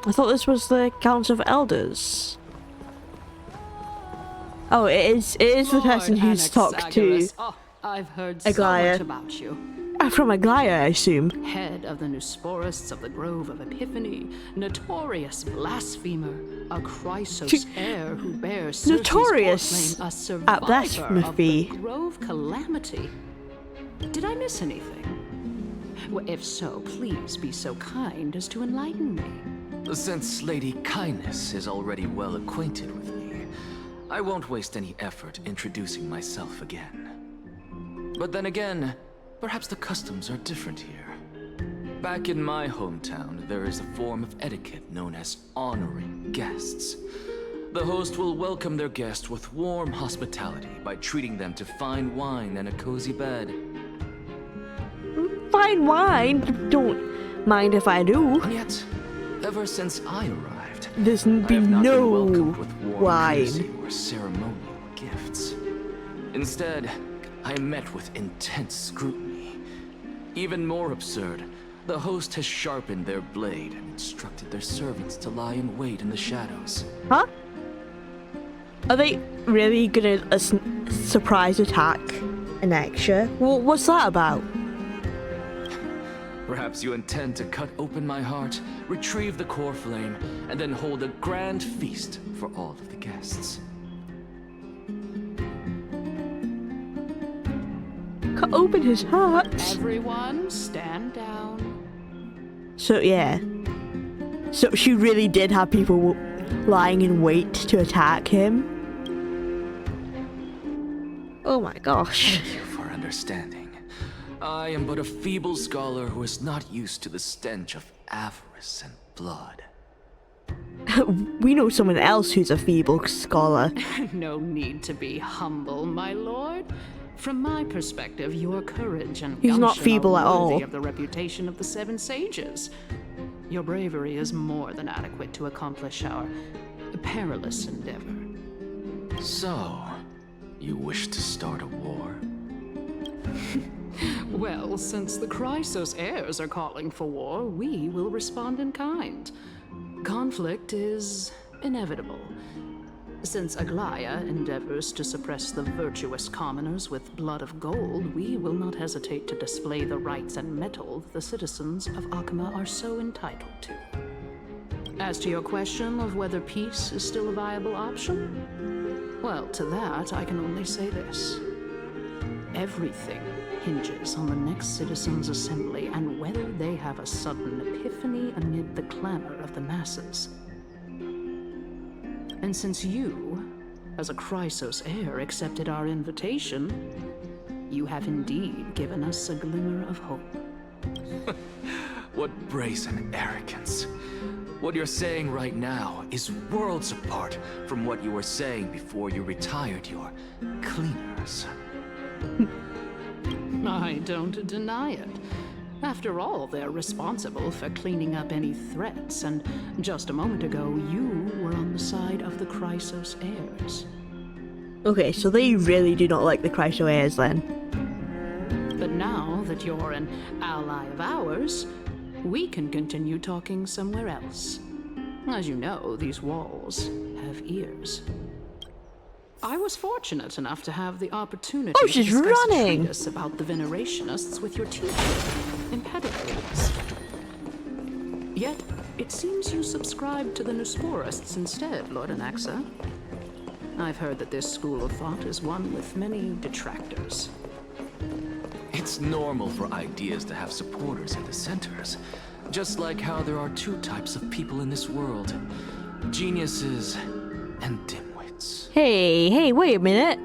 I thought this was the Council of Elders. Oh, it is the person who's talked to I've heard Aglaia. so much about you. From Aglaia, I assume. Head of the Nusporists of the Grove of Epiphany, notorious blasphemer, a Chrysos heir who bears Circe's Notorious claim, a at survivor blasphemy. of the Grove calamity. Did I miss anything? Well, if so, please be so kind as to enlighten me. Since Lady Kindness is already well acquainted with me, I won't waste any effort introducing myself again. But then again, perhaps the customs are different here. Back in my hometown, there is a form of etiquette known as honoring guests. The host will welcome their guest with warm hospitality by treating them to fine wine and a cozy bed. Fine wine? Don't mind if I do. And yet, ever since I arrived, there's I have been not no been welcomed with warm courtesy wine. or ceremonial gifts. Instead, I am met with intense scrutiny. Even more absurd, the host has sharpened their blade and instructed their servants to lie in wait in the shadows. Huh? Are they really gonna surprise attack an extra? What's that about? Perhaps you intend to cut open my heart, retrieve the core flame, and then hold a grand feast for all of the guests. Cut open his heart? Everyone, stand down. So yeah. So she really did have people lying in wait to attack him? Oh my gosh. Thank you for understanding. I am but a feeble scholar who is not used to the stench of avarice and blood. We know someone else who's a feeble scholar. No need to be humble, my lord. From my perspective, your courage and He's not gumption feeble are at all. worthy of the reputation of the Seven Sages. Your bravery is more than adequate to accomplish our perilous endeavor. So, you wish to start a war? Well, since the Chrysos heirs are calling for war, we will respond in kind. Conflict is inevitable. Since Aglaia endeavors to suppress the virtuous commoners with blood of gold, we will not hesitate to display the rights and mettle the citizens of Akama are so entitled to. As to your question of whether peace is still a viable option, well, to that I can only say this. Everything hinges on the next citizens' assembly and whether they have a sudden epiphany amid the clamor of the masses. And since you, as a Chrysos heir, accepted our invitation, you have indeed given us a glimmer of hope. What brazen arrogance. What you're saying right now is worlds apart from what you were saying before you retired your cleaners. I don't deny it. After all, they're responsible for cleaning up any threats, and just a moment ago, you were on the side of the Chrysos heirs. Okay, so they really do not like the Chrysos heirs then. But now that you're an ally of ours, we can continue talking somewhere else. As you know, these walls have ears. I was fortunate enough to have the opportunity Oh, she's to discuss running. a treatise about the Venerationists with your teacher, Empedocles. Yet, it seems you subscribe to the Nusporists instead, Lord Anaxa. I've heard that this school of thought is one with many detractors. It's normal for ideas to have supporters and dissenters, just like how there are two types of people in this world, geniuses and dimwits. Hey, wait a minute.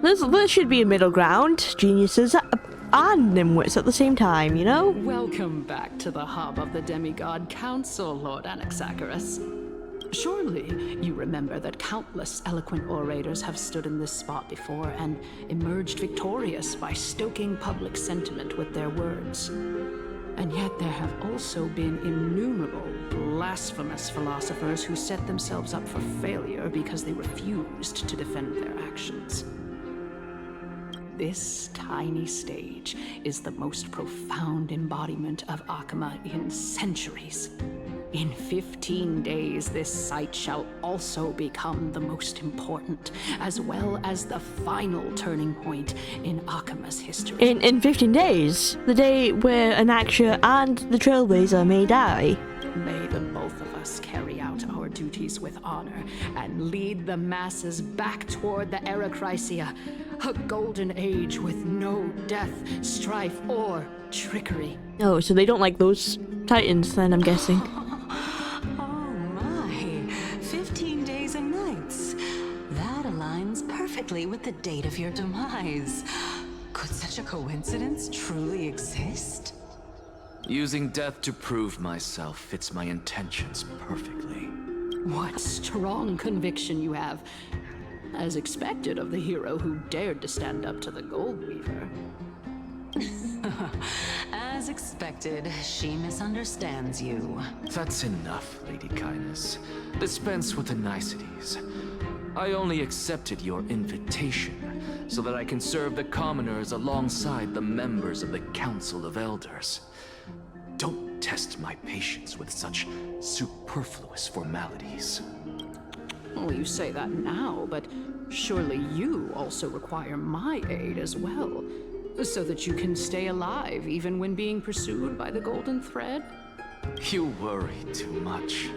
There should be a middle ground. Geniuses. and Nimwits at the same time, you know? Welcome back to the hub of the Demigod Council, Lord Anaxagoras. Surely you remember that countless eloquent orators have stood in this spot before and emerged victorious by stoking public sentiment with their words. And yet there have also been innumerable blasphemous philosophers who set themselves up for failure because they refused to defend their actions. This tiny stage is the most profound embodiment of Akama in centuries. In 15 days, this site shall also become the most important, as well as the final turning point in Akama's history. In 15 days? The day where Anaxia and the Trailblazer may die? May the both of us carry out our duties with honor and lead the masses back toward the Era Chrysia, a golden age with no death, strife, or trickery. Oh, so they don't like those titans then, I'm guessing. 15 days and nights. That aligns perfectly with the date of your demise. Could such a coincidence truly exist? Using death to prove myself fits my intentions perfectly. What strong conviction you have. As expected of the hero who dared to stand up to the Gold Weaver. As expected, she misunderstands you. That's enough, Lady Kindness. Dispense with the niceties. I only accepted your invitation so that I can serve the commoners alongside the members of the Council of Elders. Don't test my patience with such superfluous formalities. Well, you say that now, but surely you also require my aid as well, so that you can stay alive even when being pursued by the Golden Thread? You worry too much.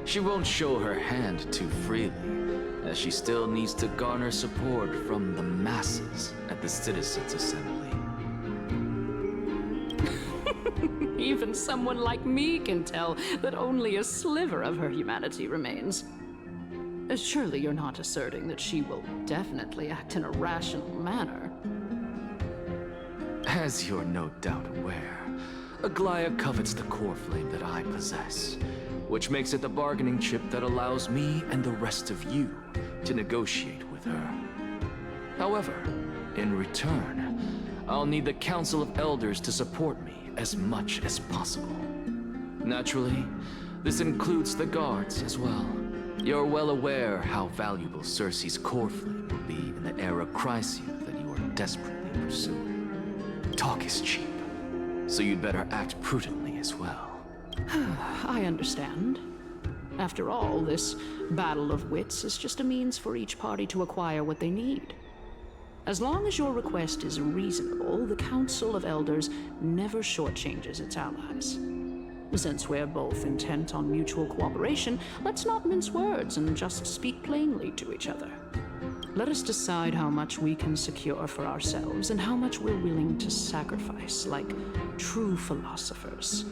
She won't show her hand too freely, as she still needs to garner support from the masses at the Citizens' Assembly. Even someone like me can tell that only a sliver of her humanity remains. Surely you're not asserting that she will definitely act in a rational manner. As you're no doubt aware, Aglaia covets the core flame that I possess, which makes it the bargaining chip that allows me and the rest of you to negotiate with her. However, in return, I'll need the Council of Elders to support me as much as possible. Naturally, this includes the guards as well. You're well aware how valuable Cersei's core flame will be in the Era Chrysia that you are desperately pursuing. Talk is cheap, so you'd better act prudently as well. I understand. After all, this battle of wits is just a means for each party to acquire what they need. As long as your request is reasonable, the Council of Elders never shortchanges its allies. Since we're both intent on mutual cooperation, let's not mince words and just speak plainly to each other. Let us decide how much we can secure for ourselves and how much we're willing to sacrifice, like true philosophers,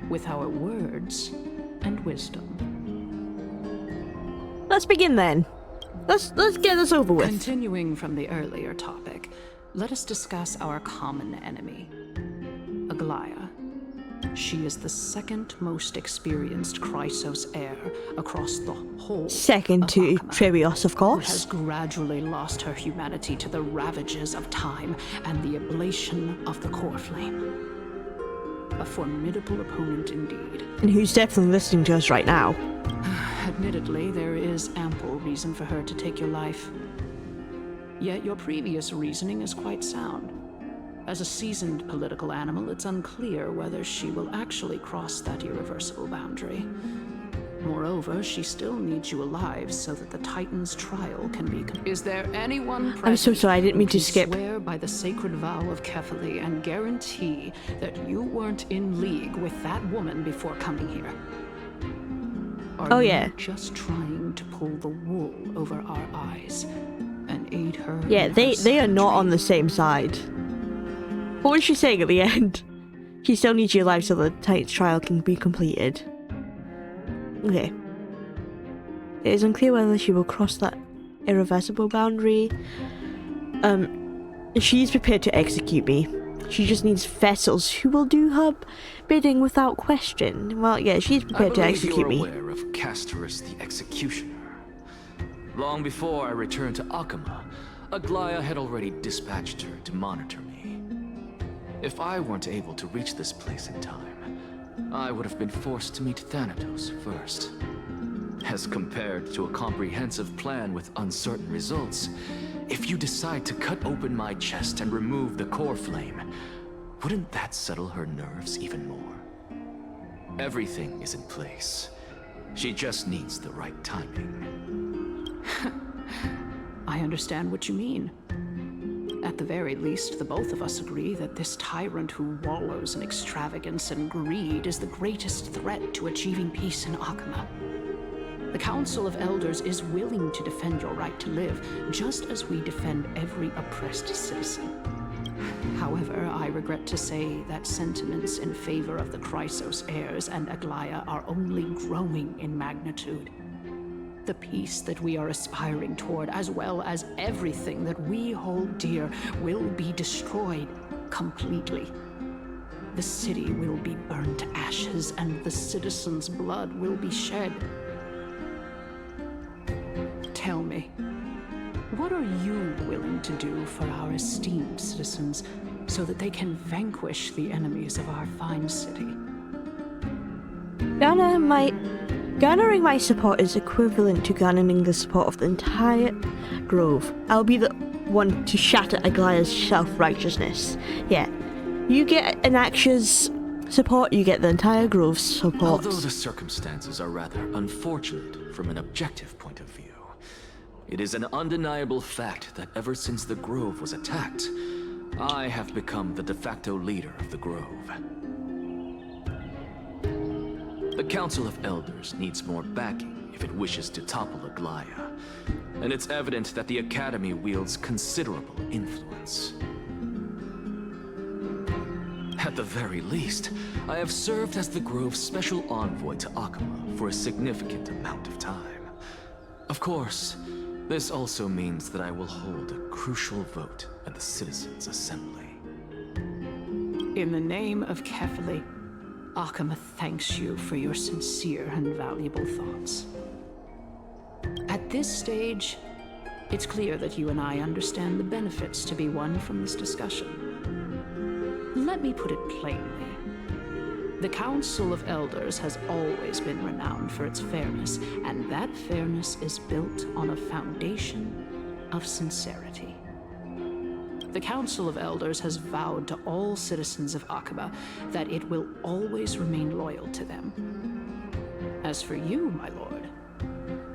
with our words and wisdom. Let's begin then. Let's get this over with. Continuing from the earlier topic, let us discuss our common enemy, Aglaia. She is the second most experienced Chrysos heir across the whole Second to Trebios, of course. Who has gradually lost her humanity to the ravages of time and the ablation of the core flame. A formidable opponent indeed. And who's definitely listening to us right now. Admittedly, there is ample reason for her to take your life. Yet your previous reasoning is quite sound. As a seasoned political animal, it's unclear whether she will actually cross that irreversible boundary. Moreover, she still needs you alive so that the Titan's trial can be Is there anyone present I'm so sorry, I didn't mean to skip. Swear by the sacred vow of Kefali and guarantee that you weren't in league with that woman before coming here? Are you just trying to pull the wool over our eyes and aid her? Yeah, they are not on the same side. What was she saying at the end? She still needs you alive so the Titan's trial can be completed. Okay. It is unclear whether she will cross that irreversible boundary. She's prepared to execute me. She just needs vessels who will do her bidding without question. Well, yeah, she's prepared to execute me. I believe you're aware of Castorus the Executioner. Long before I returned to Akama, Aglaya had already dispatched her to monitor me. If I weren't able to reach this place in time, I would have been forced to meet Thanatos first. As compared to a comprehensive plan with uncertain results, if you decide to cut open my chest and remove the core flame, wouldn't that settle her nerves even more? Everything is in place. She just needs the right timing. I understand what you mean. At the very least, the both of us agree that this tyrant who wallows in extravagance and greed is the greatest threat to achieving peace in Akama. The Council of Elders is willing to defend your right to live, just as we defend every oppressed citizen. However, I regret to say that sentiments in favor of the Chrysos heirs and Aglaya are only growing in magnitude. The peace that we are aspiring toward, as well as everything that we hold dear, will be destroyed completely. The city will be burned to ashes, and the citizens' blood will be shed. Tell me, what are you willing to do for our esteemed citizens so that they can vanquish the enemies of our fine city? Garnering my support is equivalent to garnering the support of the entire grove. I'll be the one to shatter Aglaya's self-righteousness. Yeah, you get Anaxia's support, you get the entire grove's support. Although the circumstances are rather unfortunate from an objective point of view, it is an undeniable fact that ever since the grove was attacked, I have become the de facto leader of the grove. The Council of Elders needs more backing if it wishes to topple Aglaya, and it's evident that the Academy wields considerable influence. At the very least, I have served as the Grove's special envoy to Akama for a significant amount of time. Of course, this also means that I will hold a crucial vote at the Citizens' Assembly. In the name of Kefali, Akama thanks you for your sincere and valuable thoughts. At this stage, it's clear that you and I understand the benefits to be won from this discussion. Let me put it plainly. The Council of Elders has always been renowned for its fairness, and that fairness is built on a foundation of sincerity. The Council of Elders has vowed to all citizens of Akaba that it will always remain loyal to them. As for you, my lord,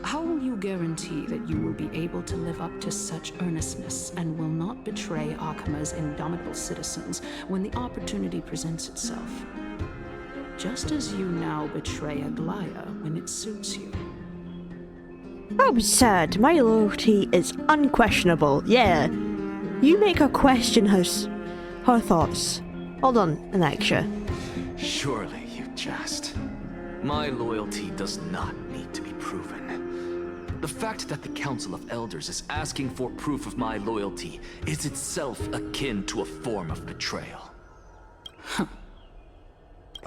how will you guarantee that you will be able to live up to such earnestness and will not betray Akama's indomitable citizens when the opportunity presents itself? Just as you now betray Aglaya when it suits you. Absurd. My loyalty is unquestionable. Yeah. You make her question her thoughts. Hold on, Anaxia. Surely you jest. My loyalty does not need to be proven. The fact that the Council of Elders is asking for proof of my loyalty is itself akin to a form of betrayal.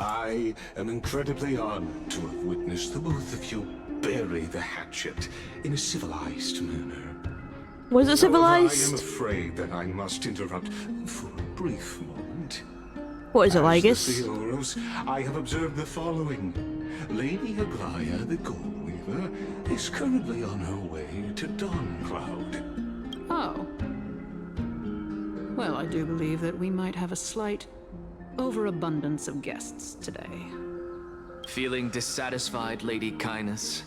I am incredibly honored to have witnessed the both of you bury the hatchet in a civilized manner. Was it civilized? I am afraid that I must interrupt for a brief moment. What is it, Lygus? As the Theoros, I have observed the following. Lady Aglaya, the Gold Weaver, is currently on her way to Dawncloud. Oh. Well, I do believe that we might have a slight overabundance of guests today. Feeling dissatisfied, Lady Kindness?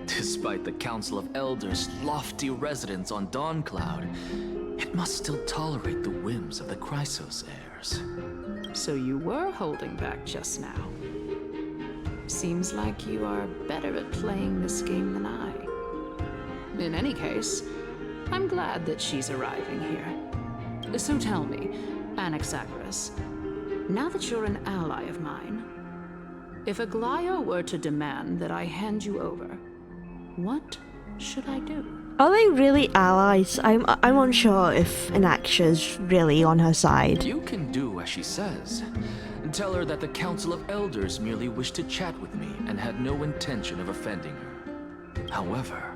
Despite the Council of Elders' lofty residence on Dawncloud, it must still tolerate the whims of the Chrysos heirs. So you were holding back just now. Seems like you are better at playing this game than I. In any case, I'm glad that she's arriving here. So tell me, Anaxagoras, now that you're an ally of mine, if Aglaya were to demand that I hand you over, what should I do? Are they really allies? I'm unsure if Inaxia's really on her side. You can do as she says. Tell her that the Council of Elders merely wished to chat with me and had no intention of offending her. However,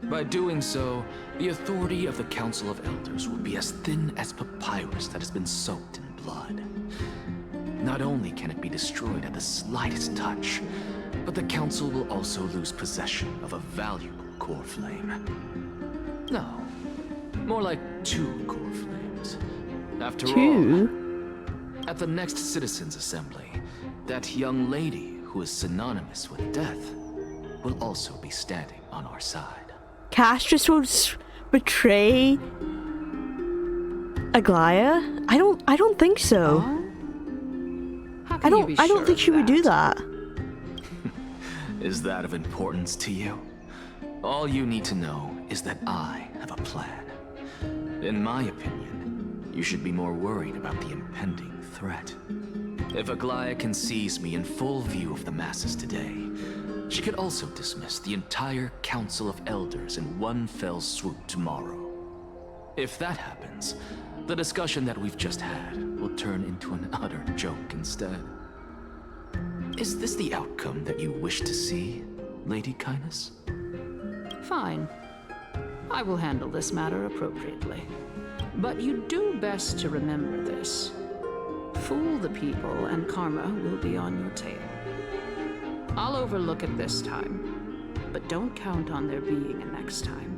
by doing so, the authority of the Council of Elders will be as thin as papyrus that has been soaked in blood. Not only can it be destroyed at the slightest touch, but the Council will also lose possession of a valuable core flame. No, more like 2 core flames. After all, at the next Citizens' Assembly, that young lady who is synonymous with death will also be standing on our side. Castris will betray Aglaia? I don't think so. I don't think she would do that. Is that of importance to you? All you need to know is that I have a plan. In my opinion, you should be more worried about the impending threat. If Aglaia can seize me in full view of the masses today, she could also dismiss the entire Council of Elders in one fell swoop tomorrow. If that happens, the discussion that we've just had will turn into an utter joke instead. Is this the outcome that you wish to see, Lady Kindness? Fine. I will handle this matter appropriately. But you do best to remember this. Fool the people and karma will be on your tail. I'll overlook it this time, but don't count on there being a next time.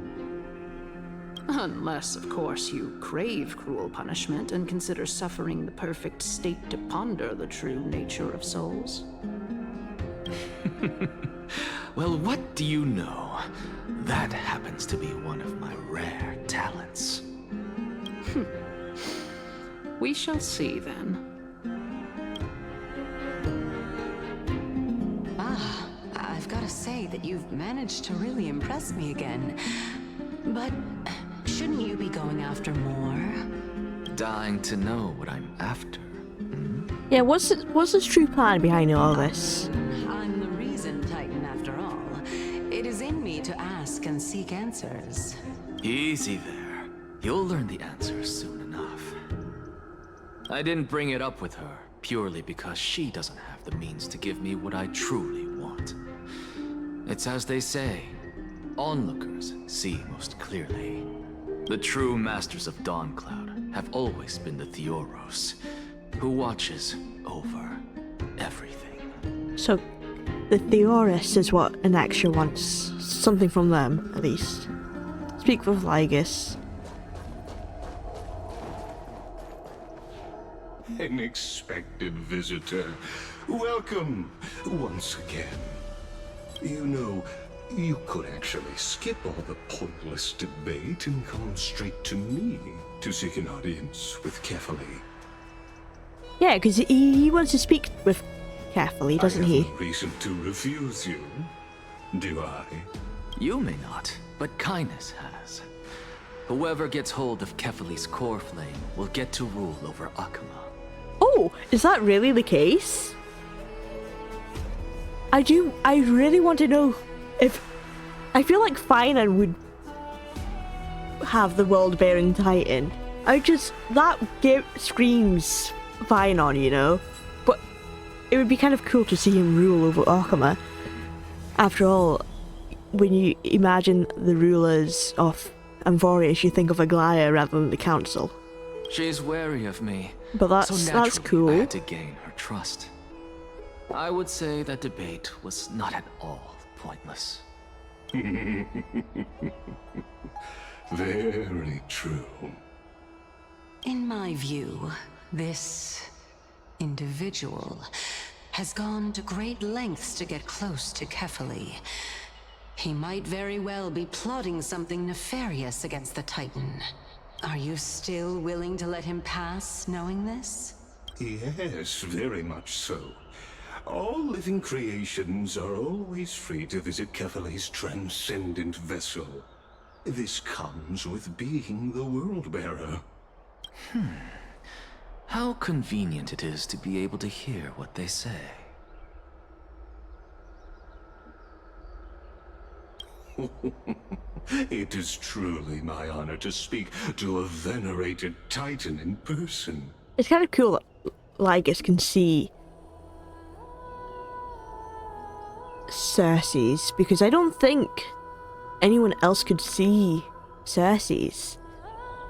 Unless, of course, you crave cruel punishment and consider suffering the perfect state to ponder the true nature of souls. Well, what do you know? That happens to be one of my rare talents. We shall see then. I've got to say that you've managed to really impress me again. But shouldn't you be going after more? Dying to know what I'm after. Yeah, what's the true plan behind all this? I'm the reason Titan, after all. It is in me to ask and seek answers. Easy there. You'll learn the answers soon enough. I didn't bring it up with her purely because she doesn't have the means to give me what I truly want. It's as they say, onlookers see most clearly. The true masters of Dawncloud have always been the Theoros, who watches over everything. So, the Theoris is what Inaxia wants. Something from them, at least. Speak with Lygus. An expected visitor. Welcome once again. You know, you could actually skip all the pointless debate and come straight to me to seek an audience with Kefali. Yeah, because he wants to speak with Kefali, doesn't he? I have no reason to refuse you, do I? You may not, but Kindness has. Whoever gets hold of Kefali's core flame will get to rule over Akama. Oh, is that really the case? I really want to know if... I feel like Finan would have the world-bearing Titan. That screams Finan, you know? But it would be kind of cool to see him rule over Akama. After all, when you imagine the rulers of Amphorius, you think of Aglaia rather than the council. She's wary of me, but that's cool. I had to gain her trust. I would say that debate was not at all pointless. Very true. In my view, this individual has gone to great lengths to get close to Kefali. He might very well be plotting something nefarious against the Titan. Are you still willing to let him pass, knowing this? Yes, very much so. All living creations are always free to visit Kefali's transcendent vessel. This comes with being the World-Bearer. How convenient it is to be able to hear what they say. It is truly my honor to speak to a venerated titan in person. It's kind of cool that Lygus can see Cersei's, because I don't think anyone else could see Cersei's.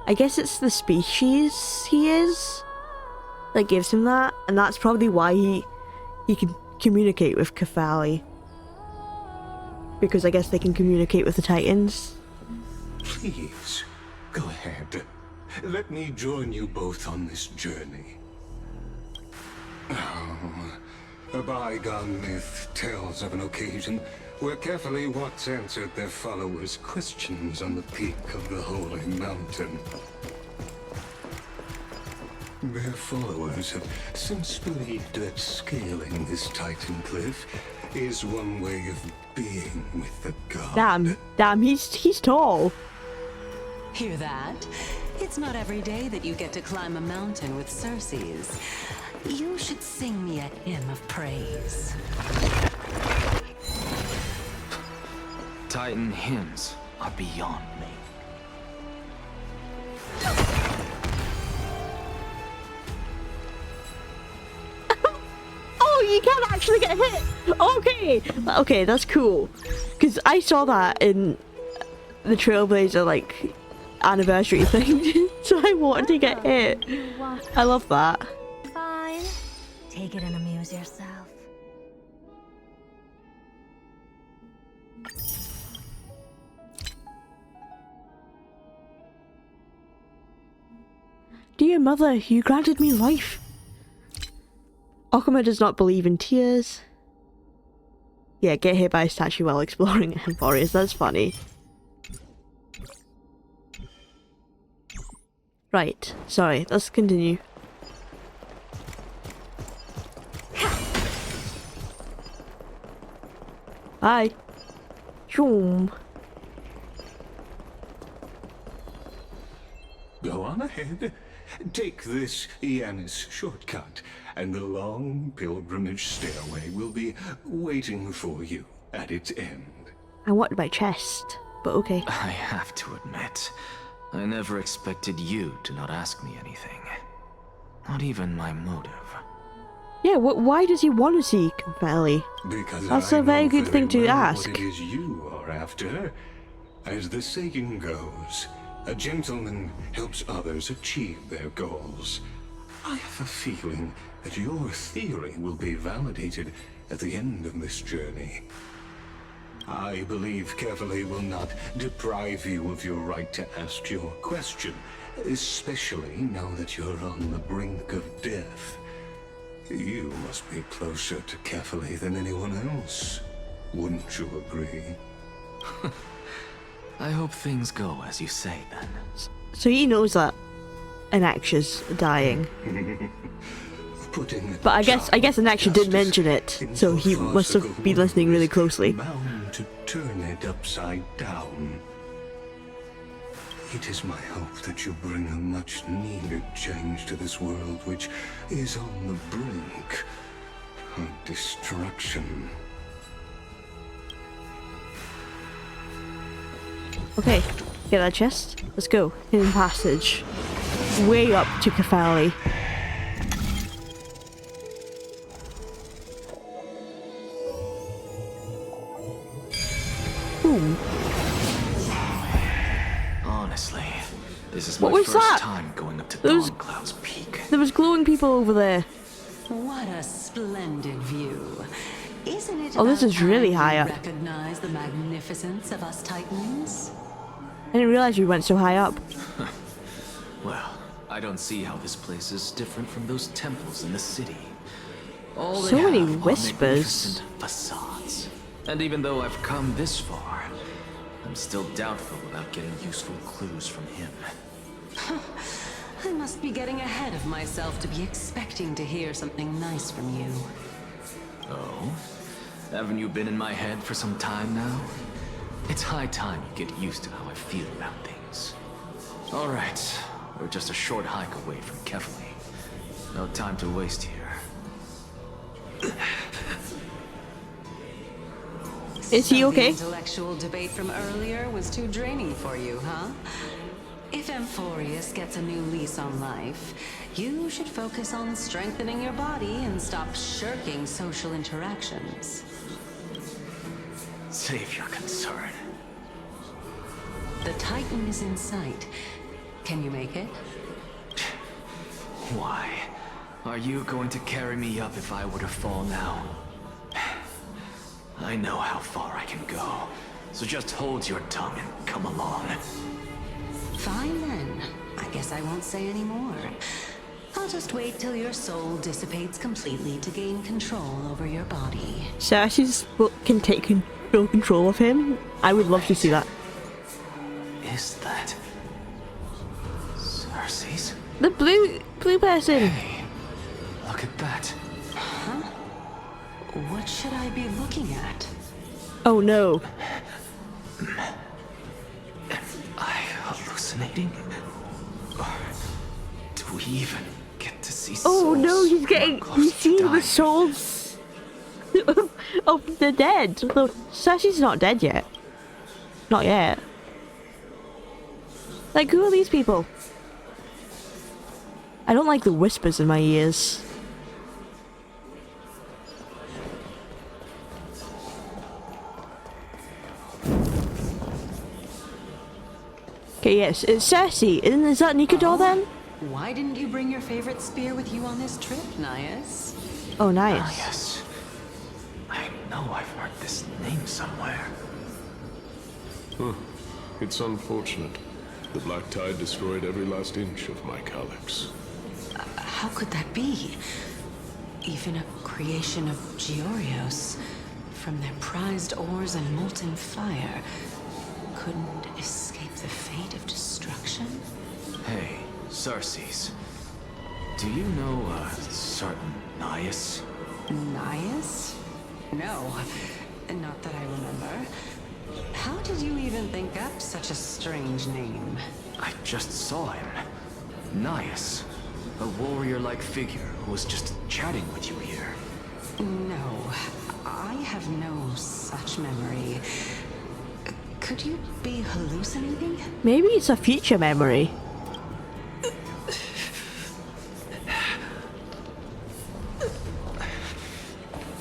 I guess it's the species he is that gives him that, and that's probably why he can communicate with Kefali. Because I guess they can communicate with the Titans. Please, go ahead. Let me join you both on this journey. Oh, a bygone myth tells of an occasion where Kefali once answered their followers' questions on the peak of the Holy Mountain. Their followers have since believed that scaling this Titan cliff is one way of being with the god. Damn, he's tall. Hear that? It's not every day that you get to climb a mountain with Cersei's. You should sing me a hymn of praise. Titan hymns are beyond me. Oh, you can actually get hit! Okay, that's cool. Because I saw that in the Trailblazer, like, anniversary thing. So I wanted to get hit. I love that. Fine. Take it and amuse yourself. Dear mother, you granted me life. Okama does not believe in tears. Yeah, get hit by a statue while exploring Emporius. That's funny. Right, sorry, let's continue. Bye. Zoom. Go on ahead. Take this Yanis shortcut, and the long pilgrimage stairway will be waiting for you at its end. I wanted my chest, but okay. I have to admit, I never expected you to not ask me anything. Not even my motive. Yeah, why does he want to see Kefali? Because that's I a very know good thing to well ask. What it is you are after. As the saying goes, a gentleman helps others achieve their goals. I have a feeling that your theory will be validated at the end of this journey. I believe Kefali will not deprive you of your right to ask your question, especially now that you're on the brink of death. You must be closer to Kefali than anyone else. Wouldn't you agree? I hope things go as you say, then. So he knows that Anaxia's dying. But I guess Anaxia did mention it, so he must have been listening really closely. Bound to turn it upside down. It is my hope that you bring a much-needed change to this world, which is on the brink of destruction. Okay, get that chest. Let's go. Hidden passage. Way up to Kefali. Boom. Honestly, this is What my was first that? time going up to Those- Dawn Cloud's peak. There was glowing people over there. What a splendid view. Isn't it Oh, this about is really time high you up. recognize the magnificence of us Titans? I didn't realize we went so high up. Well, I don't see how this place is different from those temples in the city. All they So many have are whispers. magnificent facades. And even though I've come this far, I'm still doubtful about getting useful clues from him. I must be getting ahead of myself to be expecting to hear something nice from you. Oh? Haven't you been in my head for some time now? It's high time you get used to how I feel about things. Alright, we're just a short hike away from Kefali. No time to waste here. Is he okay? The intellectual debate from earlier was too draining for you, huh? If Amphorius gets a new lease on life, you should focus on strengthening your body and stop shirking social interactions. Save your concern. The Titan is in sight. Can you make it? Why? Are you going to carry me up if I were to fall now? I know how far I can go, so just hold your tongue and come along. Fine then. I guess I won't say any more. I'll just wait till your soul dissipates completely to gain control over your body. Cersei's can take control of him. I would love to see that. Is that Cersei's? The blue person. Hey, look at that. Huh? What should I be looking at? Oh no. Am I hallucinating? Or do we even get to see souls? Oh no, he's seeing the souls of the dead. Though Cersei's not dead yet. Not yet. Like, who are these people? I don't like the whispers in my ears. Okay, yes, it's Cersei. Is that Nikador then? Why didn't you bring your favorite spear with you on this trip, Nias? Oh, nice. Ah, yes. I know I've heard this name somewhere. Huh. It's unfortunate. The Black Tide destroyed every last inch of my calyx. How could that be? Even a creation of Georios, from their prized ores and molten fire, couldn't escape the fate of destruction? Hey, Cersei's. Do you know a certain Nias? Nias? No, not that I remember. How did you even think up such a strange name? I just saw him. Nias. A warrior-like figure who was just chatting with you here. No, I have no such memory. Could you be hallucinating? Maybe it's a future memory.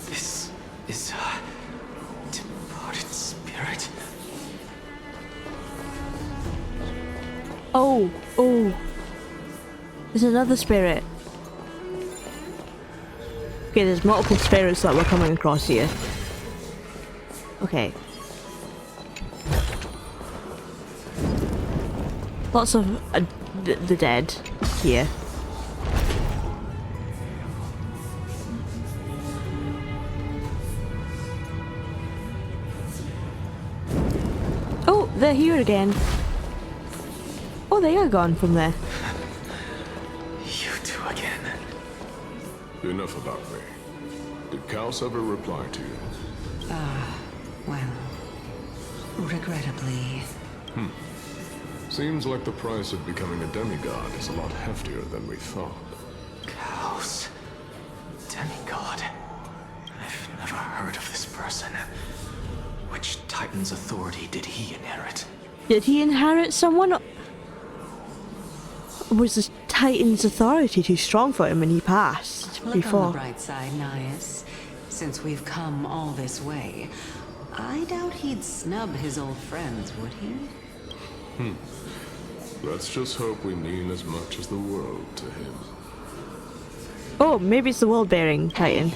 This is a departed spirit. Oh. There's another spirit. Okay, there's multiple spirits that we're coming across here. Okay. Lots of the dead here. Oh, they're here again. Oh, they are gone from there. You two again. Enough about me. Did Kaos ever reply to you? Well, regrettably. Seems like the price of becoming a demigod is a lot heftier than we thought. Kaos. Demigod. I've never heard of this person. Which Titan's authority did he inherit? Did he inherit someone? Or was the Titan's authority too strong for him and he passed Look before? on the bright side, Nias. Since we've come all this way, I doubt he'd snub his old friends, would he? Let's just hope we mean as much as the world to him. Oh, maybe it's the world-bearing Titan.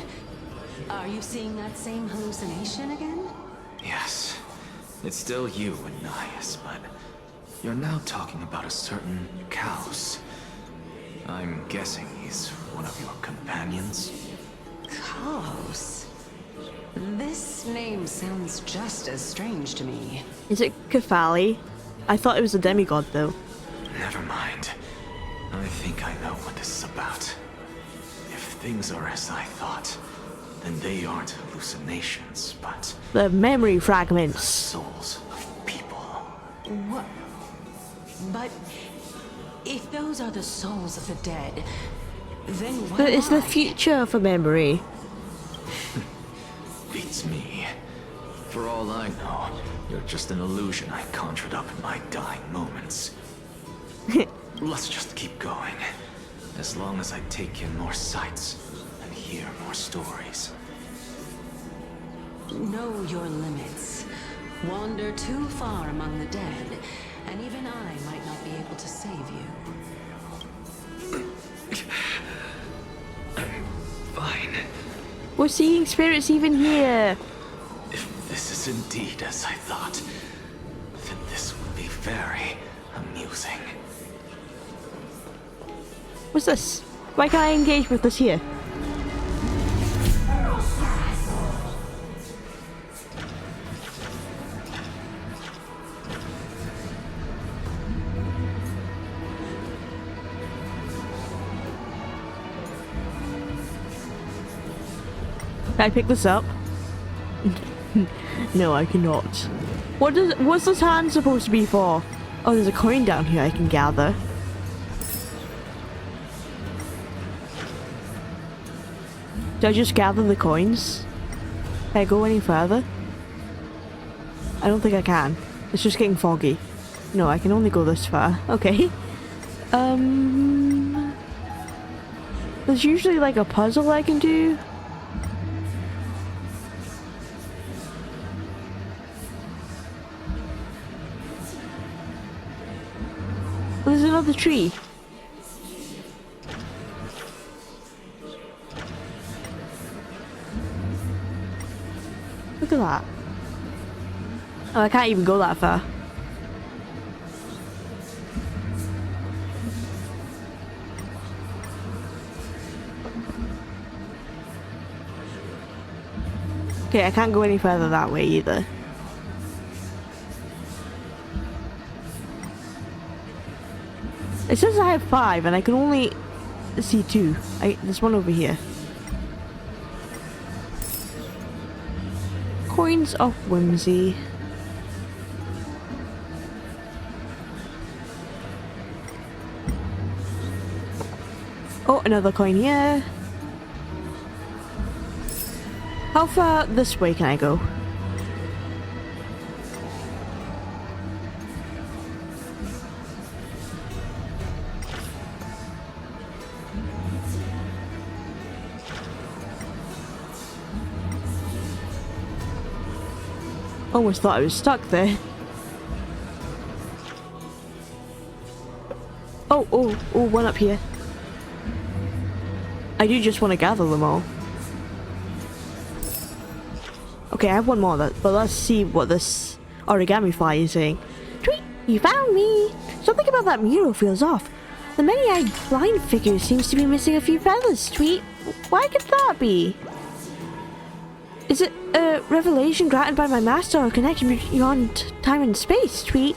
Are you seeing that same hallucination again? Yes. It's still you and Nias, but you're now talking about a certain Kaos. I'm guessing he's one of your companions? Kaos? This name sounds just as strange to me. Is it Kefali? I thought it was a demigod though. Never mind. I think I know what this is about. If things are as I thought, then they aren't hallucinations, but The memory fragments. souls of people. What? But if those are the souls of the dead, then why But it's the I? future of a memory. Beats me. For all I know, you're just an illusion I conjured up in my dying moments. Let's just keep going. As long as I take in more sights and hear more stories. Know your limits. Wander too far among the dead, and even I might not be able to save you. Fine. We're seeing spirits even here. If this is indeed as I thought, then this would be very amusing. What's this? Why can't I engage with this here? Can I pick this up? No, I cannot. What's this hand supposed to be for? Oh, there's a coin down here I can gather. Do I just gather the coins? Can I go any further? I don't think I can. It's just getting foggy. No, I can only go this far. Okay. There's usually like a puzzle I can do. There's another tree. Look at that. Oh, I can't even go that far. Okay, I can't go any further that way either. It says I have 5 and I can only see 2. There's one over here. Coins of whimsy. Oh, another coin here. How far this way can I go? Almost thought I was stuck there. Oh, one up here. I do just want to gather them all. Okay, I have one more, but let's see what this origami fly is saying. Tweet, you found me! Something about that mural feels off. The many-eyed blind figure seems to be missing a few feathers, Tweet. Why could that be? Is it a revelation granted by my master or connected beyond time and space, Tweet?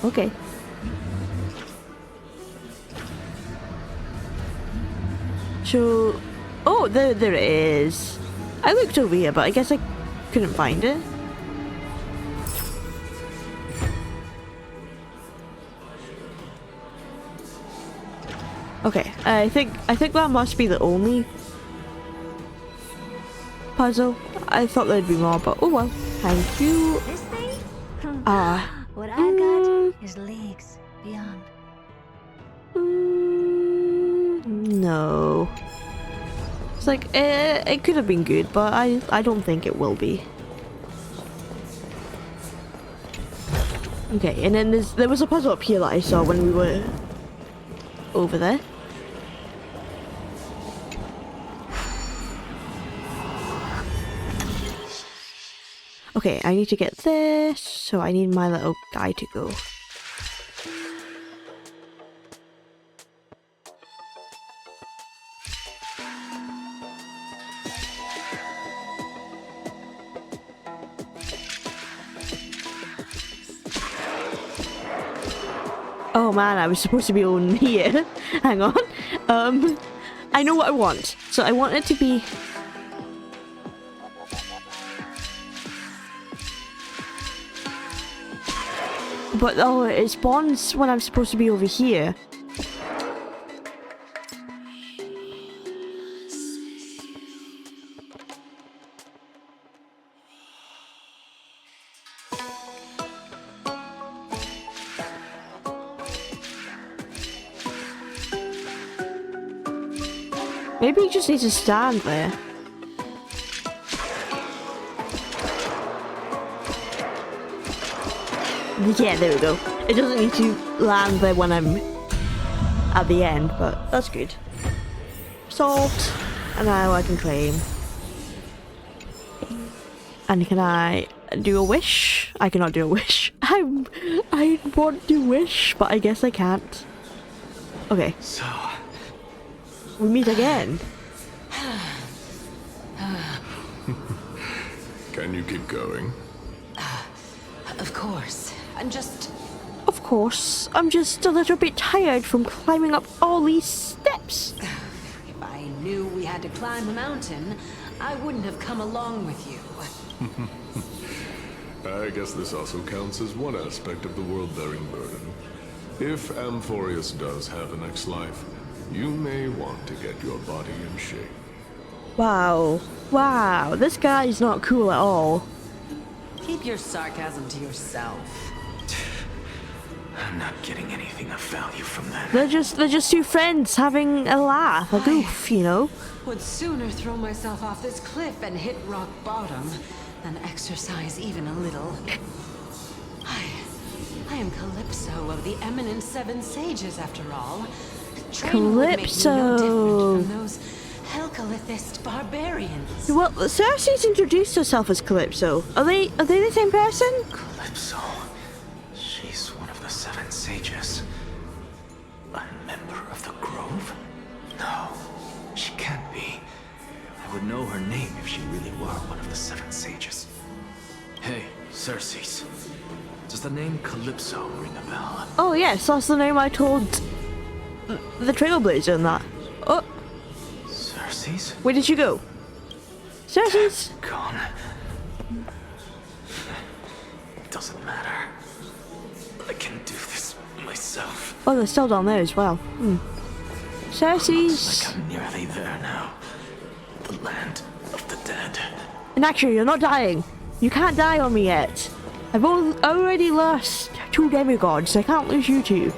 Okay. So... Oh, there it is. I looked over here, but I guess I couldn't find it. Okay, I think that must be the only puzzle. I thought there'd be more, but oh well. Thank you. This thing? What I've got is leagues beyond. No. It's like, it could have been good, but I don't think it will be. Okay, and then there was a puzzle up here that I saw when we were over there. Okay, I need to get this, so I need my little guy to go. Oh man, I was supposed to be on here. Hang on. I know what I want. So I want it to be... But oh, it spawns when I'm supposed to be over here. Maybe he just needs to stand there. Yeah, there we go. It doesn't need to land there when I'm at the end, but that's good. Solved. And now I can claim. And can I do a wish? I cannot do a wish. I want to wish, but I guess I can't. Okay. So we meet again. Can you keep going? Of course. Of course. I'm just a little bit tired from climbing up all these steps. If I knew we had to climb a mountain, I wouldn't have come along with you. I guess this also counts as one aspect of the world-bearing burden. If Amphorius does have a next life, you may want to get your body in shape. Wow. Wow. This guy is not cool at all. Keep your sarcasm to yourself. I'm not getting anything of value from that. They're just two friends having a laugh, a goof, you know. Would sooner throw myself off this cliff and hit rock bottom than exercise even a little. I am Calypso of the eminent Seven Sages, after all. Training would make me no different from those Helcalithist barbarians. Well, Cersei's introduced herself as Calypso. Are they the same person? Calypso. She's one of the Seven Sages. A member of the Grove? No, she can't be. I would know her name if she really were one of the Seven Sages. Hey, Cersei's. Does the name Calypso ring a bell? Oh yes, that's the name I told the Trailblazer and that. Oh. Cersei's? Where did you go? Cersei's? Gone. Doesn't matter. I can do this myself. Oh, they're still down there as well. Cersei's. Looks like I'm nearly there now. The land of the dead. And actually, you're not dying. You can't die on me yet. I've already lost 2 demigods. I can't lose you 2.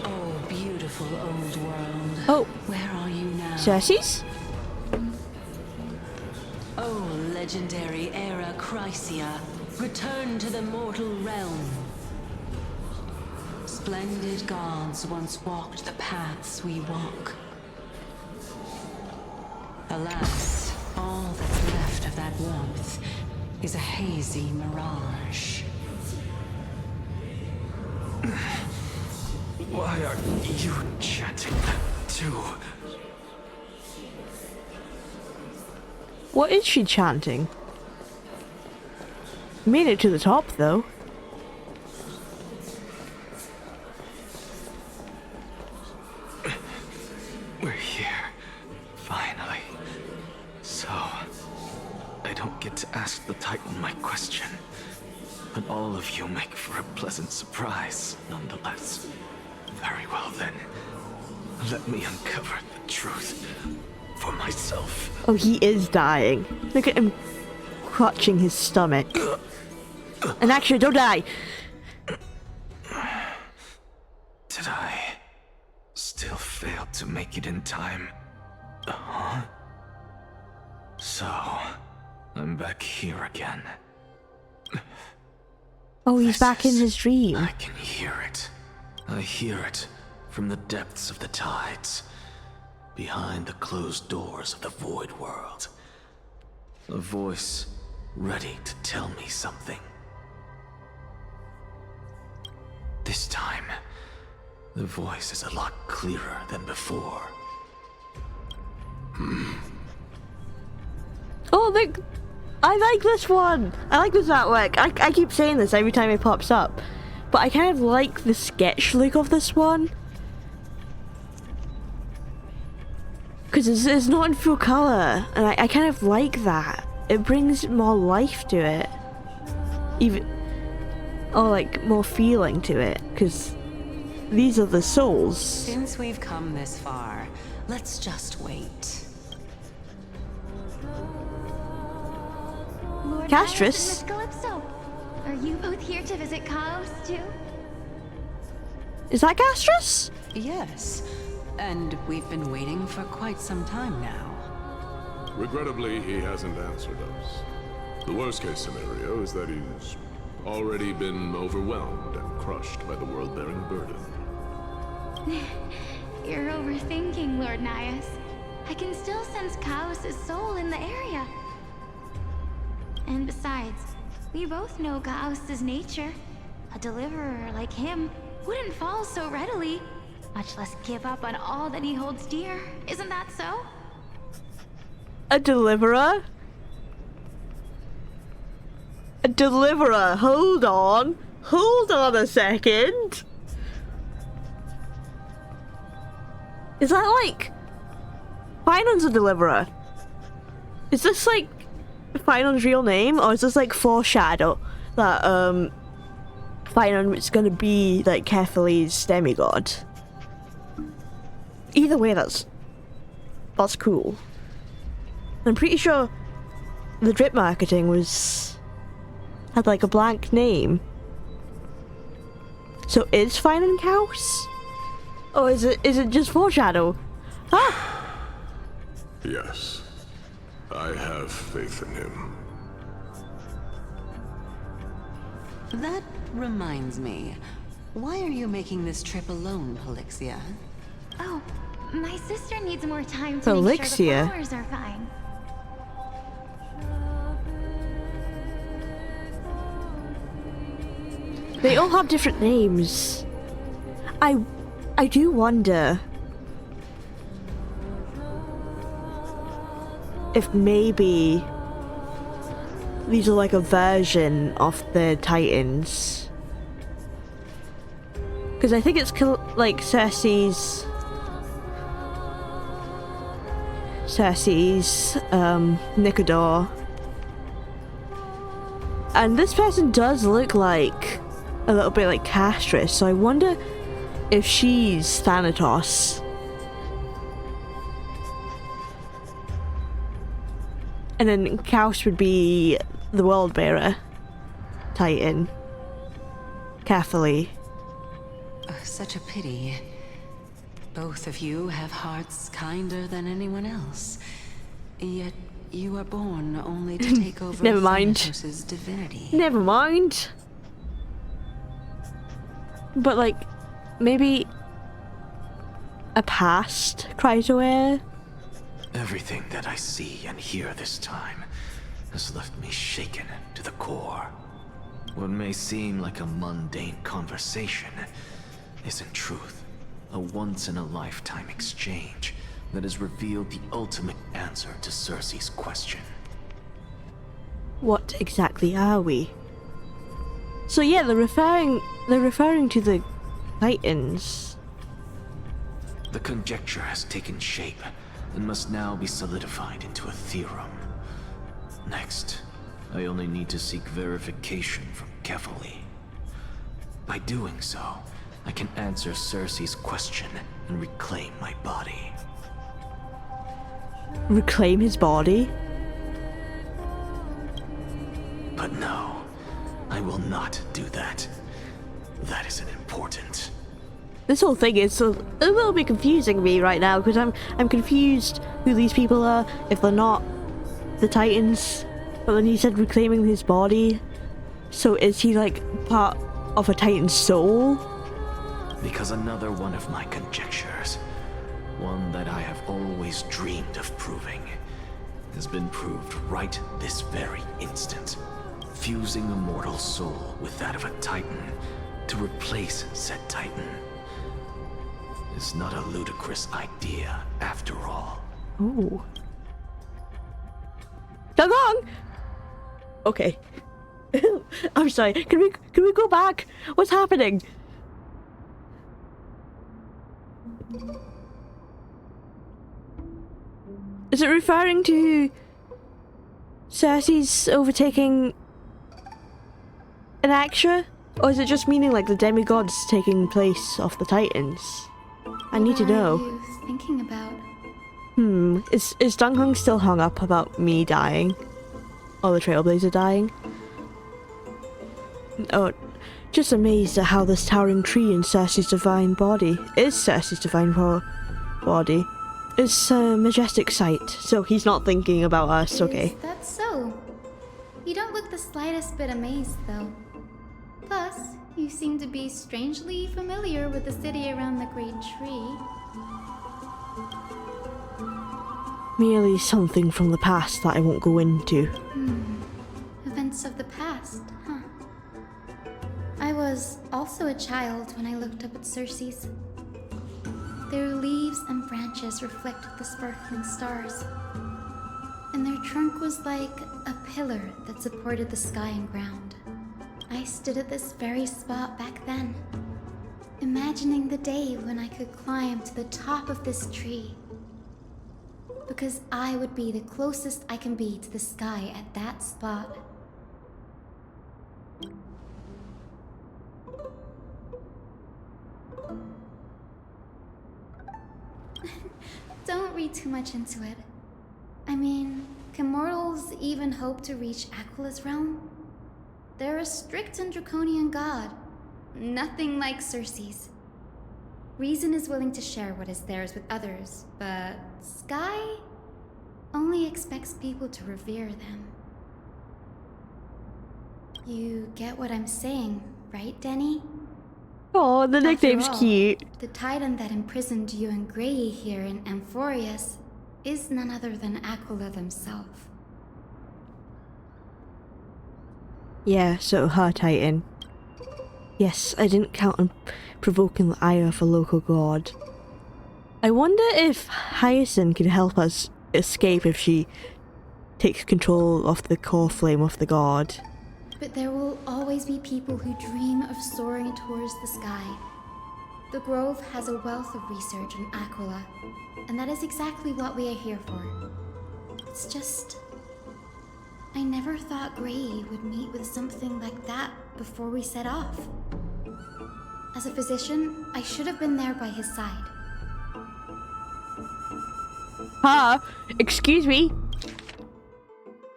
Oh, beautiful old world. Oh. Where are you now? Cersei's? Oh, legendary era Chrysia, return to the mortal realm. Splendid gods once walked the paths we walk. Alas, all that's left of that warmth is a hazy mirage. Why are you chanting that too? What is she chanting? Made it to the top, though. We're here. Finally. So, I don't get to ask the Titan my question. But all of you make for a pleasant surprise, nonetheless. Very well then. Let me uncover the truth for myself. Oh, he is dying. Look at him clutching his stomach. And actually, don't die. Did I still fail to make it in time? Huh? So, I'm back here again. Oh, he's back in his dream. I can hear it. I hear it from the depths of the tides, behind the closed doors of the void world. A voice ready to tell me something. This time, the voice is a lot clearer than before. Oh, look! I like this one! I like this artwork. I keep saying this every time it pops up. But I kind of like the sketch look of this one. Because it's not in full colour. And I kind of like that. It brings more life to it. Even... or like more feeling to it. Because these are the souls. Since we've come this far, let's just wait. Lord Castris? Miss Calypso, are you both here to visit Chaos too? Is that Gastrus? Yes, and we've been waiting for quite some time now. Regrettably, he hasn't answered us. The worst-case scenario is that he's already been overwhelmed and crushed by the world-bearing burden. You're overthinking, Lord Nias. I can still sense Chaos' soul in the area. And besides, we both know Chaos' nature. A deliverer like him wouldn't fall so readily, much less give up on all that he holds dear. Isn't that so? A deliverer? A deliverer, hold on. Hold on a second. Is that like... Finon's a deliverer? Is this like Finon's real name? Or is this like foreshadow that Finon is gonna be like Kefali's demigod? Either way, that's cool. I'm pretty sure the drip marketing had like a blank name. So is Finon Chaos? Or is it just foreshadow? Ah! Yes, I have faith in him. That reminds me. Why are you making this trip alone, Polixia? Oh, my sister needs more time to make sure the flowers are fine. They all have different names. I do wonder if maybe these are like a version of the Titans. Because I think it's like Cersei's Nicodor. And this person does look like a little bit like Castrus, so I wonder if she's Thanatos. And then Kaus would be the World Bearer Titan. Kefali. Such a pity. Both of you have hearts kinder than anyone else. Yet you are born only to take over Never mind. Thanatos' divinity. Never mind. But like, maybe a past Krytoer? Everything that I see and hear this time has left me shaken to the core. What may seem like a mundane conversation is in truth a once-in-a-lifetime exchange that has revealed the ultimate answer to Cersei's question. What exactly are we? So yeah, they're referring to the Titans. The conjecture has taken shape and must now be solidified into a theorem. Next, I only need to seek verification from Kefali. By doing so, I can answer Cersei's question and reclaim my body. Reclaim his body? But no, I will not do that. That isn't important. This whole thing is a little bit confusing to me right now, because I'm confused who these people are, if they're not the Titans. But then he said reclaiming his body. So is he like part of a Titan's soul? Because another one of my conjectures, one that I have always dreamed of proving, has been proved right this very instant. Fusing a mortal soul with that of a Titan to replace said Titan is not a ludicrous idea after all. Ooh. Dong! Okay. I'm sorry. Can we go back? What's happening? Is it referring to Cersei's overtaking an Axia? Or is it just meaning like the demigods taking place of the Titans? I need to know. What are you thinking about? Is Dong Hung still hung up about me dying? Or the Trailblazer dying? Oh, Just amazed at how this towering tree in Circe's divine body is It's a majestic sight, so he's not thinking about us, okay. That's so. You don't look the slightest bit amazed, though. Plus, you seem to be strangely familiar with the city around the great tree. Merely something from the past that I won't go into. Events of the past, huh? I was also a child when I looked up at Circe's. Their leaves and branches reflected the sparkling stars, and their trunk was like a pillar that supported the sky and ground. I stood at this very spot back then, imagining the day when I could climb to the top of this tree, because I would be the closest I can be to the sky at that spot. Don't read too much into it. I mean, can mortals even hope to reach Aquila's realm? They're a strict and draconian god. Nothing like Circe's. Reason is willing to share what is theirs with others, but Sky only expects people to revere them. You get what I'm saying, right, Denny? Oh, the nickname's After all, cute. The titan that imprisoned you and Grey here in Amphorius is none other than Aquila themselves. Yeah, so her titan. Yes, I didn't count on provoking the ire of a local god. I wonder if Hyacinth can help us escape if she takes control of the core flame of the god. But there will always be people who dream of soaring towards the sky. The Grove has a wealth of research on Aquila, and that is exactly what we are here for. It's just... I never thought Grey would meet with something like that before we set off. As a physician, I should have been there by his side. Excuse me.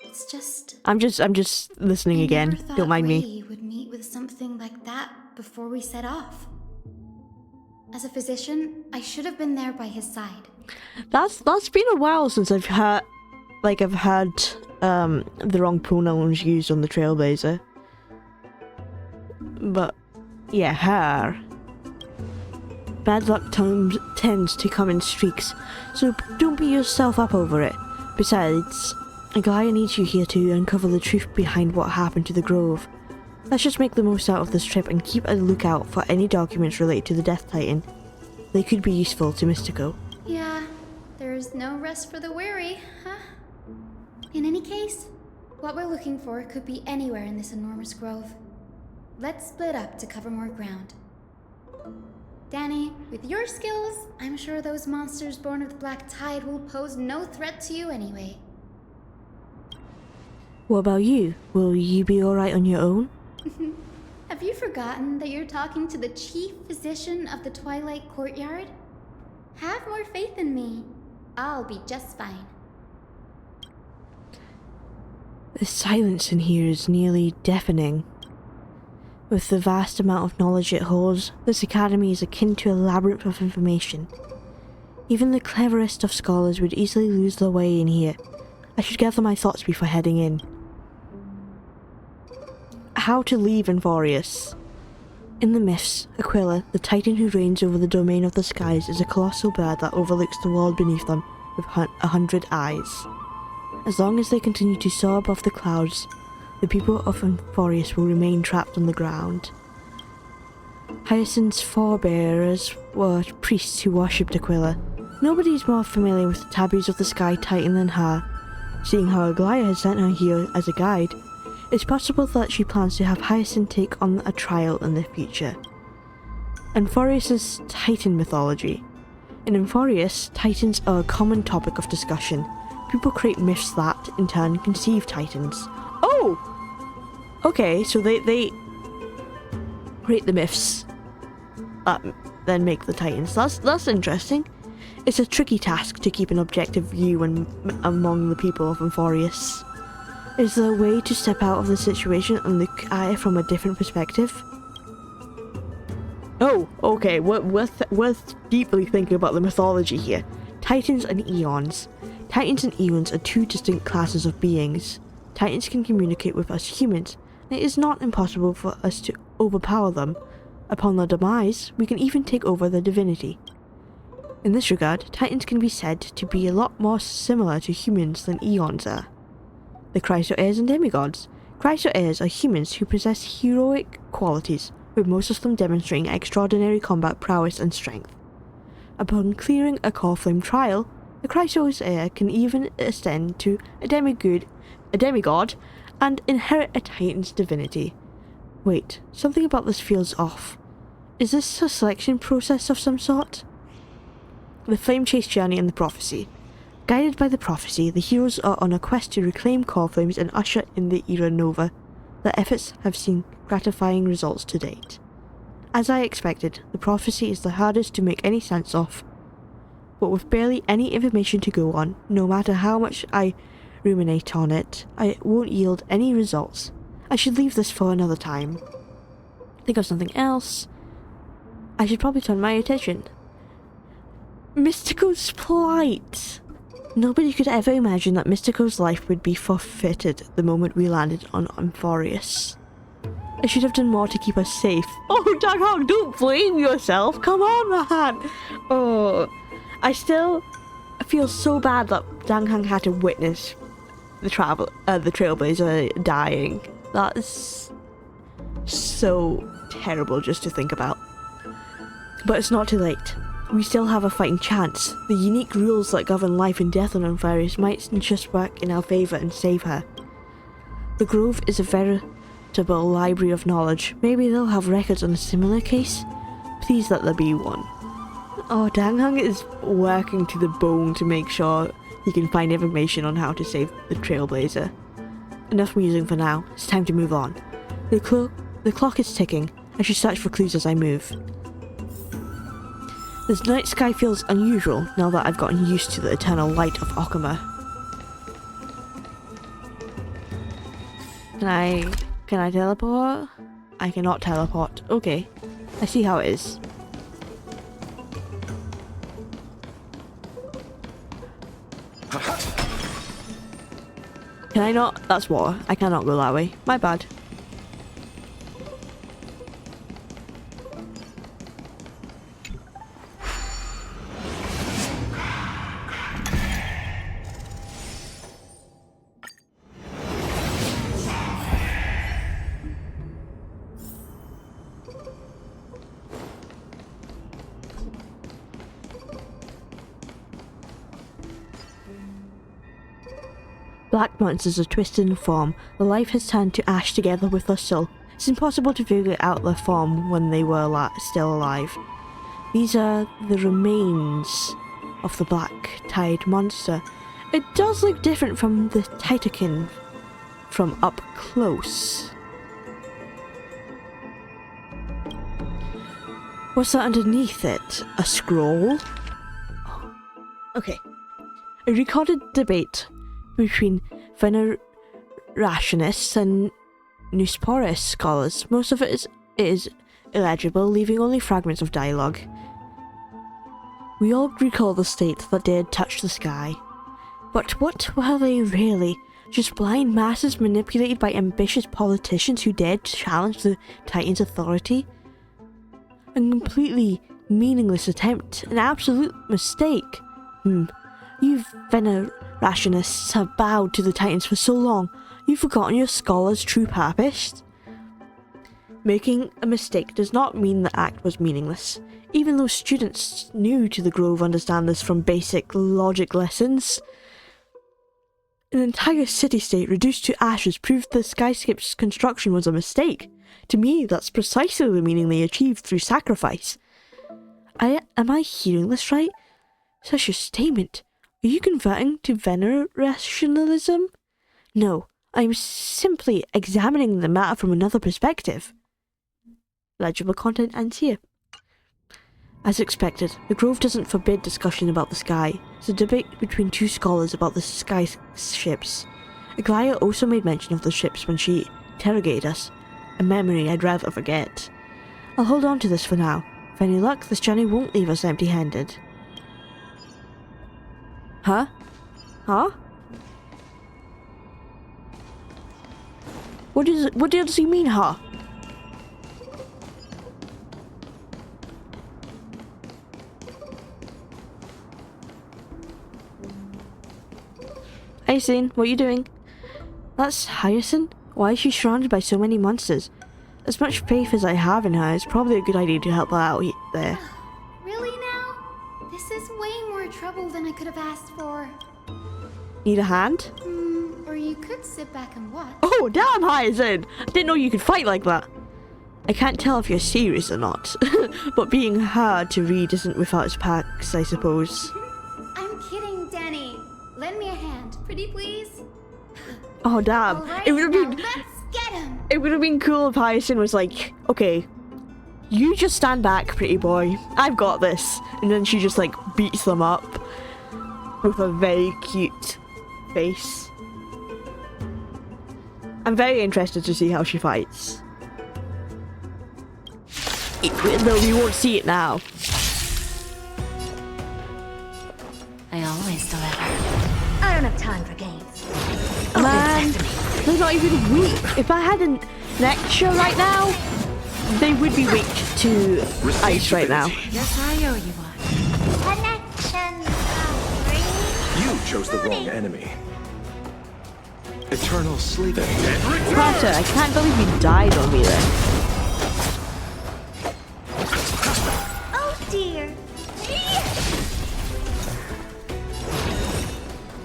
It's just... I'm just listening again. Don't mind me. Grey would meet with something like that before we set off. As a physician, I should have been there by his side. That's been a while since I've had the wrong pronouns used on the Trailblazer. But yeah, her. Bad luck tends to come in streaks, so don't beat yourself up over it. Besides, Aglaia needs you here to uncover the truth behind what happened to the Grove. Let's just make the most out of this trip and keep a lookout for any documents related to the Death Titan. They could be useful to Mystico. Yeah, there's no rest for the weary, huh? In any case, what we're looking for could be anywhere in this enormous grove. Let's split up to cover more ground. Danny, with your skills, I'm sure those monsters born of the Black Tide will pose no threat to you anyway. What about you? Will you be alright on your own? Have you forgotten that you're talking to the chief physician of the Twilight Courtyard? Have more faith in me. I'll be just fine. The silence in here is nearly deafening. With the vast amount of knowledge it holds, this academy is akin to a labyrinth of information. Even the cleverest of scholars would easily lose their way in here. I should gather my thoughts before heading in. How to leave Amphorius. In the myths, Aquila, the titan who reigns over the domain of the skies, is a colossal bird that overlooks the world beneath them with 100 eyes. As long as they continue to soar above the clouds, the people of Amphorius will remain trapped on the ground. Hyacinth's forebearers were priests who worshipped Aquila. Nobody is more familiar with the taboos of the Sky Titan than her. Seeing how Aglaia has sent her here as a guide, it's possible that she plans to have Hyacinth take on a trial in the future. Amphorius' Titan mythology. In Amphorius, Titans are a common topic of discussion. People create myths that, in turn, conceive Titans. Oh! Okay, so they create the myths that then make the Titans. That's interesting. It's a tricky task to keep an objective view among the people of Amphorius. Is there a way to step out of the situation and look at it from a different perspective? Oh, okay, worth deeply thinking about the mythology here. Titans and Eons. Titans and Eons are two distinct classes of beings. Titans can communicate with us humans, and it is not impossible for us to overpower them. Upon their demise, we can even take over their divinity. In this regard, Titans can be said to be a lot more similar to humans than Eons are. The Chrysoeirs and demigods. Chrysoeirs are humans who possess heroic qualities, with most of them demonstrating extraordinary combat prowess and strength. Upon clearing a core flame trial, the Chrysoeir can even ascend to a demigod and inherit a Titan's divinity. Wait, something about this feels off. Is this a selection process of some sort? The Flame Chase Journey and the Prophecy. Guided by the prophecy, the heroes are on a quest to reclaim core flames and usher in the Era Nova. Their efforts have seen gratifying results to date. As I expected, the prophecy is the hardest to make any sense of. But with barely any information to go on, no matter how much I ruminate on it, I won't yield any results. I should leave this for another time. Think of something else. I should probably turn my attention. Mystico's plight! Nobody could ever imagine that Mystico's life would be forfeited the moment we landed on Amphorius. I should have done more to keep us safe. Oh, Daghang, don't blame yourself! Come on, man! Oh, I still feel so bad that Daghang had to witness the Trailblazer dying. That's so terrible just to think about. But it's not too late. We still have a fighting chance. The unique rules that govern life and death on Amphorius might just work in our favour and save her. The Grove is a veritable library of knowledge. Maybe they'll have records on a similar case? Please let there be one. Oh, Daghang is working to the bone to make sure he can find information on how to save the Trailblazer. Enough musing for now. It's time to move on. The clock is ticking. I should search for clues as I move. This night sky feels unusual now that I've gotten used to the eternal light of Okama. Can I teleport? I cannot teleport. Okay. I see how it is. Can I not? That's water. I cannot go that way. My bad. Black monsters are twisted in form. The life has turned to ash together with their soul. It's impossible to figure out their form when they were still alive. These are the remains of the black tide monster. It does look different from the Titakin from up close. What's that underneath it? A scroll? Okay. A recorded debate between venerationists and Nusporus scholars. Most of it is illegible, leaving only fragments of dialogue. We all recall the state that dared touch the sky. But what were they really? Just blind masses manipulated by ambitious politicians who dared to challenge the Titan's authority? A completely meaningless attempt, an absolute mistake. You venerationists have bowed to the Titans for so long, you've forgotten your scholars' true purpose? Making a mistake does not mean the act was meaningless. Even though students new to the Grove understand this from basic logic lessons. An entire city-state reduced to ashes proved the skyscape's construction was a mistake. To me, that's precisely the meaning they achieved through sacrifice. Am I hearing this right? Such a statement. Are you converting to venerationalism? No, I'm simply examining the matter from another perspective. Legible content ends here. As expected, the Grove doesn't forbid discussion about the sky. It's a debate between two scholars about the sky ships. Aglaia also made mention of the ships when she interrogated us, a memory I'd rather forget. I'll hold on to this for now. With any luck, this journey won't leave us empty-handed. Huh? Huh? What does he mean, huh? Hyacinth, what are you doing? That's Hyacinth? Why is she surrounded by so many monsters? As much faith as I have in her, it's probably a good idea to help her out there. Really now? This is way more trouble than I could have asked for. Need a hand? Or you could sit back and watch. Oh, damn, Hyacinth! I didn't know you could fight like that. I can't tell if you're serious or not, but being hard to read isn't without its perks, I suppose. I'm kidding, Danny. Lend me a hand, pretty please. Oh, damn. Right, It would have been... let's get him. It would have been cool if Hyacinth was like, okay, you just stand back, pretty boy. I've got this. And then she just, like, beats them up with a very cute face. I'm very interested to see how she fights. Though we won't see it now. I always deliver. I don't have time for games. Man, they're not even weak. If I had an extra right now, they would be weak to ice right now. Guess I owe you one. Connection. You chose the wrong enemy. Eternal sleeping. Carter, I can't believe you died on me then. Oh dear.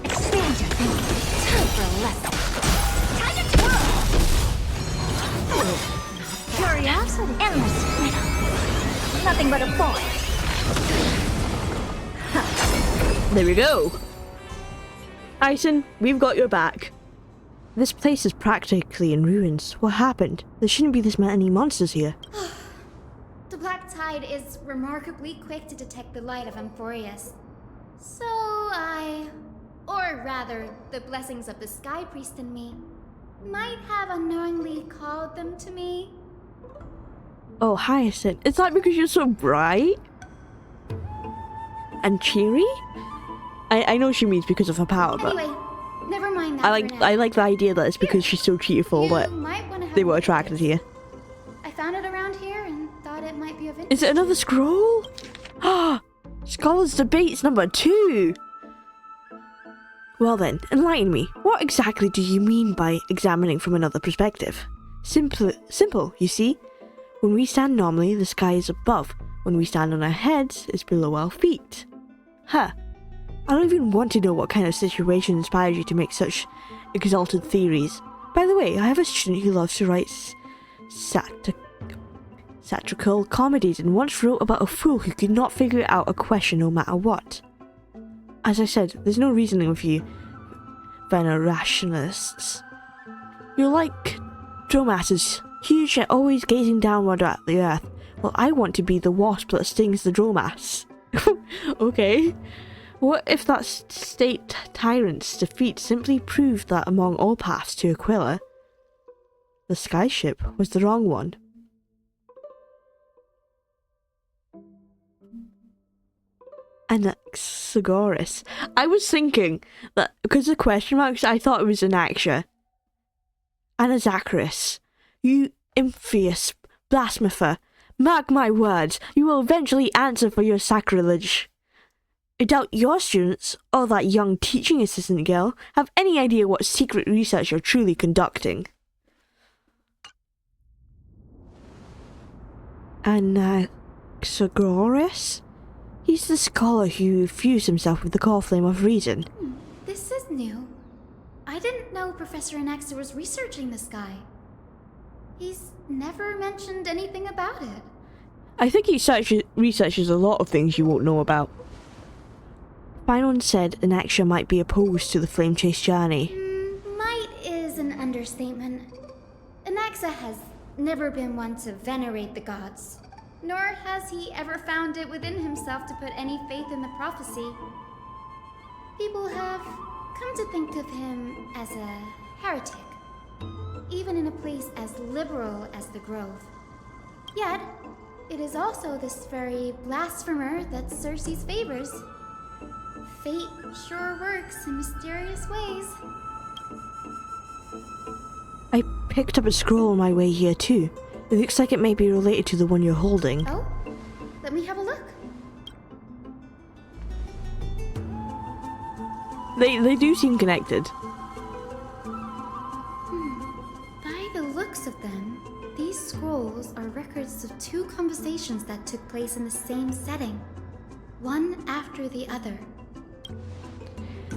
Expand your thinking. Time for a lesson. Time to twirl. Curiosity. Endless riddle. Nothing but a boy. There we go. Hyacinth, we've got your back. This place is practically in ruins. What happened? There shouldn't be this many monsters here. The black tide is remarkably quick to detect the light of Amphorius. So or rather, the blessings of the Sky Priest in me, might have unknowingly called them to me. Oh, Hyacinth, is that because you're so bright? And cheery? I know she means because of her power, but... Anyway, never mind that I for now. like the idea that it's because she's so cheerful that might wanna have they were a attracted here. I found it around here and thought it might be of interest. Is it another scroll? Ah, Scholars Debates number 2. Well then, enlighten me. What exactly do you mean by examining from another perspective? Simple, you see. When we stand normally, the sky is above. When we stand on our heads, it's below our feet. Huh. I don't even want to know what kind of situation inspired you to make such exalted theories. By the way, I have a student who loves to write satirical comedies and once wrote about a fool who could not figure out a question no matter what. As I said, there's no reasoning with you, Vener rationalists. You're like dromasses, huge and always gazing downward at the earth. Well, I want to be the wasp that stings the dromass. Okay. What if that state tyrant's defeat simply proved that among all paths to Aquila, the skyship was the wrong one? Anaxagoras. I was thinking that because of question marks, I thought it was Anaxia. Anaxagoras, you impious blasphemer, mark my words, you will eventually answer for your sacrilege. I doubt your students, or that young teaching assistant girl, have any idea what secret research you're truly conducting. Anaxagoras? He's the scholar who fused himself with the core flame of reason. This is new. I didn't know Professor Anaxa was researching the sky. He's never mentioned anything about it. I think he researches a lot of things you won't know about. Finon said Anaxia might be opposed to the flame chase journey. Might is an understatement. Anaxa has never been one to venerate the gods, nor has he ever found it within himself to put any faith in the prophecy. People have come to think of him as a heretic, even in a place as liberal as the Grove. Yet, it is also this very blasphemer that Cersei's favors. Fate sure works in mysterious ways. I picked up a scroll on my way here too. It looks like it may be related to the one you're holding. Oh, let me have a look. They do seem connected. By the looks of them, these scrolls are records of two conversations that took place in the same setting, one after the other.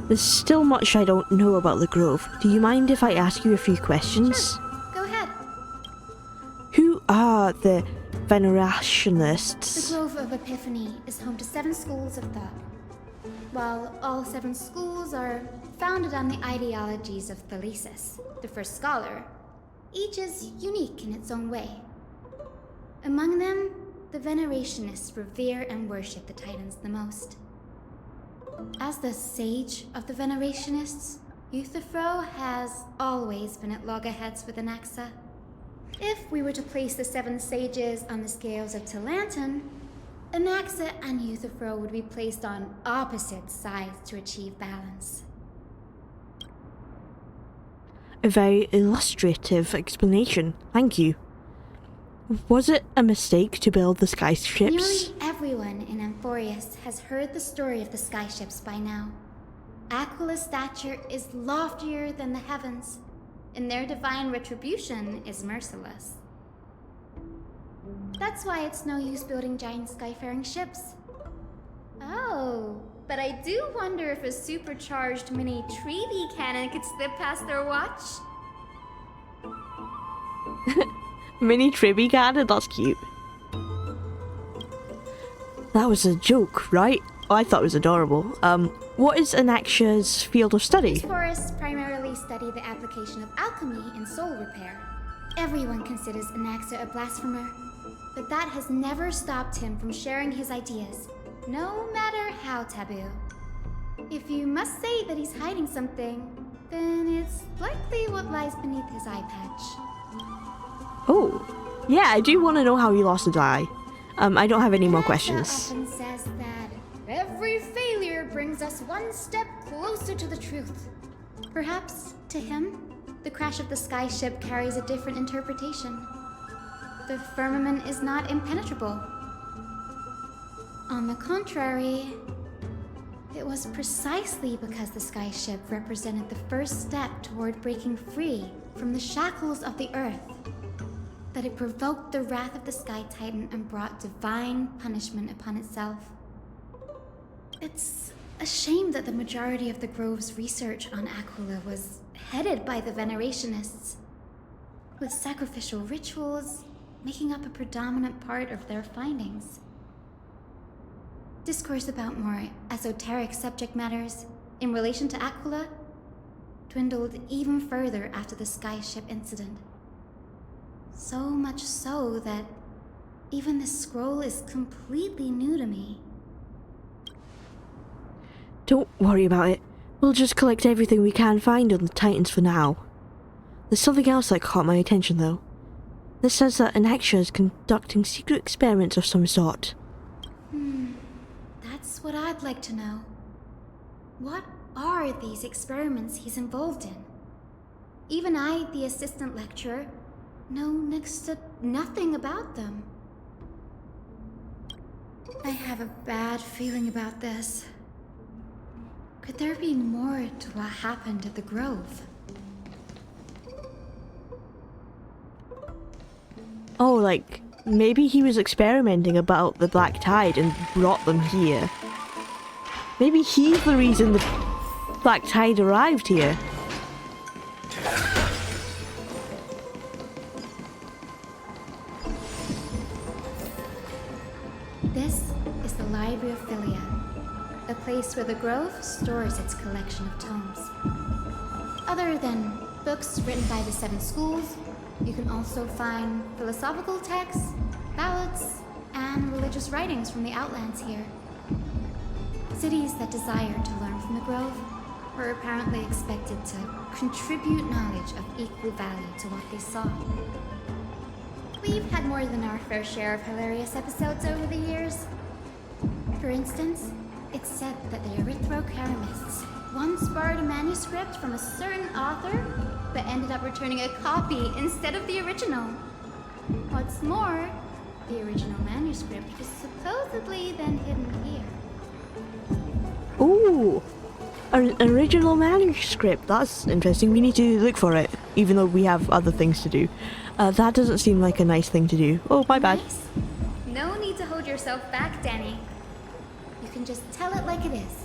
There's still much I don't know about the Grove. Do you mind if I ask you a few questions? Sure, go ahead. Who are the Venerationists? The Grove of Epiphany is home to 7 schools of thought. While all 7 schools are founded on the ideologies of Thalesis, the first scholar, each is unique in its own way. Among them, the Venerationists revere and worship the Titans the most. As the sage of the Venerationists, Euthyphro has always been at loggerheads with Anaxa. If we were to place the 7 sages on the scales of Talanton, Anaxa and Euthyphro would be placed on opposite sides to achieve balance. A very illustrative explanation. Thank you. Was it a mistake to build the skyships? Nearly everyone in Amphorius has heard the story of the skyships by now. Aquila's stature is loftier than the heavens, and their divine retribution is merciless. That's why it's no use building giant skyfaring ships. Oh, but I do wonder if a supercharged mini Treaty cannon could slip past their watch. Mini Tribby cannon? That's cute. That was a joke, right? Oh, I thought it was adorable. What is Anaxia's field of study? These forests primarily study the application of alchemy in soul repair. Everyone considers Anaxia a blasphemer, but that has never stopped him from sharing his ideas, no matter how taboo. If you must say that he's hiding something, then it's likely what lies beneath his eye patch. Oh, yeah, I do want to know how he lost his eye. I don't have any more questions. Often says that every failure brings us one step closer to the truth. Perhaps, to him, the crash of the skyship carries a different interpretation. The firmament is not impenetrable. On the contrary, it was precisely because the skyship represented the first step toward breaking free from the shackles of the earth that it provoked the wrath of the Sky Titan and brought divine punishment upon itself. It's a shame that the majority of the Grove's research on Aquila was headed by the Venerationists, with sacrificial rituals making up a predominant part of their findings. Discourse about more esoteric subject matters in relation to Aquila dwindled even further after the skyship incident. So much so that even this scroll is completely new to me. Don't worry about it. We'll just collect everything we can find on the Titans for now. There's something else that caught my attention though. This says that Anaxia is conducting secret experiments of some sort. That's what I'd like to know. What are these experiments he's involved in? Even I, the assistant lecturer, know next to nothing about them. I have a bad feeling about this. Could there be more to what happened at the Grove? Oh, like, maybe he was experimenting about the Black Tide and brought them here. Maybe he's the reason the Black Tide arrived here. This is the Library of Philia, a place where the Grove stores its collection of tomes. Other than books written by the 7 schools, you can also find philosophical texts, ballads, and religious writings from the Outlands here. Cities that desire to learn from the Grove were apparently expected to contribute knowledge of equal value to what they saw. We've had more than our fair share of hilarious episodes over the years. For instance, it's said that the Erythrocheramists once borrowed a manuscript from a certain author, but ended up returning a copy instead of the original. What's more, the original manuscript was supposedly then hidden here. Ooh, an original manuscript. That's interesting. We need to look for it, even though we have other things to do. That doesn't seem like a nice thing to do. Oh, my bad. Nice? No need to hold yourself back, Danny. You can just tell it like it is.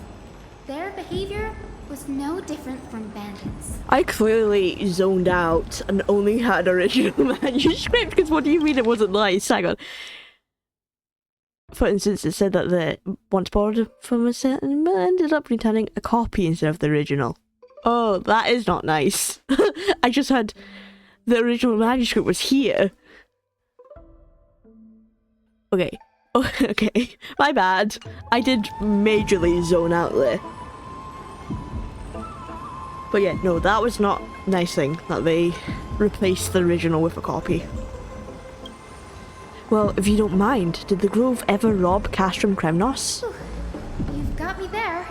Their behavior was no different from bandits. I clearly zoned out and only had original manuscript, because what do you mean it wasn't nice? Hang on. For instance, it said that they once borrowed from a certain but ended up returning a copy instead of the original. Oh, that is not nice. I just had the original manuscript was here. Okay. Oh, okay. My bad. I did majorly zone out there. But yeah, no, that was not a nice thing that they replaced the original with a copy. Well, if you don't mind, did the Grove ever rob Castrum Kremnos? You've got me there.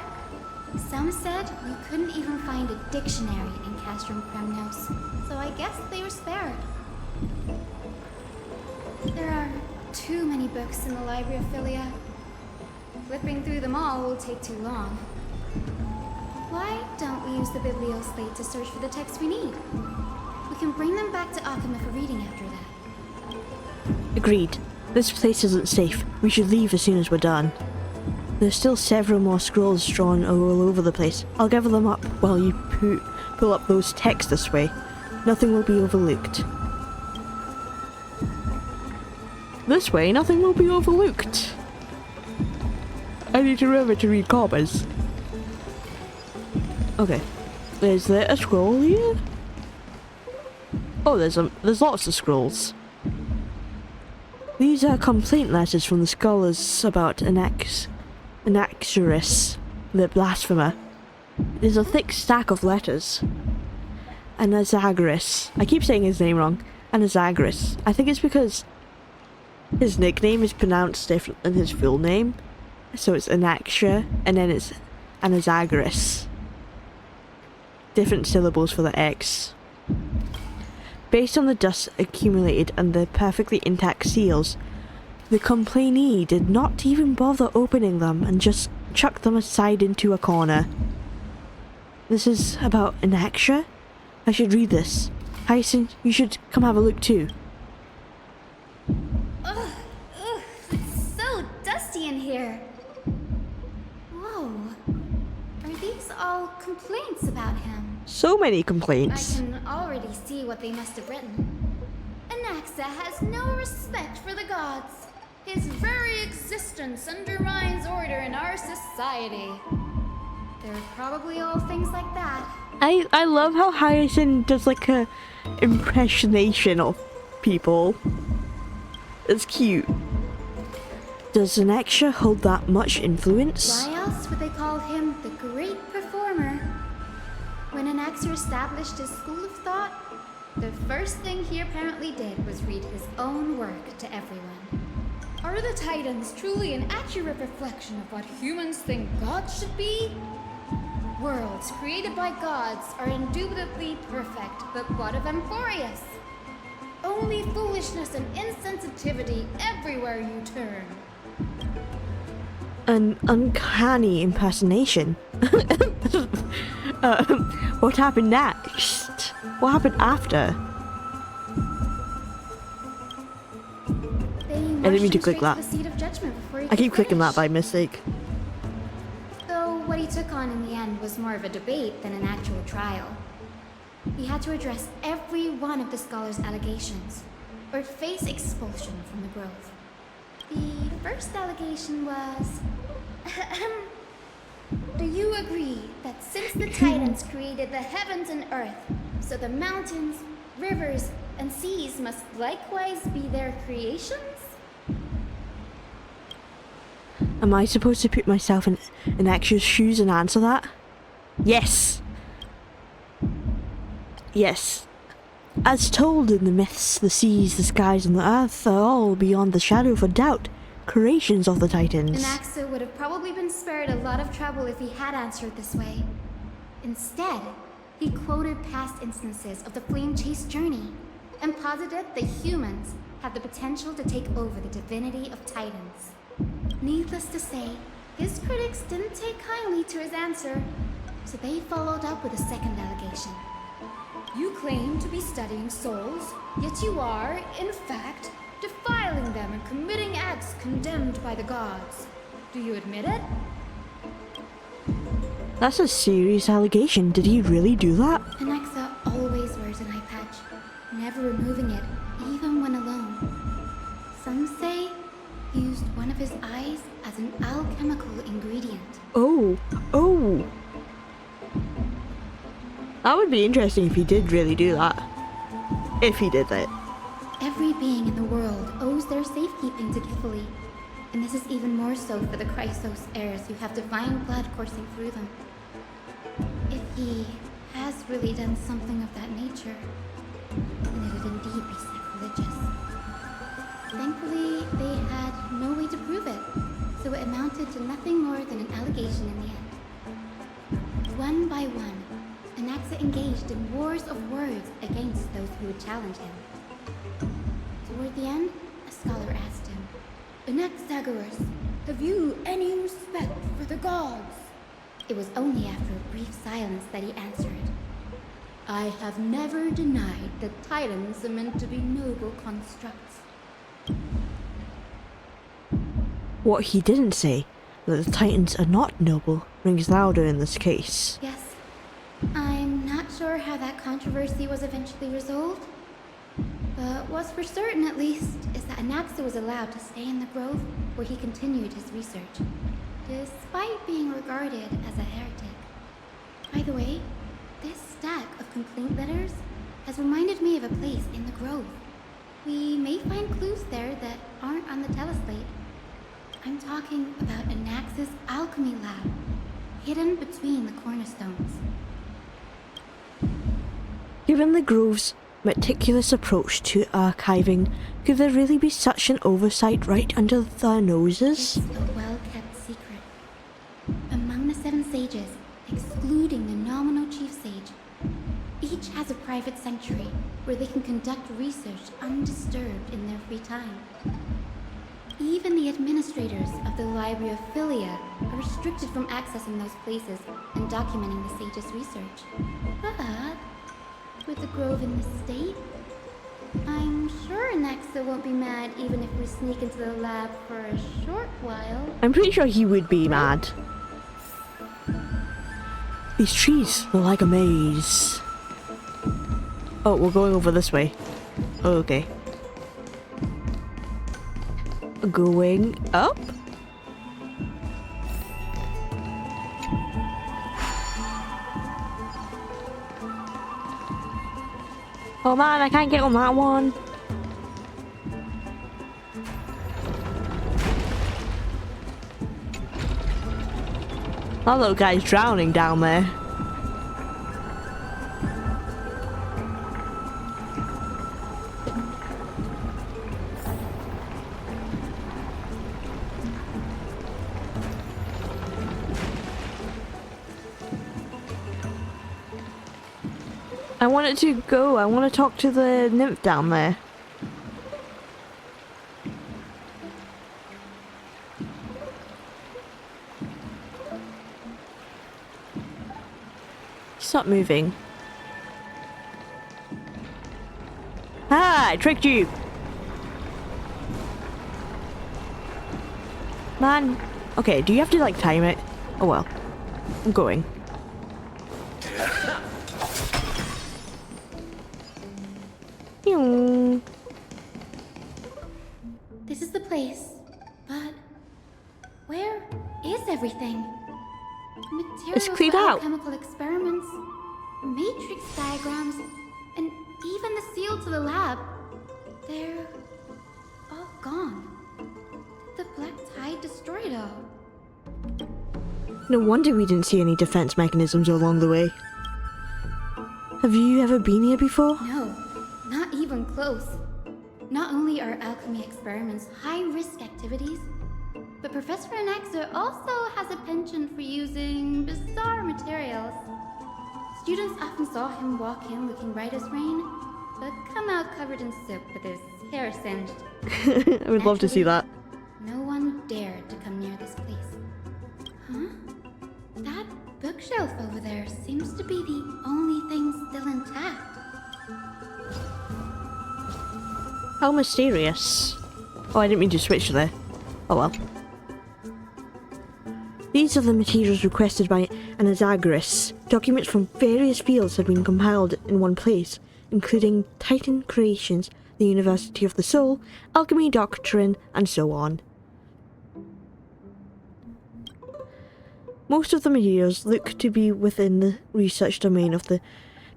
Some said you couldn't even find a dictionary in Castrum Kremnos, so I guess they were spared. There are too many books in the Library of Philia. Flipping through them all will take too long. Why don't we use the biblioslate to search for the texts we need? We can bring them back to Akama for reading after that. Agreed. This place isn't safe. We should leave as soon as we're done. There's still several more scrolls drawn all over the place. I'll gather them up while you pull up those texts this way. Nothing will be overlooked. This way, nothing will be overlooked. I need to remember to read commas. Okay. Is there a scroll here? Oh, there's lots of scrolls. These are complaint letters from the scholars about Anaxarchus, the blasphemer. There's a thick stack of letters. Anaxarchus. I keep saying his name wrong. Anaxarchus. I think it's because his nickname is pronounced different than his full name. So it's Anaxia, and then it's Anaxarchus. Different syllables for the X. Based on the dust accumulated and the perfectly intact seals, the complainee did not even bother opening them and just chucked them aside into a corner. This is about Anaxia? I should read this. Hyacinth, you should come have a look too. Ugh, it's so dusty in here. Whoa. Are these all complaints about him? So many complaints. I can already see what they must have written. Anaxa has no respect for the gods. His very existence undermines order in our society. They're probably all things like that. I love how Hyacinth does like a impersonation of people. It's cute. Does Anaxia hold that much influence? Why else would they call him the great performer? When Anaxia established his school of thought, the first thing he apparently did was read his own work to everyone. Are the Titans truly an accurate reflection of what humans think gods should be? Worlds created by gods are indubitably perfect, but what of Emporius? Only foolishness and insensitivity everywhere you turn. An uncanny impersonation. What happened next? What happened after? I didn't mean to click that. I keep clicking that by mistake. Though what he took on in the end was more of a debate than an actual trial. He had to address every one of the scholar's allegations, or face expulsion from the Grove. The first allegation was... Do you agree that since the Titans created the heavens and earth, so the mountains, rivers, and seas must likewise be their creations? Am I supposed to put myself in Anaxia's shoes and answer that? Yes! Yes. As told in the myths, the seas, the skies, and the earth are all beyond the shadow of a doubt, creations of the Titans. Anaxa would have probably been spared a lot of trouble if he had answered this way. Instead, he quoted past instances of the Flame Chase journey and posited that humans have the potential to take over the divinity of Titans. Needless to say, his critics didn't take kindly to his answer, so they followed up with a second allegation. You claim to be studying souls, yet you are, in fact, defiling them and committing acts condemned by the gods. Do you admit it? That's a serious allegation. Did he really do that? Anaxa always wears an eye patch, never removing it, even when alone. Some say he used one of his eyes as an alchemical ingredient. Oh. That would be interesting if he did really do that. If he did that. Every being in the world owes their safekeeping to Kifili, and this is even more so for the Chrysos heirs who have divine blood coursing through them. If he has really done something of that nature, then it would indeed be sacrilegious. Thankfully, they had no way to prove it, so it amounted to nothing more than an allegation in the end. One by one, Anaxa engaged in wars of words against those who would challenge him. Toward the end, a scholar asked him, Anaxagoras, have you any respect for the gods? It was only after a brief silence that he answered, I have never denied that Titans are meant to be noble constructs. What he didn't say, that the Titans are not noble, rings louder in this case. Yes. I'm not sure how that controversy was eventually resolved, but what's for certain at least is that Anaxa was allowed to stay in the grove where he continued his research, despite being regarded as a heretic. By the way, this stack of complaint letters has reminded me of a place in the grove. We may find clues there that aren't on the teleslate. I'm talking about Anaxa's alchemy lab, hidden between the cornerstones. Given the Grove's meticulous approach to archiving, could there really be such an oversight right under their noses? It's a well-kept secret. Among the 7 sages, excluding the nominal chief sage, each has a private sanctuary where they can conduct research undisturbed in their free time. Even the administrators of the Library of Philia are restricted from accessing those places and documenting the sage's research. But with the grove in this state, I'm sure Anaxa won't be mad even if we sneak into the lab for a short while. I'm pretty sure he would be mad. These trees are like a maze. Oh, we're going over this way. Oh, okay. Going up? Oh man, I can't get on that one. That little guy's drowning down there. I wanted to go. I want to talk to the nymph down there. Stop moving. Ah, I tricked you. Man. Okay, do you have to like time it? Oh well. I'm going. This is the place, but where is everything? Materials It's cleared for out. alchemical experiments, matrix diagrams, and even the seal to the lab. They're all gone. Did the black tide destroy it all? No wonder we didn't see any defense mechanisms along the way. Have you ever been here before? No, even close. Not only are alchemy experiments high-risk activities, but Professor Anaxa also has a penchant for using bizarre materials. Students often saw him walk in looking bright as rain, but come out covered in soap with his hair singed. I would love to see that. No one dared to come near this place. Huh? That bookshelf over there seems to be the only thing still intact. How mysterious. Oh, I didn't mean to switch there. Oh well. These are the materials requested by Anaxagoras. Documents from various fields have been compiled in one place, including Titan creations, the University of the Soul, alchemy doctrine, and so on. Most of the materials look to be within the research domain of the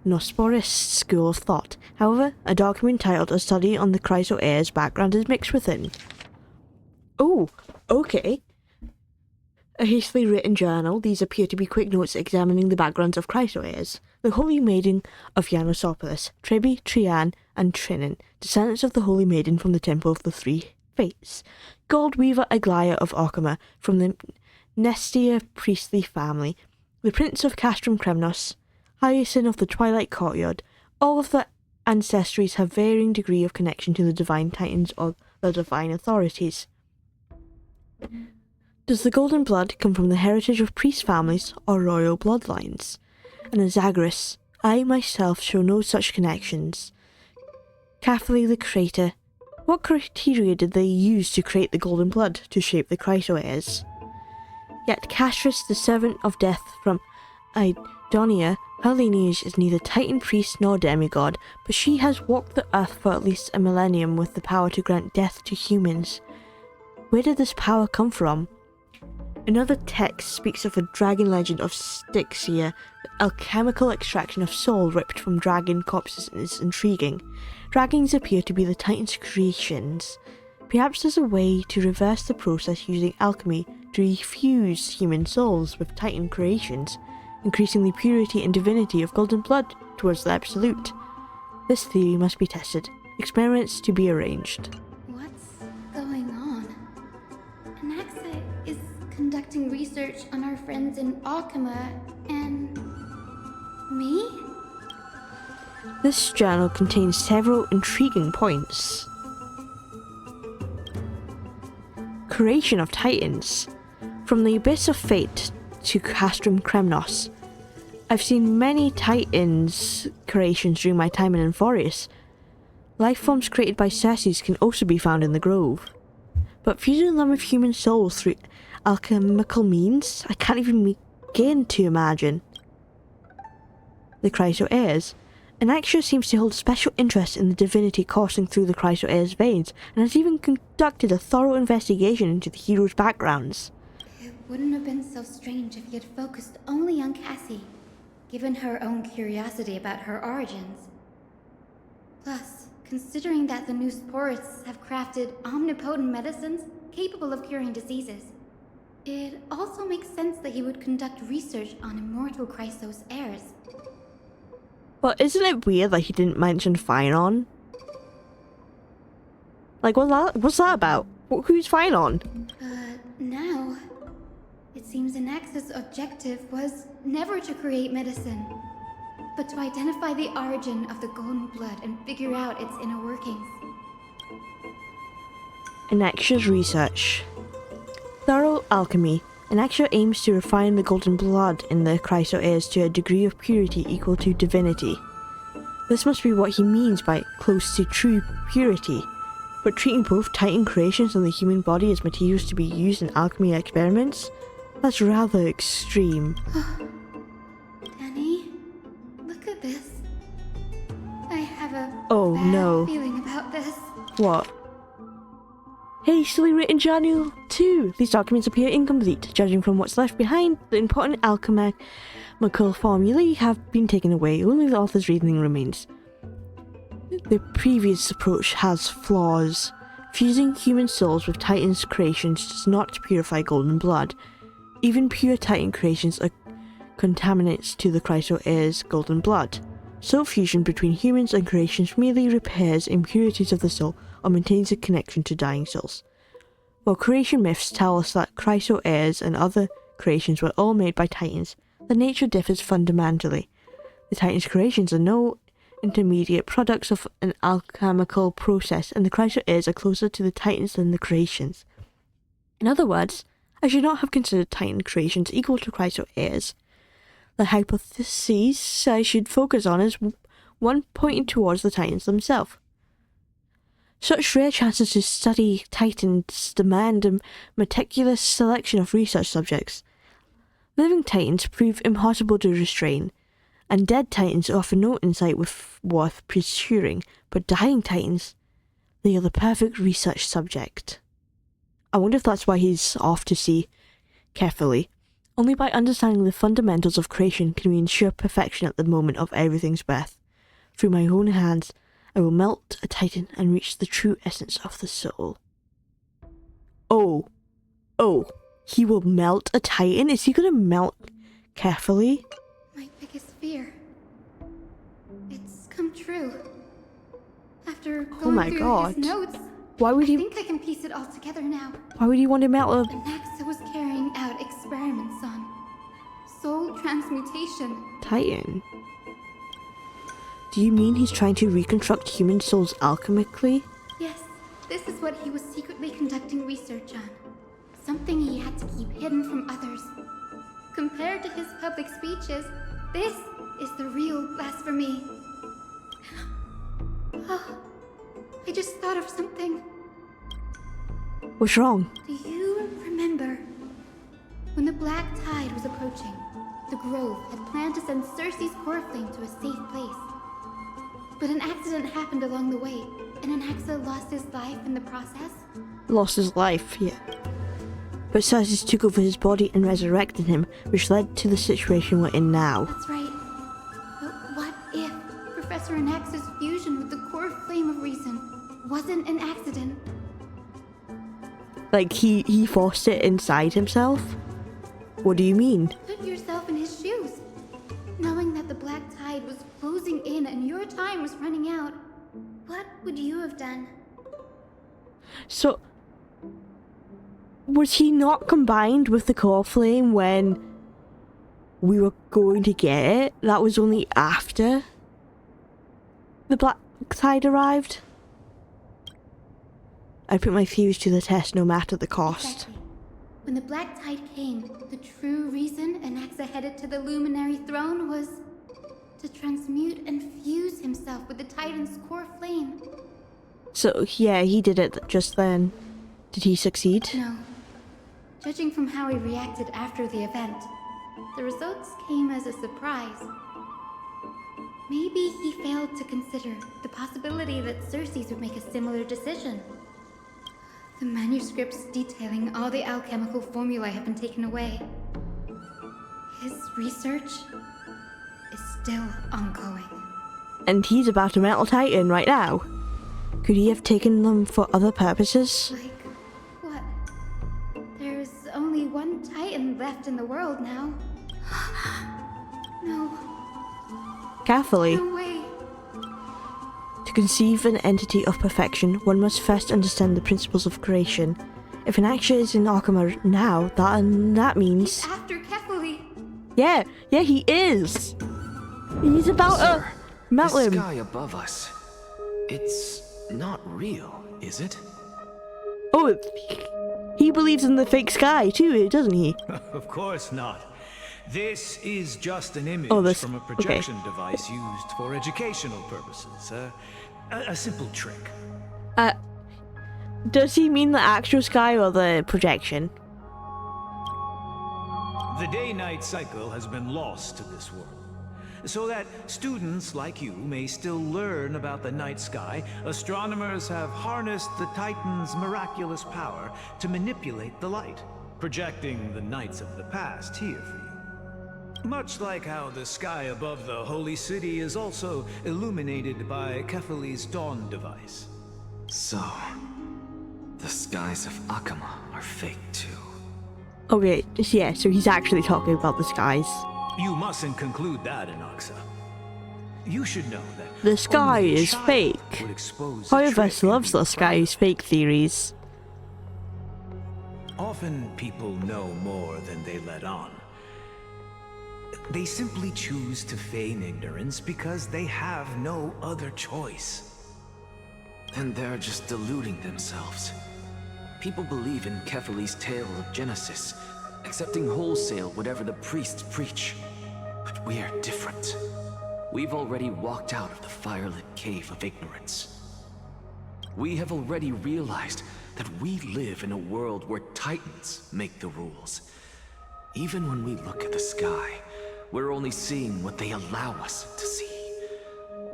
Gnosporist school of thought. However, a document titled A Study on the Chrysoair's background is mixed within. Oh, okay. A hastily written journal. These appear to be quick notes examining the backgrounds of Chrysoairs, the Holy Maiden of Yanosopolis, Trebi, Trian, and Trinan, descendants of the Holy Maiden from the Temple of the Three Fates, Goldweaver Aglaia of Orkama from the Nestia priestly family, the Prince of Castrum Kremnos, Hyacinth of the Twilight Courtyard. All of the ancestries have varying degree of connection to the Divine Titans or the Divine Authorities. Does the golden blood come from the heritage of priest families or royal bloodlines? Anaxagoras, I myself show no such connections. Catholi the Creator, what criteria did they use to create the golden blood to shape the Chrysoairs? Yet Castris, the servant of death from Idonia, her lineage is neither Titan priest nor demigod, but she has walked the earth for at least a millennium with the power to grant death to humans. Where did this power come from? Another text speaks of a dragon legend of Styxia. The alchemical extraction of soul ripped from dragon corpses is intriguing. Dragons appear to be the Titan's creations. Perhaps there's a way to reverse the process using alchemy to refuse human souls with Titan creations, increasing the purity and divinity of golden blood towards the absolute. This theory must be tested. Experiments to be arranged. What's going on? Anaxa is conducting research on our friends in Orkama and... me? This journal contains several intriguing points. Creation of Titans. From the Abyss of Fate to Castrum Kremnos. I've seen many Titans creations during my time in Enforius. Life forms created by Circes can also be found in the Grove. But fusing them with human souls through alchemical means, I can't even begin to imagine. The Chrysoairs. Anaxia seems to hold special interest in the divinity coursing through the Chrysoair's veins, and has even conducted a thorough investigation into the heroes' backgrounds. It wouldn't have been so strange if he had focused only on Cassie, given her own curiosity about her origins. Plus, considering that the Gnosporists have crafted omnipotent medicines capable of curing diseases, it also makes sense that he would conduct research on immortal Chrysos heirs. But isn't it weird that he didn't mention Phynon? Like, what's that about? Who's Phynon? Now, it seems Anaxa's objective was never to create medicine, but to identify the origin of the golden blood and figure out its inner workings. Anaxia's research. Thorough alchemy. Anaxia aims to refine the golden blood in the Chrysoairs to a degree of purity equal to divinity. This must be what he means by close to true purity. But treating both Titan creations and the human body as materials to be used in alchemy experiments? That's rather extreme. Danny, look at this. I have a bad feeling about this. What? Hastily written journal 2. These documents appear incomplete. Judging from what's left behind, the important alchemical formulae have been taken away. Only the author's reasoning remains. The previous approach has flaws. Fusing human souls with Titan's creations does not purify golden blood. Even pure Titan creations are contaminants to the Chrysoair's golden blood. Soul fusion between humans and creations merely repairs impurities of the soul or maintains a connection to dying souls. While creation myths tell us that Chryso heirs and other creations were all made by Titans, the nature differs fundamentally. The Titans' creations are no intermediate products of an alchemical process, and the Chryso heirs are closer to the Titans than the creations. In other words, I should not have considered Titan creations equal to Chryso heirs. The hypothesis I should focus on is one pointing towards the Titans themselves. Such rare chances to study Titans demand a meticulous selection of research subjects. Living Titans prove impossible to restrain, and dead Titans offer no insight worth pursuing, but dying Titans, they are the perfect research subject. I wonder if that's why he's off to sea carefully. Only by understanding the fundamentals of creation can we ensure perfection at the moment of everything's birth. Through my own hands, I will melt a Titan and reach the true essence of the soul. Oh, he will melt a Titan? Is he gonna melt carefully? My biggest fear. It's come true. After going through his notes, why would he? I think I can piece it all together now. Why would he want to melt a? Anaxa was carrying out experiments on soul transmutation. Titan. Do you mean he's trying to reconstruct human souls alchemically? Yes, this is what he was secretly conducting research on. Something he had to keep hidden from others. Compared to his public speeches, this is the real blasphemy. Oh, I just thought of something. What's wrong? Do you remember when the black tide was approaching? The Grove had planned to send Cersei's core flame to a safe place. But an accident happened along the way, and Anaxa lost his life in the process. Lost his life, yeah. But Cersei took over his body and resurrected him, which led to the situation we're in now. That's right. But what if Professor Anaxa's fusion with the core flame of reason wasn't an accident? Like he forced it inside himself? What do you mean? Put yourself in his shoes. Knowing that the black tide was closing in and your time was running out, what would you have done? So, was he not combined with the core flame when we were going to get it? That was only after the black tide arrived? I put my theories to the test no matter the cost. Exactly. When the black tide came, the true reason Anaxa headed to the luminary throne was to transmute and fuse himself with the Titan's core flame. So, yeah, he did it just then. Did he succeed? No. Judging from how he reacted after the event, the results came as a surprise. Maybe he failed to consider the possibility that Cersei's would make a similar decision. The manuscripts detailing all the alchemical formulae have been taken away. His research is still ongoing. And he's about to melt a Titan right now. Could he have taken them for other purposes? Like what? There's only one Titan left in the world now. No. Carefully. No way. To conceive an entity of perfection, one must first understand the principles of creation. If an action is in Arkhamar now, that means... He's after Kefali. Yeah, he is. He's about to melt him. The sky above us, it's not real, is it? Oh, he believes in the fake sky too, doesn't he? Of course not. This is just an image from a projection device used for educational purposes. A simple trick. Does he mean the actual sky or the projection? The day-night cycle has been lost to this world. So that students like you may still learn about the night sky, astronomers have harnessed the Titan's miraculous power to manipulate the light, projecting the nights of the past here for you. Much like how the sky above the Holy City is also illuminated by Kefali's dawn device. So, the skies of Arkhamar are fake too. Okay, yeah, so he's actually talking about the skies. You mustn't conclude that, Anaxa. You should know that the sky only a is child fake. would expose a However, trick loves and the sky is fake theories. Often people know more than they let on. They simply choose to feign ignorance because they have no other choice. Then they're just deluding themselves. People believe in Kefali's tale of Genesis, accepting wholesale whatever the priests preach. But we're different. We've already walked out of the firelit cave of ignorance. We have already realized that we live in a world where Titans make the rules. Even when we look at the sky, we're only seeing what they allow us to see.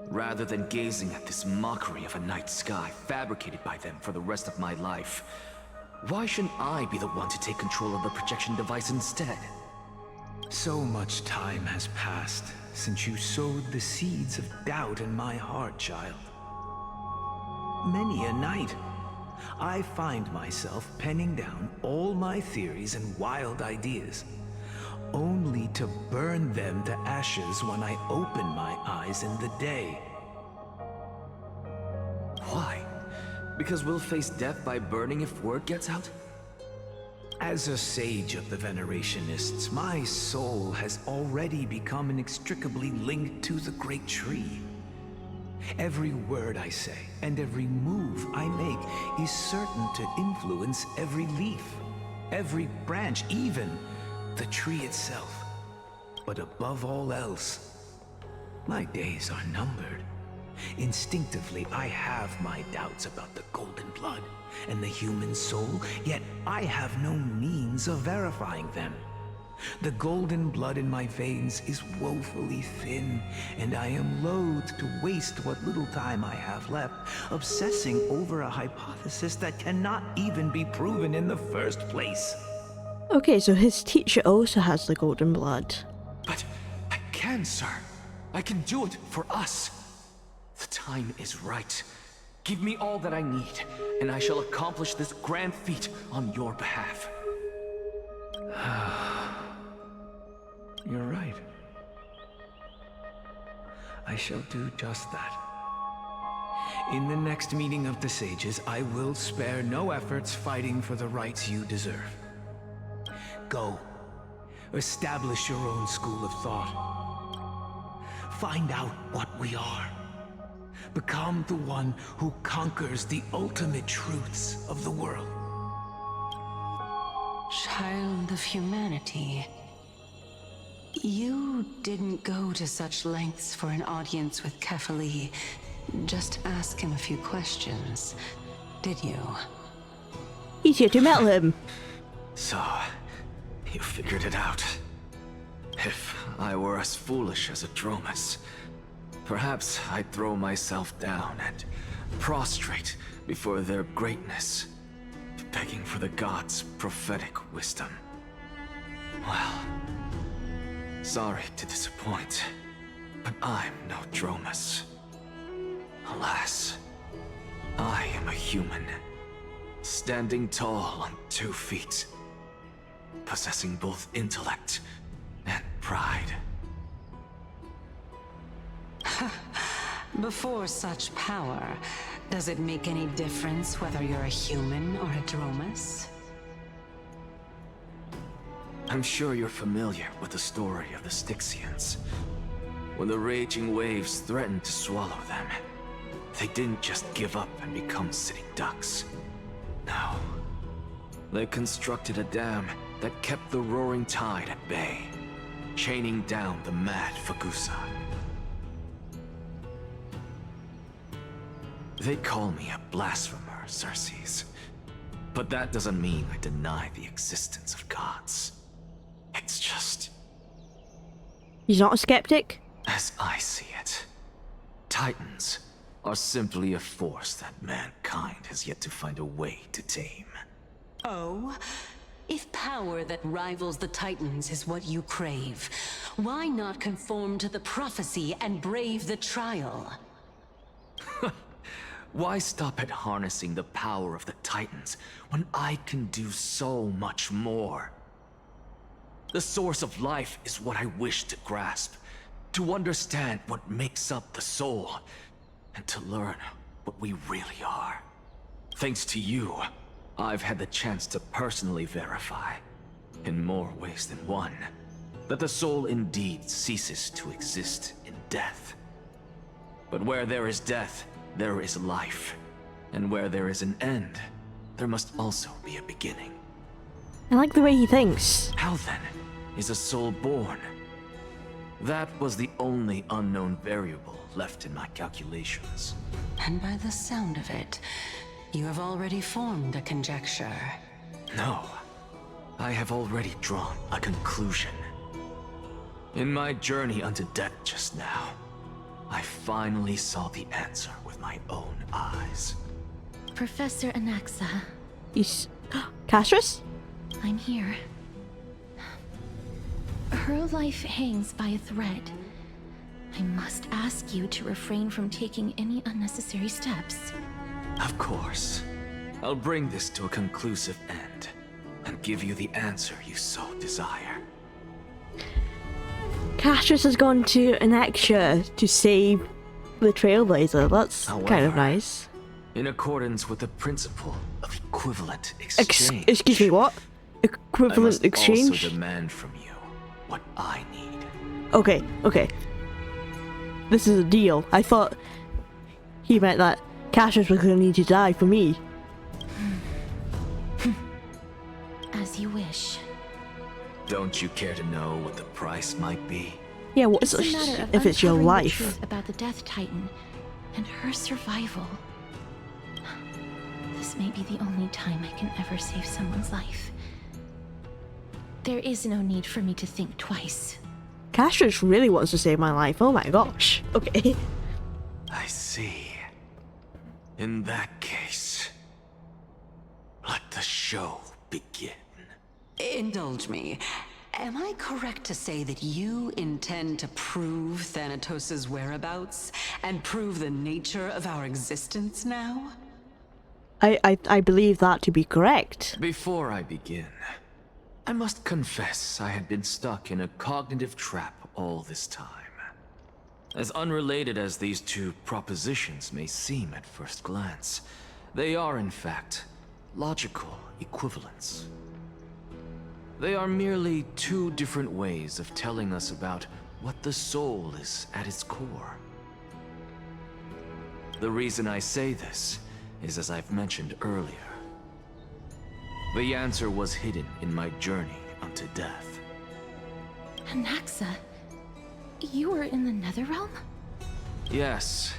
Rather than gazing at this mockery of a night sky fabricated by them for the rest of my life, why shouldn't I be the one to take control of the projection device instead? So much time has passed since you sowed the seeds of doubt in my heart, child. Many a night, I find myself penning down all my theories and wild ideas, only to burn them to ashes when I open my eyes in the day. Why? Because we'll face death by burning if word gets out? As a sage of the Venerationists, my soul has already become inextricably linked to the great tree. Every word I say and every move I make is certain to influence every leaf, every branch, even the tree itself. But above all else, my days are numbered. Instinctively, I have my doubts about the golden blood and the human soul, yet I have no means of verifying them. The golden blood in my veins is woefully thin, and I am loath to waste what little time I have left obsessing over a hypothesis that cannot even be proven in the first place. Okay, so his teacher also has the golden blood. But I can, sir. I can do it for us. The time is right. Give me all that I need, and I shall accomplish this grand feat on your behalf. You're right. I shall do just that. In the next meeting of the sages, I will spare no efforts fighting for the rights you deserve. Go. Establish your own school of thought. Find out what we are. Become the one who conquers the ultimate truths of the world. Child of humanity. You didn't go to such lengths for an audience with Kefali. Just ask him a few questions, did you? He's here to meddle him. So, you figured it out. If I were as foolish as a Dromus, perhaps I'd throw myself down and prostrate before their greatness, begging for the gods' prophetic wisdom. Well, sorry to disappoint, but I'm no Dromus. Alas, I am a human, standing tall on 2 feet, possessing both intellect and pride. Before such power, does it make any difference whether you're a human or a Dromus? I'm sure you're familiar with the story of the Styxians. When the raging waves threatened to swallow them, they didn't just give up and become sitting ducks. No. They constructed a dam that kept the roaring tide at bay, chaining down the mad Fagusa. They call me a blasphemer, Circes. But that doesn't mean I deny the existence of gods. It's just... He's not a skeptic? As I see it, Titans are simply a force that mankind has yet to find a way to tame. Oh? If power that rivals the Titans is what you crave, why not conform to the prophecy and brave the trial? Why stop at harnessing the power of the Titans when I can do so much more? The source of life is what I wish to grasp, to understand what makes up the soul, and to learn what we really are. Thanks to you, I've had the chance to personally verify, in more ways than one, that the soul indeed ceases to exist in death. But where there is death, there is life. And where there is an end, there must also be a beginning. I like the way he thinks. How then is a soul born? That was the only unknown variable left in my calculations. And by the sound of it, you have already formed a conjecture. No, I have already drawn a conclusion. In my journey unto death just now, I finally saw the answer with my own eyes. Professor Anaxa. He's... Castris? I'm here. Her life hangs by a thread. I must ask you to refrain from taking any unnecessary steps. Of course. I'll bring this to a conclusive end, and give you the answer you so desire. Castris has gone to Anaxa to save the Trailblazer. That's kind of nice. In accordance with the principle of equivalent exchange. Excuse me, what? Equivalent exchange? I must also demand from you what I need. Okay, okay. This is a deal. I thought he meant that Castris was going to need to die for me. As you wish. Don't you care to know what the price might be? Yeah, what's it's a matter of if it's your uncovering the life? Truth about the Death Titan and her survival. This may be the only time I can ever save someone's life. There is no need for me to think twice. Castris really wants to save my life. Oh my gosh. Okay. I see. In that case, let the show begin. Indulge me. Am I correct to say that you intend to prove Thanatos' whereabouts and prove the nature of our existence now? I believe that to be correct. Before I begin, I must confess I had been stuck in a cognitive trap all this time. As unrelated as these two propositions may seem at first glance, they are in fact logical equivalents. They are merely two different ways of telling us about what the soul is at its core. The reason I say this is as I've mentioned earlier. The answer was hidden in my journey unto death. Anaxa, you were in the Netherrealm? Yes,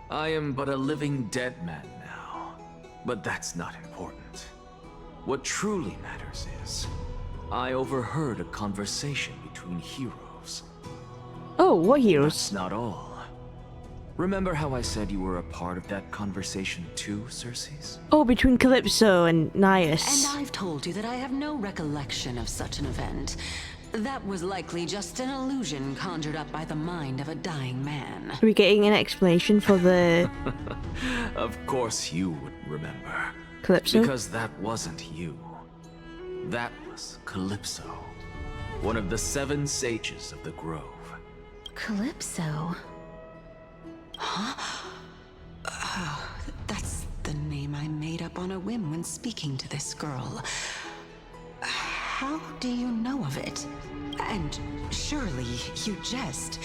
I am but a living dead man now, but that's not important. What truly matters is, I overheard a conversation between heroes. Oh, what heroes? That's not all. Remember how I said you were a part of that conversation too, Circes? Oh, between Calypso and Naias. And I've told you that I have no recollection of such an event. That was likely just an illusion conjured up by the mind of a dying man. Are we getting an explanation for the... Of course you would remember. Calypso? Because that wasn't you. That was Calypso, one of the 7 sages of the Grove. Calypso? Huh? Oh, that's the name I made up on a whim when speaking to this girl. How do you know of it? And surely you jest.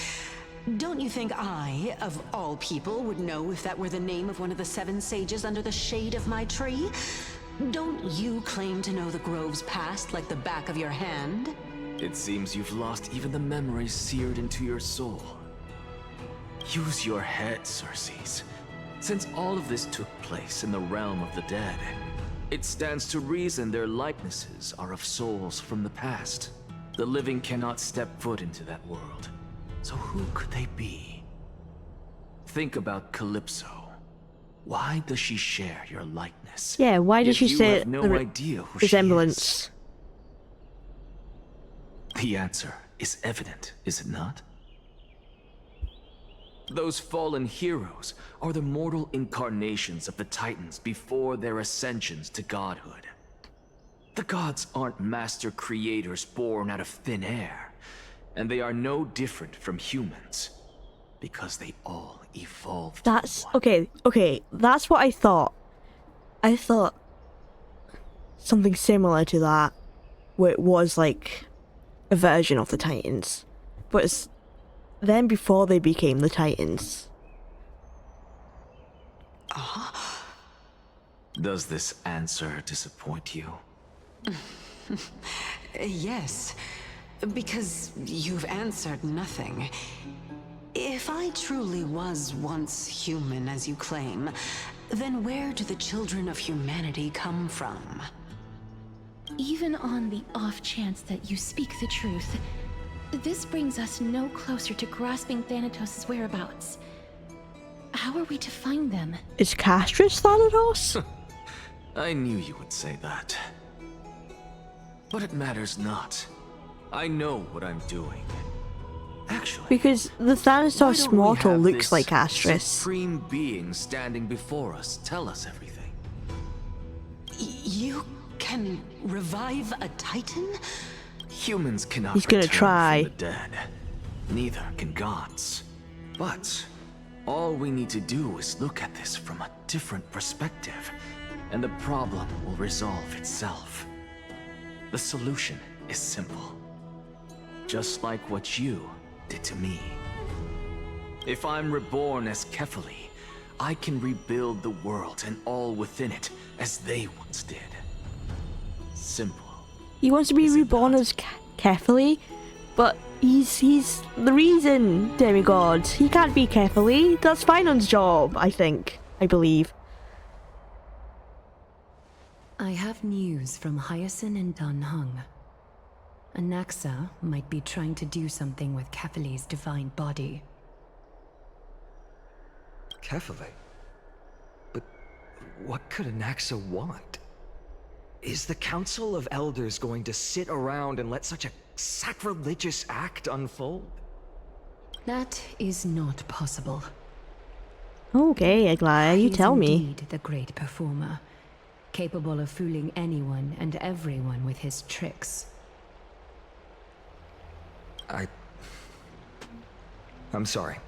Don't you think I, of all people, would know if that were the name of one of the 7 sages under the shade of my tree? Don't you claim to know the Grove's past like the back of your hand? It seems you've lost even the memories seared into your soul. Use your head, Circes. Since all of this took place in the realm of the dead, it stands to reason their likenesses are of souls from the past. The living cannot step foot into that world. So who could they be? Think about Calypso. Why does she share your likeness? Yeah, why does she say have no the idea who resemblance? She is? The answer is evident, is it not? Those fallen heroes are the mortal incarnations of the Titans before their ascensions to godhood. The gods aren't master creators born out of thin air. And they are no different from humans. Because they all evolved. That's okay, that's what I thought. I thought something similar to that, where it was like a version of the Titans. But it's then before they became the Titans. Does this answer disappoint you? Yes, because you've answered nothing. If I truly was once human, as you claim, then where do the children of humanity come from? Even on the off chance that you speak the truth, this brings us no closer to grasping Thanatos' whereabouts. How are we to find them? Is Castris Thanatos? I knew you would say that. But it matters not. I know what I'm doing. Actually, because the Thanatos mortal looks like Castris. Supreme being standing before us tell us everything. You can revive a Titan? Humans cannot He's gonna return try. from the dead. Neither can gods. But all we need to do is look at this from a different perspective, and the problem will resolve itself. The solution is simple. Just like what you did to me. If I'm reborn as Kefali, I can rebuild the world and all within it as they once did. Simple. He wants to be reborn as Kefali, but he's the reason, demigod. He can't be Kefali. That's Finon's job, I believe. I have news from Hyacinth and Dan Hung. Anaxa might be trying to do something with Kefali's divine body. Kefali? But what could Anaxa want? Is the Council of Elders going to sit around and let such a sacrilegious act unfold? That is not possible. Okay, Aglaya, you tell me. He is indeed the great performer, capable of fooling anyone and everyone with his tricks. I'm sorry.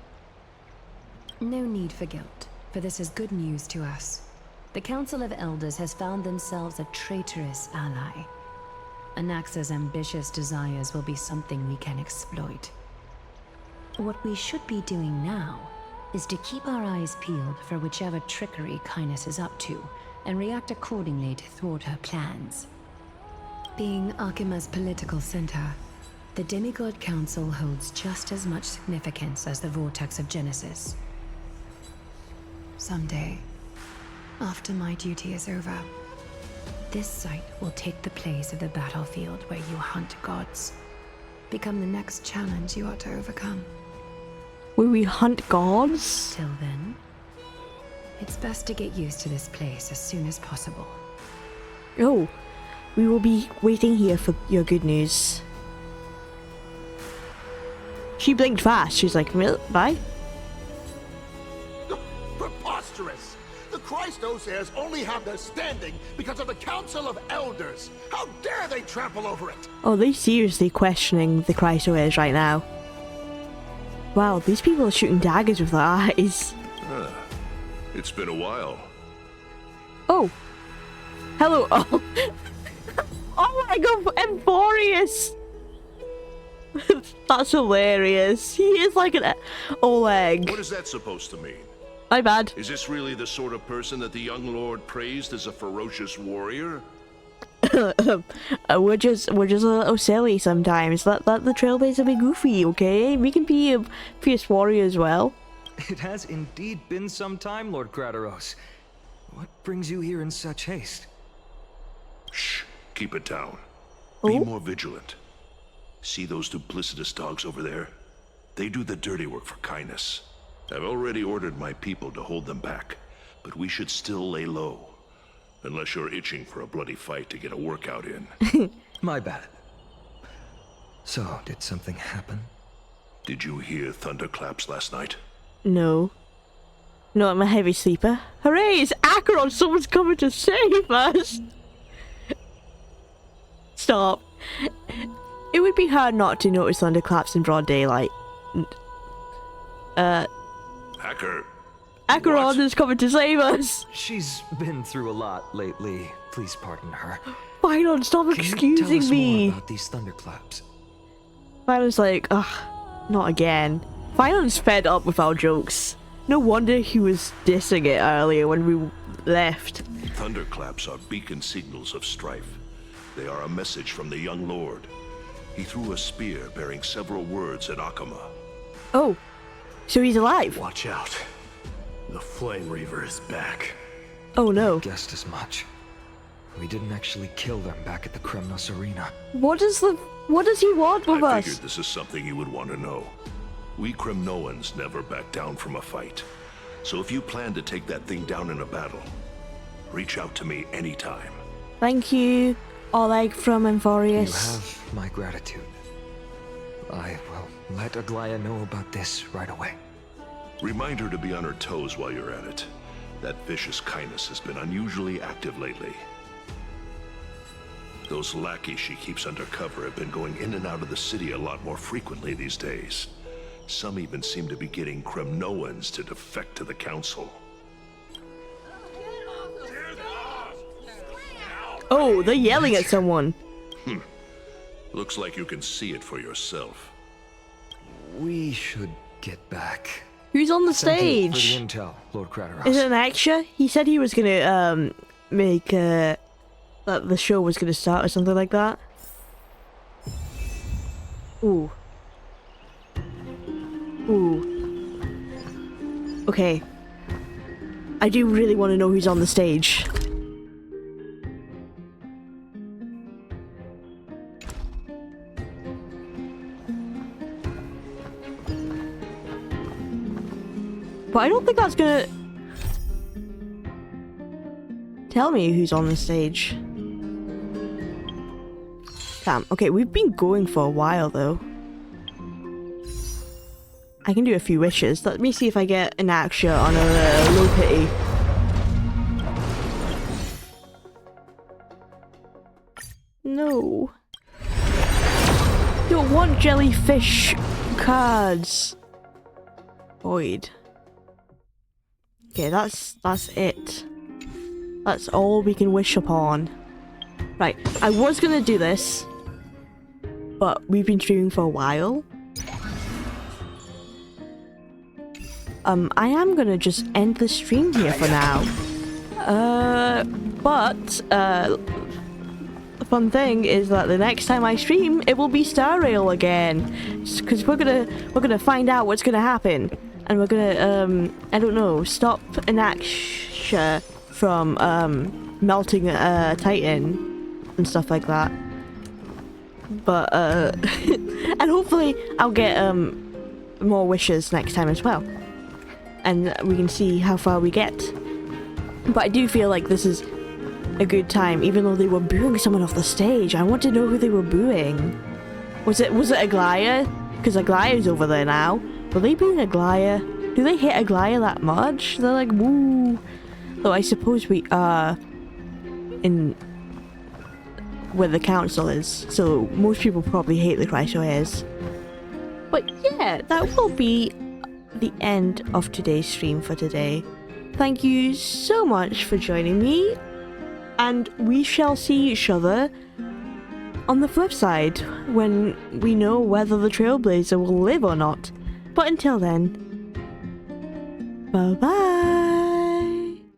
No need for guilt, for this is good news to us. The Council of Elders has found themselves a traitorous ally. Anaxa's ambitious desires will be something we can exploit. What we should be doing now is to keep our eyes peeled for whichever trickery Kynus is up to, and react accordingly to thwart her plans. Being Akima's political center, the Demigod Council holds just as much significance as the Vortex of Genesis. Someday, after my duty is over, this site will take the place of the battlefield where you hunt gods. Become the next challenge you ought to overcome. Will we hunt gods? Till then, it's best to get used to this place as soon as possible. Oh, we will be waiting here for your good news. She blinked fast. She's like, bye. Preposterous! The Christos only have their standing because of the Council of Elders. How dare they trample over it? Oh, they're seriously questioning the Chrysoairs right now. Wow, these people are shooting daggers with their eyes. It's been a while. Oh. Hello. Oh, oh my god, Emphorius! That's hilarious. He is like an Oleg. What is that supposed to mean? My bad. Is this really the sort of person that the young lord praised as a ferocious warrior? We're just a little silly sometimes. Let the trailblazer be goofy, okay? We can be a fierce warrior as well. It has indeed been some time, Lord Krateros. What brings you here in such haste? Shh, keep it down. Oh? Be more vigilant. See those duplicitous dogs over there? They do the dirty work for Kynus. I've already ordered my people to hold them back, but we should still lay low. Unless you're itching for a bloody fight to get a workout in. My bad. So, did something happen? Did you hear thunderclaps last night? No. No, I'm a heavy sleeper. Hooray, it's Acheron! Someone's coming to save us! Stop. It would be hard not to notice thunderclaps in broad daylight. Hacker. Acheron is coming to save us! She's been through a lot lately. Please pardon her. Phylon, stop excusing Can you tell us me! more about these thunderclaps? Phylon's like, ugh, not again. Phylon's fed up with our jokes. No wonder he was dissing it earlier when we left. Thunderclaps are beacon signals of strife. They are a message from the young lord. He threw a spear bearing several words at Akama. Oh, so he's alive? Watch out. The Flame Reaver is back. Oh no. I guessed as much. We didn't actually kill them back at the Kremnos arena. What does he want with I us? figured this is something you would want to know. We Kremnoans never back down from a fight. So if you plan to take that thing down in a battle, reach out to me anytime. Thank you, Oleg from You Amphorius. have my gratitude. I will let Aglaya know about this right away. Remind her to be on her toes while you're at it. That vicious kindness has been unusually active lately. Those lackeys she keeps undercover have been going in and out of the city a lot more frequently these days. Some even seem to be getting Kremnoans to defect to the council. Oh, they're yelling at someone. Looks like you can see it for yourself. We should get back. Who's on the Thank you stage? for the intel, Lord Crateros. Is it an extra? He said he was gonna make that the show was gonna start or something like that. Ooh. Ooh. Okay. I do really want to know who's on the stage. But I don't think that's gonna tell me who's on the stage. Damn. Okay, we've been going for a while though. I can do a few wishes. Let me see if I get an action on a low pity. No. Don't want jellyfish cards. Void. Okay, that's it. That's all we can wish upon. Right, I was gonna do this, but we've been streaming for a while. I am gonna just end the stream here for now. The fun thing is that the next time I stream, it will be Star Rail again, because we're gonna find out what's gonna happen, and we're gonna I don't know, stop Anaxia from melting a Titan and stuff like that. But and hopefully I'll get more wishes next time as well, and we can see how far we get. But I do feel like this is a good time, even though they were booing someone off the stage. I want to know who they were booing. Was it Aglaya? Because Aglaya's over there now. Were they booing Aglaya? Do they hit Aglaya that much? They're like, woo. Though I suppose we are in where the council is, so most people probably hate the Chrysoairs. But yeah, that will be the end of today's stream for today. Thank you so much for joining me, and we shall see each other on the flip side when we know whether the Trailblazer will live or not. But until then, bye bye.